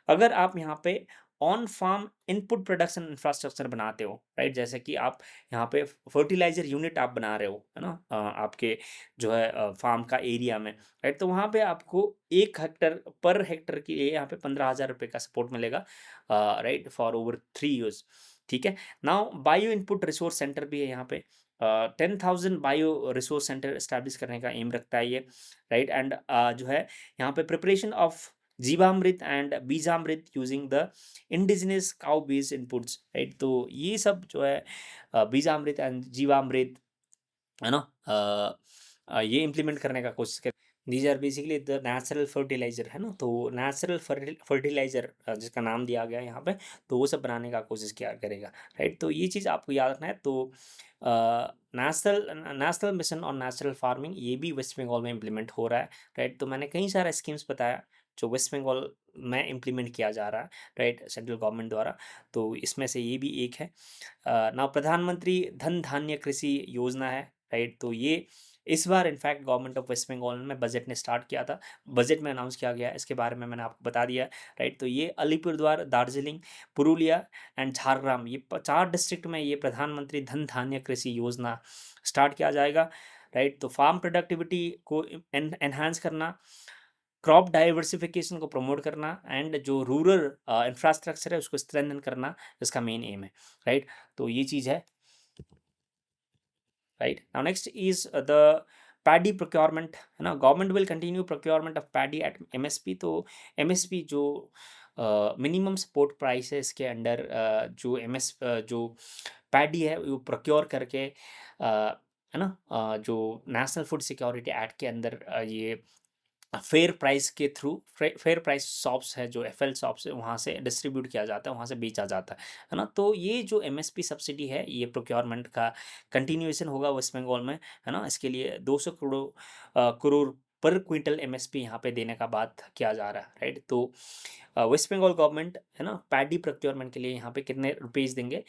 अगर आप यहाँ पे on farm input production infrastructure बनाते हो, राइट, जैसे कि आप यहाँ पे फर्टिलाइजर यूनिट आप बना रहे हो, है ना, आपके जो है फार्म का एरिया में, राइट। तो वहाँ पे आपको 1 हेक्टर पर हेक्टर के लिए यहाँ पे 15,000 रुपये का सपोर्ट मिलेगा, राइट, फॉर ओवर 3 years, ठीक है। Now bio input resource centre भी है यहाँ पे, 10,000 बायो रिसोर्स सेंटर स्टैब्लिश करने का एम रखता है ये, राइट। एंड जो है यहाँ पे preparation of Jeevamrut and Bijamrit using the indigenous cow based inputs, right. तो ये सब जो है बीजामृत एंड जीवामृत, है ना, ये इम्प्लीमेंट करने का कोशिश कर। These are basically the natural fertiliser, है ना। तो नेचुरल फर्टिलाइजर जिसका नाम दिया गया है यहाँ पे, तो वो सब बनाने का कोशिश किया करेगा, राइट। तो ये चीज़ आपको याद रखना है। तो national mission on natural farming ये भी वेस्ट बंगाल में इम्प्लीमेंट हो रहा है, राइट। तो मैंने कई सारे स्कीम्स बताया जो वेस्ट बंगाल में इम्प्लीमेंट किया जा रहा है, राइट, सेंट्रल गवर्नमेंट द्वारा। तो इसमें से ये भी एक है ना, प्रधानमंत्री धन धान्य कृषि योजना है, राइट। तो ये इस बार in fact government of waste Bengal में बजट ने स्टार्ट किया था, बजट में अनाउंस किया गया, इसके बारे में मैंने आपको बता दिया, राइट। तो ये अलीपुरद्वार, दार्जिलिंग, पुरुलिया एंड झारग्राम, ये 4 डिस्ट्रिक्ट में ये प्रधानमंत्री धन धान्य कृषि योजना स्टार्ट किया जाएगा, राइट। तो फार्म प्रोडक्टिविटी को एनहांस करना, क्रॉप डाइवर्सिफिकेशन को प्रमोट करना एंड जो रूरल इंफ्रास्ट्रक्चर है उसको स्ट्रेंथन करना, इसका मेन एम है, राइट। तो ये चीज़ है, right. Now next is the paddy procurement, है ना। Government will continue procurement of paddy at MSP। तो MSP जो मिनिमम सपोर्ट प्राइस है इसके अंडर जो जो पैडी है वो प्रोक्योर करके है ना, जो नेशनल फूड सिक्योरिटी एक्ट के अंदर ये फेयर प्राइस के थ्रू, फेयर प्राइस शॉप्स है जो एफएल शॉप्स है वहाँ से डिस्ट्रीब्यूट किया जाता है, वहाँ से बेचा जाता है ना। तो ये जो एमएसपी सब्सिडी है ये प्रोक्योरमेंट का कंटिन्यूएशन होगा वेस्ट बंगाल में, है ना। इसके लिए 200 करोड़ पर क्विंटल एमएसपी यहाँ पे देने का बात किया जा रहा है, राइट। तो वेस्ट बंगाल गवर्नमेंट है ना पैडी प्रोक्योरमेंट के लिए यहाँ पे कितने रुपीज़ देंगे,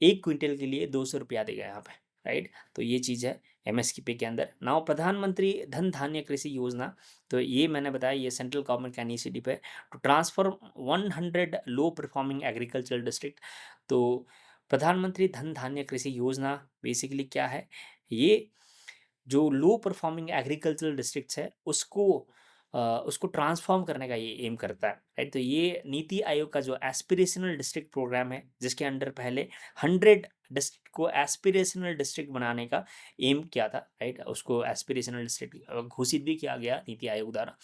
1 क्विंटल के लिए 200 रुपया देगा यहाँ पे, राइट। तो ये चीज़ है एमएसपी के अंदर। नाउ प्रधानमंत्री धन धान्य कृषि योजना, तो ये मैंने बताया ये सेंट्रल गवर्नमेंट का इनिशिएटिव है to transform 100 low performing agricultural district. तो प्रधानमंत्री धन धान्य कृषि योजना बेसिकली क्या है, ये जो लो परफॉर्मिंग एग्रीकल्चरल डिस्ट्रिक्ट्स है उसको ट्रांसफॉर्म करने का ये एम करता है, राइट। तो ये नीति आयोग का जो एस्पिरेशनल डिस्ट्रिक्ट प्रोग्राम है जिसके अंडर पहले 100 डिस्ट्रिक्ट को एस्पिरेशनल डिस्ट्रिक्ट बनाने का एम किया था, राइट। उसको एस्पिरेशनल डिस्ट्रिक्ट घोषित भी किया गया नीति आयोग द्वारा।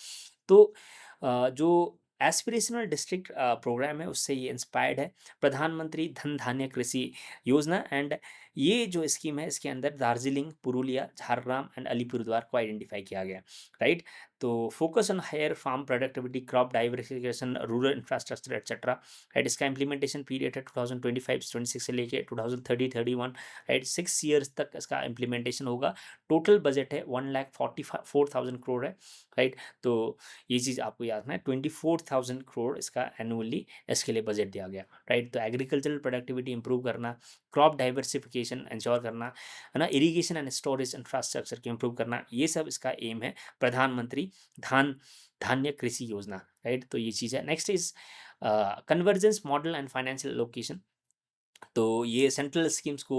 तो जो एस्पिरेशनल डिस्ट्रिक्ट प्रोग्राम है उससे ये इंस्पायर्ड है प्रधानमंत्री धन धान्य कृषि योजना। एंड ये जो स्कीम है इसके अंदर दार्जिलिंग, पुरुलिया, झारग्राम एंड अलीपुरद्वार को आइडेंटिफाई किया गया, राइट। तो focus on higher farm productivity, crop diversification, rural infrastructure et cetera, right. इसका इंप्लीमेंटेशन पीरियड है 2025-26 से लेके 2030-31, राइट। 6 ईयर्स तक इसका इंप्लीमेंटेशन होगा। टोटल बजट है 1,44,000 करोड़ है, राइट। तो ये चीज़ आपको याद रखना है, 24,000 करोड़ इसका एनुअली इसके लिए बजट दिया गया, राइट। तो एग्रीकल्चरल प्रोडक्टिविटी इंप्रूव करना, क्रॉप डाइवर्सिफिकेशन इंश्योर करना, है ना, इरिगेशन एंड स्टोरेज इंफ्रास्ट्रक्चर को इंप्रूव करना, ये सब इसका एम है प्रधानमंत्री धान्य कृषि योजना, राइट। तो ये चीज़ है। Next is convergence model and financial location. तो ये सेंट्रल स्कीम्स को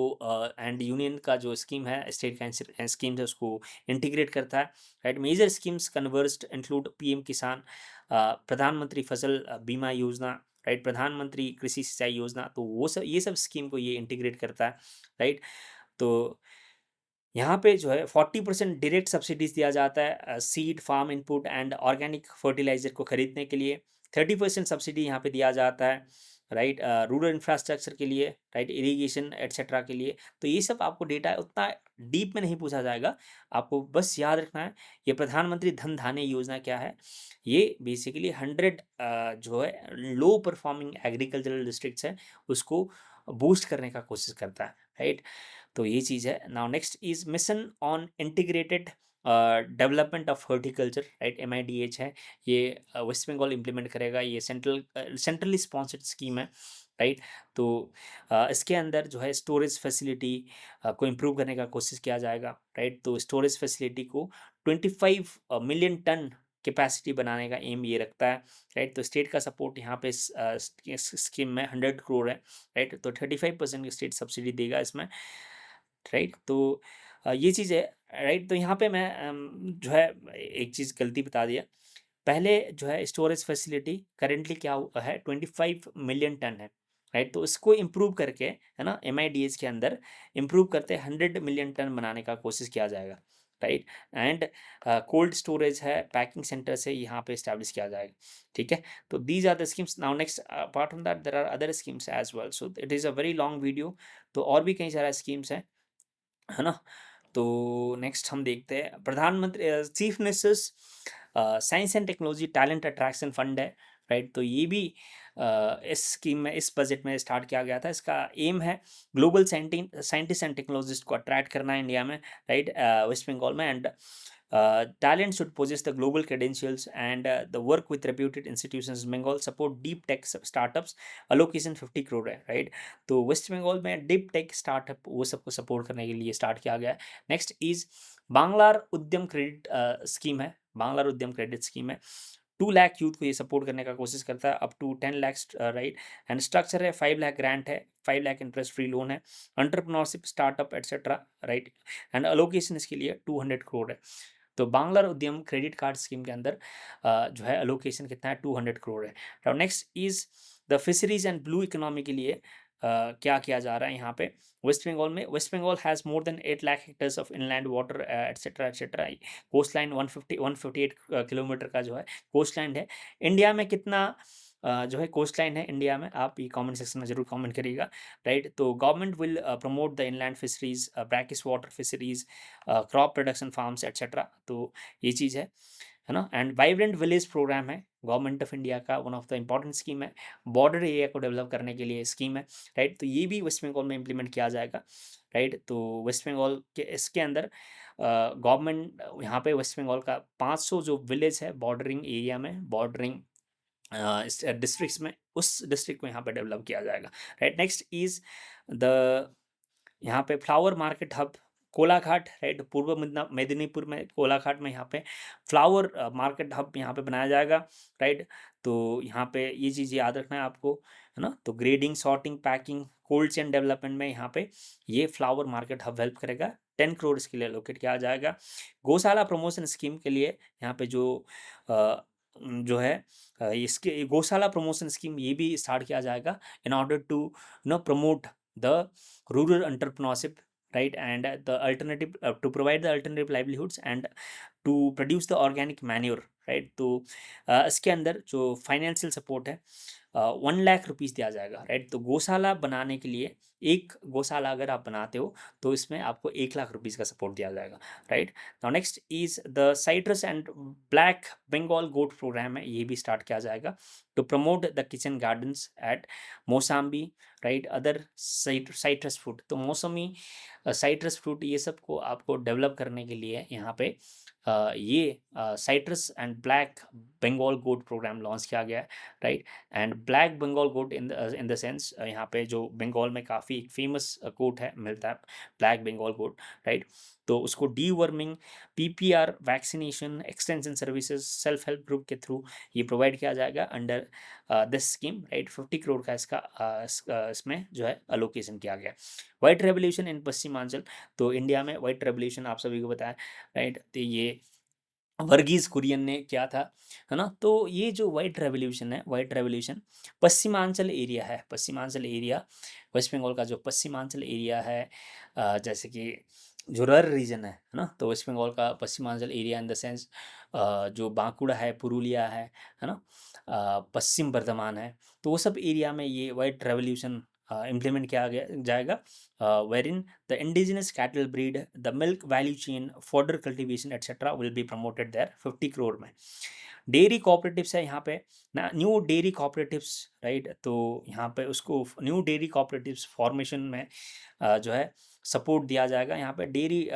एंड यूनियन का जो स्कीम है, स्टेट का स्कीम्स है उसको इंटीग्रेट करता है, right. Major schemes converged include PM Kisan, प्रधानमंत्री फसल बीमा योजना, राइट, प्रधानमंत्री कृषि सिंचाई योजना। तो वो सब ये सब स्कीम को ये इंटीग्रेट करता है, राइट। तो यहाँ पे जो है 40% डायरेक्ट सब्सिडीज दिया जाता है seed, farm input and organic fertiliser को खरीदने के लिए। 30% सब्सिडी यहाँ पे दिया जाता है, राइट, रूरल इंफ्रास्ट्रक्चर के लिए, राइट, इरिगेशन एटसेट्रा के लिए। तो ये सब आपको डेटा उतना डीप में नहीं पूछा जाएगा, आपको बस याद रखना है ये प्रधानमंत्री धन धान्य योजना क्या है। ये बेसिकली 100 जो है लो परफॉर्मिंग एग्रीकल्चरल डिस्ट्रिक्ट्स है उसको बूस्ट करने का कोशिश करता है, राइट। तो ये चीज़ है। Now next is mission on integrated development of horticulture, right, MIDH है ये, वेस्ट बंगाल इम्प्लीमेंट करेगा। ये सेंट्रली स्पॉन्सर्ड स्कीम है, राइट। तो इसके अंदर जो है स्टोरेज फैसिलिटी को इम्प्रूव करने का कोशिश किया जाएगा, राइट। तो स्टोरेज फैसिलिटी को 25 मिलियन टन कैपेसिटी बनाने का एम ये रखता है, राइट। तो स्टेट का सपोर्ट यहाँ पे इस स्कीम में 100 करोड़ है, राइट। तो 35% की स्टेट सब्सिडी देगा इसमें, राइट। तो ये चीज़ है, राइट। तो यहाँ पे मैं जो है एक चीज़ गलती बता दिया, पहले जो है स्टोरेज फैसिलिटी करेंटली क्या है 25 मिलियन टन है, राइट। तो इसको इम्प्रूव करके, है ना, MIDH के अंदर इम्प्रूव करते 100 मिलियन टन बनाने का कोशिश किया जाएगा, राइट। एंड कोल्ड स्टोरेज है, पैकिंग सेंटर से यहाँ पे इस्टेब्लिश किया जाएगा, ठीक है। तो these are the schemes. Now next apart from that there are other schemes as well, so it is a very long video. तो और भी कई सारा स्कीम्स हैं, है ना। तो नेक्स्ट हम देखते हैं प्रधानमंत्री chief ministers science and technology talent attraction fund है, राइट। तो ये भी इस स्कीम में, इस बजट में स्टार्ट किया गया था। इसका एम है ग्लोबल साइंटिस्ट एंड टेक्नोलॉजिस्ट को अट्रैक्ट करना है इंडिया में, राइट, वेस्ट बंगाल में। And talent should possess the global credentials and the work with reputed institutions in Bengal, support deep tech startups, allocation 50 crore है, राइट। तो West Bengal में deep tech startup वो सबको सपोर्ट करने के लिए स्टार्ट किया गया है। नेक्स्ट इज बांग्लार उद्यम क्रेडिट स्कीम है, बांग्लार उद्यम क्रेडिट स्कीम है। 2 लाख यूथ को ये सपोर्ट करने का कोशिश करता है, up to 10 lakh, right. And structure है 5 लाख ग्रांट है, 5 लाख इंटरेस्ट फ्री लोन है, entrepreneurship startup et cetera, right. And allocation इसके लिए 200 करोड़ है। तो बांग्लार उद्यम क्रेडिट कार्ड स्कीम के अंदर जो है अलोकेशन कितना है 200 करोड़ है। Now next is the fisheries and blue economy के लिए क्या किया जा रहा है यहाँ पे वेस्ट बंगाल में। West Bengal has more than 8 lakh hectares of inland water et cetera et cetera. Coast line 158 kilometre का जो है कोस्ट लाइन है। इंडिया में कितना जो है कोस्ट लाइन है इंडिया में, आप ये कमेंट सेक्शन में जरूर कमेंट करिएगा, राइट। तो government will promote the inland fisheries, brackish water fisheries, crop production farms etcetera. तो ये चीज़ है ना। एंड वाइब्रेंट विलेज प्रोग्राम है गवर्नमेंट ऑफ इंडिया का, one of the important scheme है, बॉर्डर एरिया को डेवलप करने के लिए स्कीम है, राइट। तो ये भी वेस्ट बंगाल में इम्प्लीमेंट किया जाएगा, राइट। तो वेस्ट बंगाल के इसके अंदर गवर्नमेंट यहाँ पे वेस्ट बंगाल का 500 जो विलेज है बॉर्डरिंग एरिया में, बॉर्डरिंग डिस्ट्रिक्ट्स में, उस डिस्ट्रिक्ट को यहाँ पे डेवलप किया जाएगा, राइट। नेक्स्ट इज द यहाँ पे flower market hub Kolaghat, right. पूर्व मेदिनीपुर में कोलाघाट में यहाँ पे फ्लावर मार्केट हब यहाँ पे बनाया जाएगा, राइट। तो यहाँ पे ये चीज़ याद रखना है आपको, है ना। तो grading, sorting, packing, cold chain development में यहाँ पे ये फ्लावर मार्केट हब हेल्प करेगा। 10 करोड़ इसके लिए एलोकेट किया जाएगा। गौशाला प्रमोशन स्कीम के लिए यहाँ पे जो है इसके गौशाला प्रमोशन स्कीम ये भी स्टार्ट किया जाएगा in order to promote the rural entrepreneurship, right, and the alternative to provide the alternative livelihoods and to produce the organic manure, right। तो इसके अंदर जो फाइनेंशियल सपोर्ट है 1 लाख रुपीज़ दिया जाएगा, राइट। तो गौशाला बनाने के लिए, एक गौशाला अगर आप बनाते हो तो इसमें आपको 1 लाख रुपीज़ का सपोर्ट दिया जाएगा, right. Now next is the citrus and black Bengal goat programme है, ये भी स्टार्ट किया जाएगा to promote the kitchen gardens at mosambi, right. Other citrus fruit, तो मौसमी साइट्रस फ्रूट ये सब को आपको डेवलप करने के लिए यहाँ पे ये citrus and black Bengal goat programme launch किया गया है, right. And black Bengal goat in the sense यहाँ पे जो बंगाल में काफ़ी एक फेमस गोट है, मिलता है ब्लैक बंगाल गोट, राइट। तो उसको deworming, PPR vaccination, extension services, self help group के थ्रू ये प्रोवाइड किया जाएगा under this scheme, right. 50 crore का इसमें जो है अलोकेशन किया गया। व्हाइट रेवोल्यूशन इन पश्चिमांचल, तो इंडिया में व्हाइट रेवोल्यूशन आप सभी को बताया, राइट। तो ये वर्गीज कुरियन ने किया था, है ना। तो ये जो व्हाइट रेवोल्यूशन है, व्हाइट रेवोल्यूशन पश्चिमांचल एरिया है, पश्चिमांचल एरिया वेस्ट बंगाल का जो पश्चिमांचल एरिया है, जैसे कि जो रर रीजन है ना, तो वेस्ट बंगाल का Paschimanchal area in the sense जो बांकुड़ा है, पुरुलिया है ना, पश्चिम बर्धमान है, तो वो सब एरिया में ये व्हाइट रेवोल्यूशन इम्प्लीमेंट किया गया जाएगा, wherein the indigenous cattle breed, the milk value chain, fodder cultivation etc. will be promoted there 50 crore में। डेयरी कोऑपरेटिव्स है यहाँ पे ना, न्यू डेयरी कोऑपरेटिव्स, राइट। तो यहाँ पे उसको न्यू डेयरी कोऑपरेटिव्स फॉर्मेशन में जो है सपोर्ट दिया जाएगा यहाँ पे dairy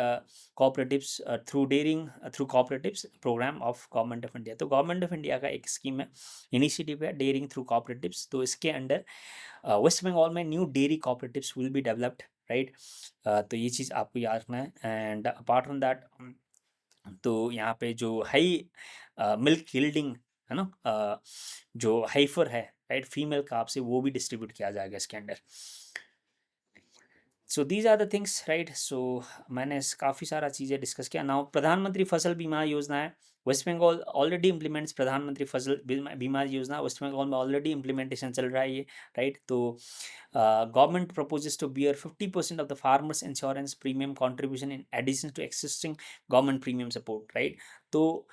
cooperatives through cooperatives programme of government of India. तो गवर्नमेंट ऑफ इंडिया का एक स्कीम है, इनिशिएटिव है डेयरिंग थ्रू कोऑपरेटिव्स। तो इसके अंडर वेस्ट बंगाल में new dairy cooperatives will be developed, right. तो ये चीज़ आपको याद रखना है। एंड अपार्ट फ्रॉम दैट, तो यहाँ पे जो हाई मिल्क यील्डिंग है ना, जो हाइफर है, राइट, फीमेल काफ से, वो भी डिस्ट्रीब्यूट किया जाएगा इसके under. So these are the things, right. So मैंने काफ़ी सारा चीज़ें डिस्कस किया। नाउ प्रधानमंत्री फसल बीमा योजना है, वेस्ट बंगाल ऑलरेडी इम्प्लीमेंट्स प्रधानमंत्री फसल बीमा योजना, वेस्ट बंगाल में ऑलरेडी इम्प्लीमेंटेशन चल रहा है ये, राइट। तो government proposes to bear 50% of the farmers insurance premium contribution in addition to existing government premium support, right. तो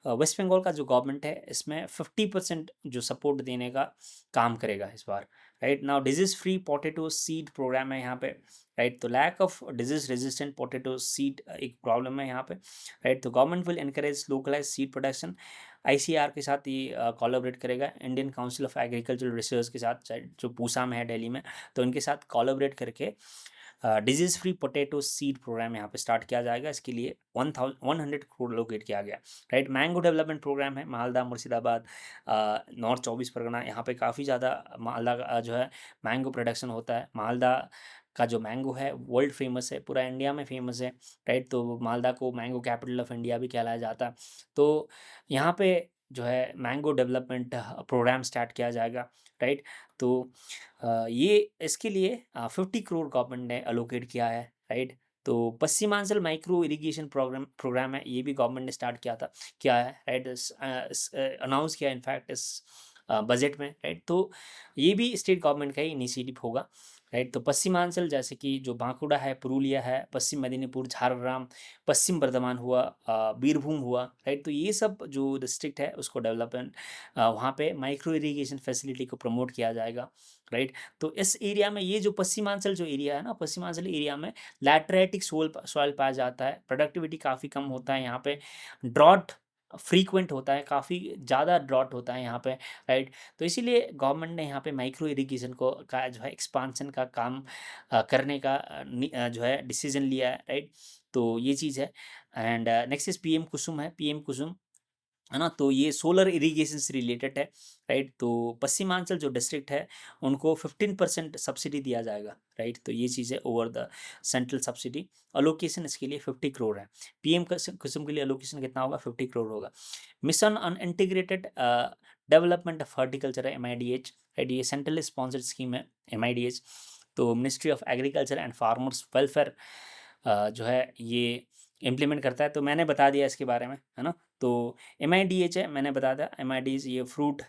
वेस्ट बंगाल का जो गवर्नमेंट है इसमें 50% जो सपोर्ट देने का काम करेगा इस बार, right. Now disease free potato seed programme है यहाँ पे, राइट। तो lack of disease resistant potato seed एक प्रॉब्लम है यहाँ पे, राइट। तो government will encourage localise seed production, ICR के साथ ये कोलैबोरेट करेगा, Indian council of agricultural research के साथ, जो पूसा में है दिल्ली में, तो इनके साथ कोलैबोरेट करके disease free potato seed programme यहाँ पे स्टार्ट किया जाएगा। इसके लिए 100 करोड़ लोकेट किया गया, राइट। मैंगो डेवलपमेंट प्रोग्राम है, मालदा, मुर्शिदाबाद, नॉर्थ 24 परगना, यहाँ पे काफ़ी ज़्यादा मालदा का जो है मैंगो प्रोडक्शन होता है। मालदा का जो मैंगो है वर्ल्ड फेमस है, पूरा इंडिया में फेमस है, राइट। तो मालदा को मैंगो कैपिटल ऑफ इंडिया भी कहलाया जाता है। तो यहाँ पे जो है मैंगो डेवलपमेंट प्रोग्राम स्टार्ट किया जाएगा, राइट। तो ये इसके लिए 50 करोड़ गवर्नमेंट ने अलोकेट किया है, राइट। तो पश्चिमांचल माइक्रो इरिगेशन प्रोग्राम है, ये भी गवर्नमेंट ने स्टार्ट किया है, राइट। अनाउंस किया इनफैक्ट इस बजट में, राइट। तो ये भी स्टेट गवर्नमेंट का ही इनिशिएटिव होगा, राइट। तो पश्चिमांचल जैसे कि जो बांकुड़ा है, पुरुलिया है, पश्चिम मेदिनीपुर, झारग्राम, पश्चिम बर्धमान हुआ, बीरभूम हुआ, राइट। तो ये सब जो डिस्ट्रिक्ट है उसको डेवलपमेंट वहाँ पे माइक्रो इरिगेशन फैसिलिटी को प्रमोट किया जाएगा, राइट। तो इस एरिया में ये जो पश्चिमांचल जो एरिया है ना, पश्चिमांचल एरिया में लैटराइटिक सॉइल पाया जाता है, प्रोडक्टिविटी काफ़ी कम होता है यहाँ पे, ड्रॉट फ्रीक्वेंट होता है, काफ़ी ज़्यादा ड्रॉट होता है यहाँ पे, राइट। तो इसीलिए गवर्नमेंट ने यहाँ पे माइक्रो इरिगेशन को का जो है एक्सपांशन का काम करने का जो है डिसीजन लिया है, राइट। तो ये चीज़ है। एंड नेक्स्ट इज पीएम कुसुम है, पीएम कुसुम है ना। तो ये सोलर इरिगेशन से रिलेटेड है, राइट। तो पश्चिमांचल जो डिस्ट्रिक्ट है उनको 15% सब्सिडी दिया जाएगा, राइट। तो ये चीज़ है over the central subsidy. Allocation इसके लिए 50 करोड़ है। पीएम कुसुम के लिए अलोकेशन कितना होगा? 50 करोड़ होगा। Mission on integrated development of horticulture है, MIDH, राइट। ये सेंट्रल स्पॉन्सर्ड स्कीम है, MIDH। तो ministry of agriculture and farmers welfare जो है ये इम्प्लीमेंट करता है। तो मैंने बता दिया इसके बारे में, है ना। तो MIDH है, मैंने बता दिया। MIDH ये फ्रूट,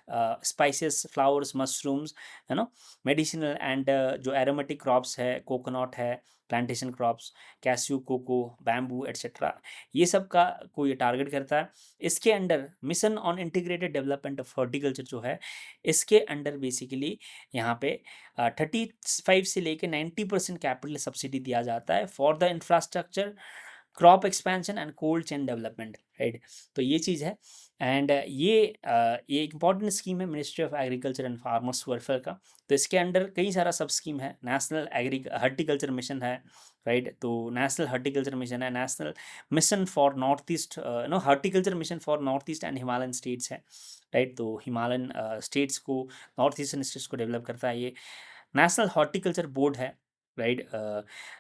स्पाइसेस, फ्लावर्स, मशरूम्स, है ना, मेडिसिनल एंड जो एरोमेटिक क्रॉप्स है, कोकोनट है, plantation crops, cashew, cocoa, bamboo et cetera, ये सब का को ये टारगेट करता है। इसके अंडर mission on integrated development of horticulture जो है, इसके अंडर बेसिकली यहाँ पे 35 से लेके 90% कैपिटल सब्सिडी दिया जाता है for the infrastructure, crop expansion and cold chain development, right. तो ये चीज़ है। एंड ये एक इंपॉर्टेंट स्कीम है ministry of agriculture and farmers welfare का। तो इसके अंडर कई सारा सब स्कीम है। नेशनल एग्री हर्टिकल्चर मिशन है, राइट। तो नेशनल हर्टिकल्चर मिशन है, national mission for north east, no, horticulture mission for north east and Himalayan states है, राइट। तो हिमालयन स्टेट्स को, नॉर्थ ईस्टर्न स्टेट्स को डेवलप करता है ये। नेशनल हॉर्टिकल्चर बोर्ड है, right.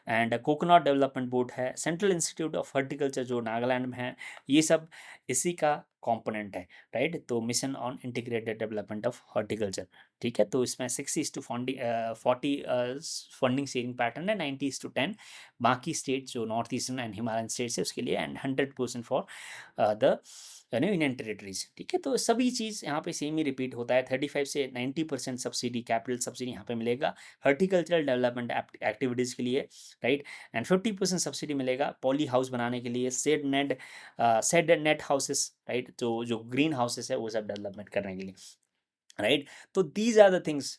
And coconut development board है, सेंट्रल इंस्टीट्यूट ऑफ हॉर्टिकल्चर जो नागालैंड में है, ये सब इसी का कंपोनेंट है, राइट। तो mission on integrated development of horticulture, ठीक है। तो इसमें 60:40 फंडिंग शेयरिंग पैटर्न है, 90:10 बाकी स्टेट जो north eastern and Himalayan states है उसके लिए, and 100% for the union territories, ठीक है। तो सभी चीज़ यहाँ पे सेम ही रिपीट होता है। 35 से 90% सब्सिडी, कैपिटल सब्सिडी यहाँ पे मिलेगा हॉर्टिकल्चरल डेवलपमेंट एक्टिविटीज़ के लिए, राइट। एंड 50% सब्सिडी मिलेगा पॉली हाउस बनाने के लिए, सेड नेट हाउसेस, राइट। तो जो ग्रीन हाउसेस है वो सब डेवलपमेंट करने के लिए, right? So these are the things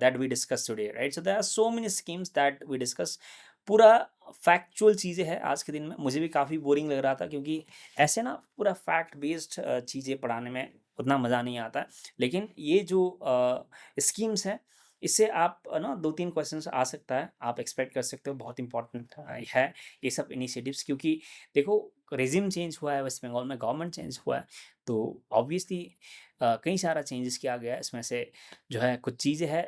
that we discussed today, right? So there are so many schemes that we discuss. पूरा फैक्चुअल चीज़ें हैं आज के दिन में। मुझे भी काफ़ी बोरिंग लग रहा था क्योंकि ऐसे ना पूरा फैक्ट बेस्ड चीज़ें पढ़ाने में उतना मज़ा नहीं आता है। लेकिन ये जो स्कीम्स हैं इससे आप ना 2-3 क्वेश्चंस आ सकता है, आप एक्सपेक्ट कर सकते हो। बहुत इंपॉर्टेंट है ये सब इनिशिएटिव्स, क्योंकि देखो रेजिम चेंज हुआ है वेस्ट बंगाल में, गवर्नमेंट चेंज हुआ है, तो ऑब्वियसली कई सारा चेंजेस किया गया है। इसमें से जो है कुछ चीज़ें हैं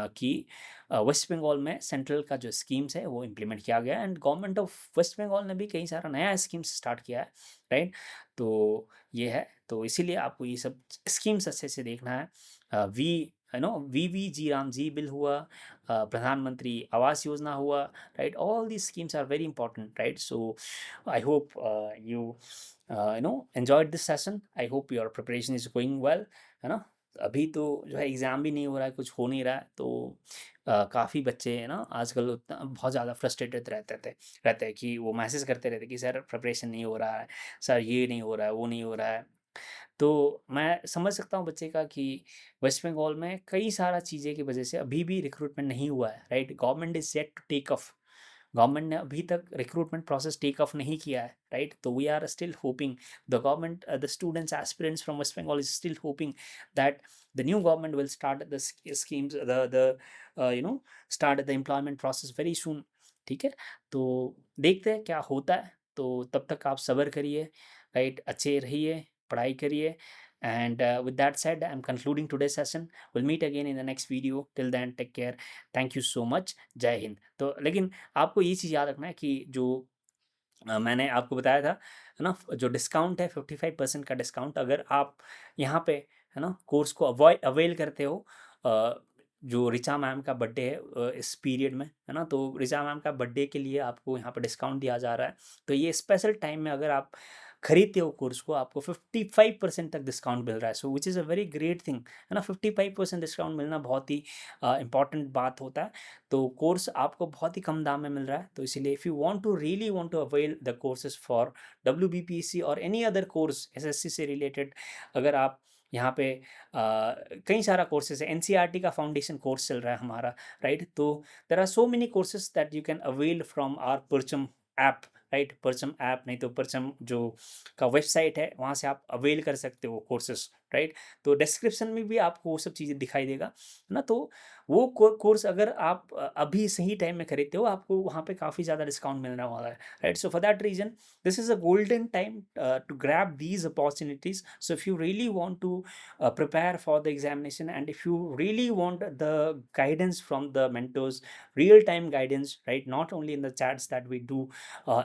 कि वेस्ट बंगाल में सेंट्रल का जो स्कीम्स है वो इम्प्लीमेंट किया गया है, and government of waste Bengal ने भी कई सारा नया स्कीम्स स्टार्ट किया है, राइट। तो ये है, तो इसीलिए आपको ये सब स्कीम्स अच्छे से देखना है। वी VVG रामजी बिल हुआ, प्रधानमंत्री आवास योजना हुआ, right. All the schemes are very important, right. So I hope you enjoyed this session. I hope your preparation is going well, है ना। अभी तो जो है एग्ज़ाम भी नहीं हो रहा है, कुछ हो नहीं रहा है, तो काफ़ी बच्चे है ना आजकल उतना बहुत ज़्यादा फ्रस्ट्रेटेड रहते हैं कि वो मैसेज करते रहते हैं कि सर प्रिपरेशन नहीं हो रहा है, सर ये नहीं हो रहा है, वो नहीं हो रहा है। तो मैं समझ सकता हूँ बच्चे का कि वेस्ट बंगाल में कई सारा चीज़ें की वजह से अभी भी रिक्रूटमेंट नहीं हुआ है, right. Government is set to take off, government ने अभी तक रिक्रूटमेंट प्रोसेस टेक ऑफ नहीं किया है, राइट। तो we are still hoping, the government, the students aspirants from West Bengal is still hoping that the new government will start the schemes, the start the employment process very soon, ठीक है। तो देखते हैं क्या होता है। तो तब तक आप सब्र करिए, राइट, अच्छे रहिए, पढ़ाई करिए। And with that said, I'm concluding today's session. We'll meet again in the next video. Till then, take care. Thank you so much. जय हिंद। तो लेकिन आपको ये चीज़ याद रखना है कि जो मैंने आपको बताया था, है ना, जो डिस्काउंट है 55% का डिस्काउंट, अगर आप यहाँ पे है ना कोर्स को अवेल करते हो, जो रिचा मैम का बर्थडे है इस पीरियड में, है ना। तो रिचा मैम का बर्थडे के लिए आपको यहाँ पे डिस्काउंट दिया जा रहा है। तो ये स्पेशल टाइम में अगर आप खरीदते हो कोर्स को, आपको 55% तक डिस्काउंट मिल रहा है। So which is a very great thing, है ना। 55% डिस्काउंट मिलना बहुत ही इंपॉर्टेंट बात होता है। तो कोर्स आपको बहुत ही कम दाम में मिल रहा है। तो इसीलिए if you want to really want to avail the courses for WBPSC और एनी अदर कोर्स SSC से रिलेटेड, अगर आप यहाँ पे कई सारा कोर्सेज है, NCERT का फाउंडेशन कोर्स चल रहा है हमारा, राइट। तो there are so many courses that you can avail from our Parcham app, right. Parcham app नहीं तो परचम जो का वेबसाइट है, वहाँ से आप अवेल कर सकते हो कोर्सेज, राइट। तो डिस्क्रिप्शन में भी आपको वो सब चीज़ें दिखाई देगा, है ना। तो वो कोर्स अगर आप अभी सही टाइम में खरीदते हो, आपको वहाँ पे काफ़ी ज़्यादा डिस्काउंट मिलने वाला है, right. So for that reason this is a golden time to grab these opportunities. So if you really want to prepare for the examination, and if you really want the guidance from the mentors, real time guidance, right, not only in the chats that we do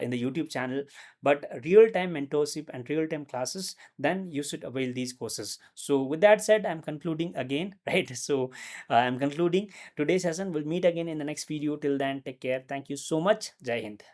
in the YouTube channel, but real time mentorship and real time classes, then you should avail these courses. So with that said, I'm concluding again, right. So I'm concluding today's session. We'll meet again in the next video. Till then, take care. Thank you so much. Jai Hind.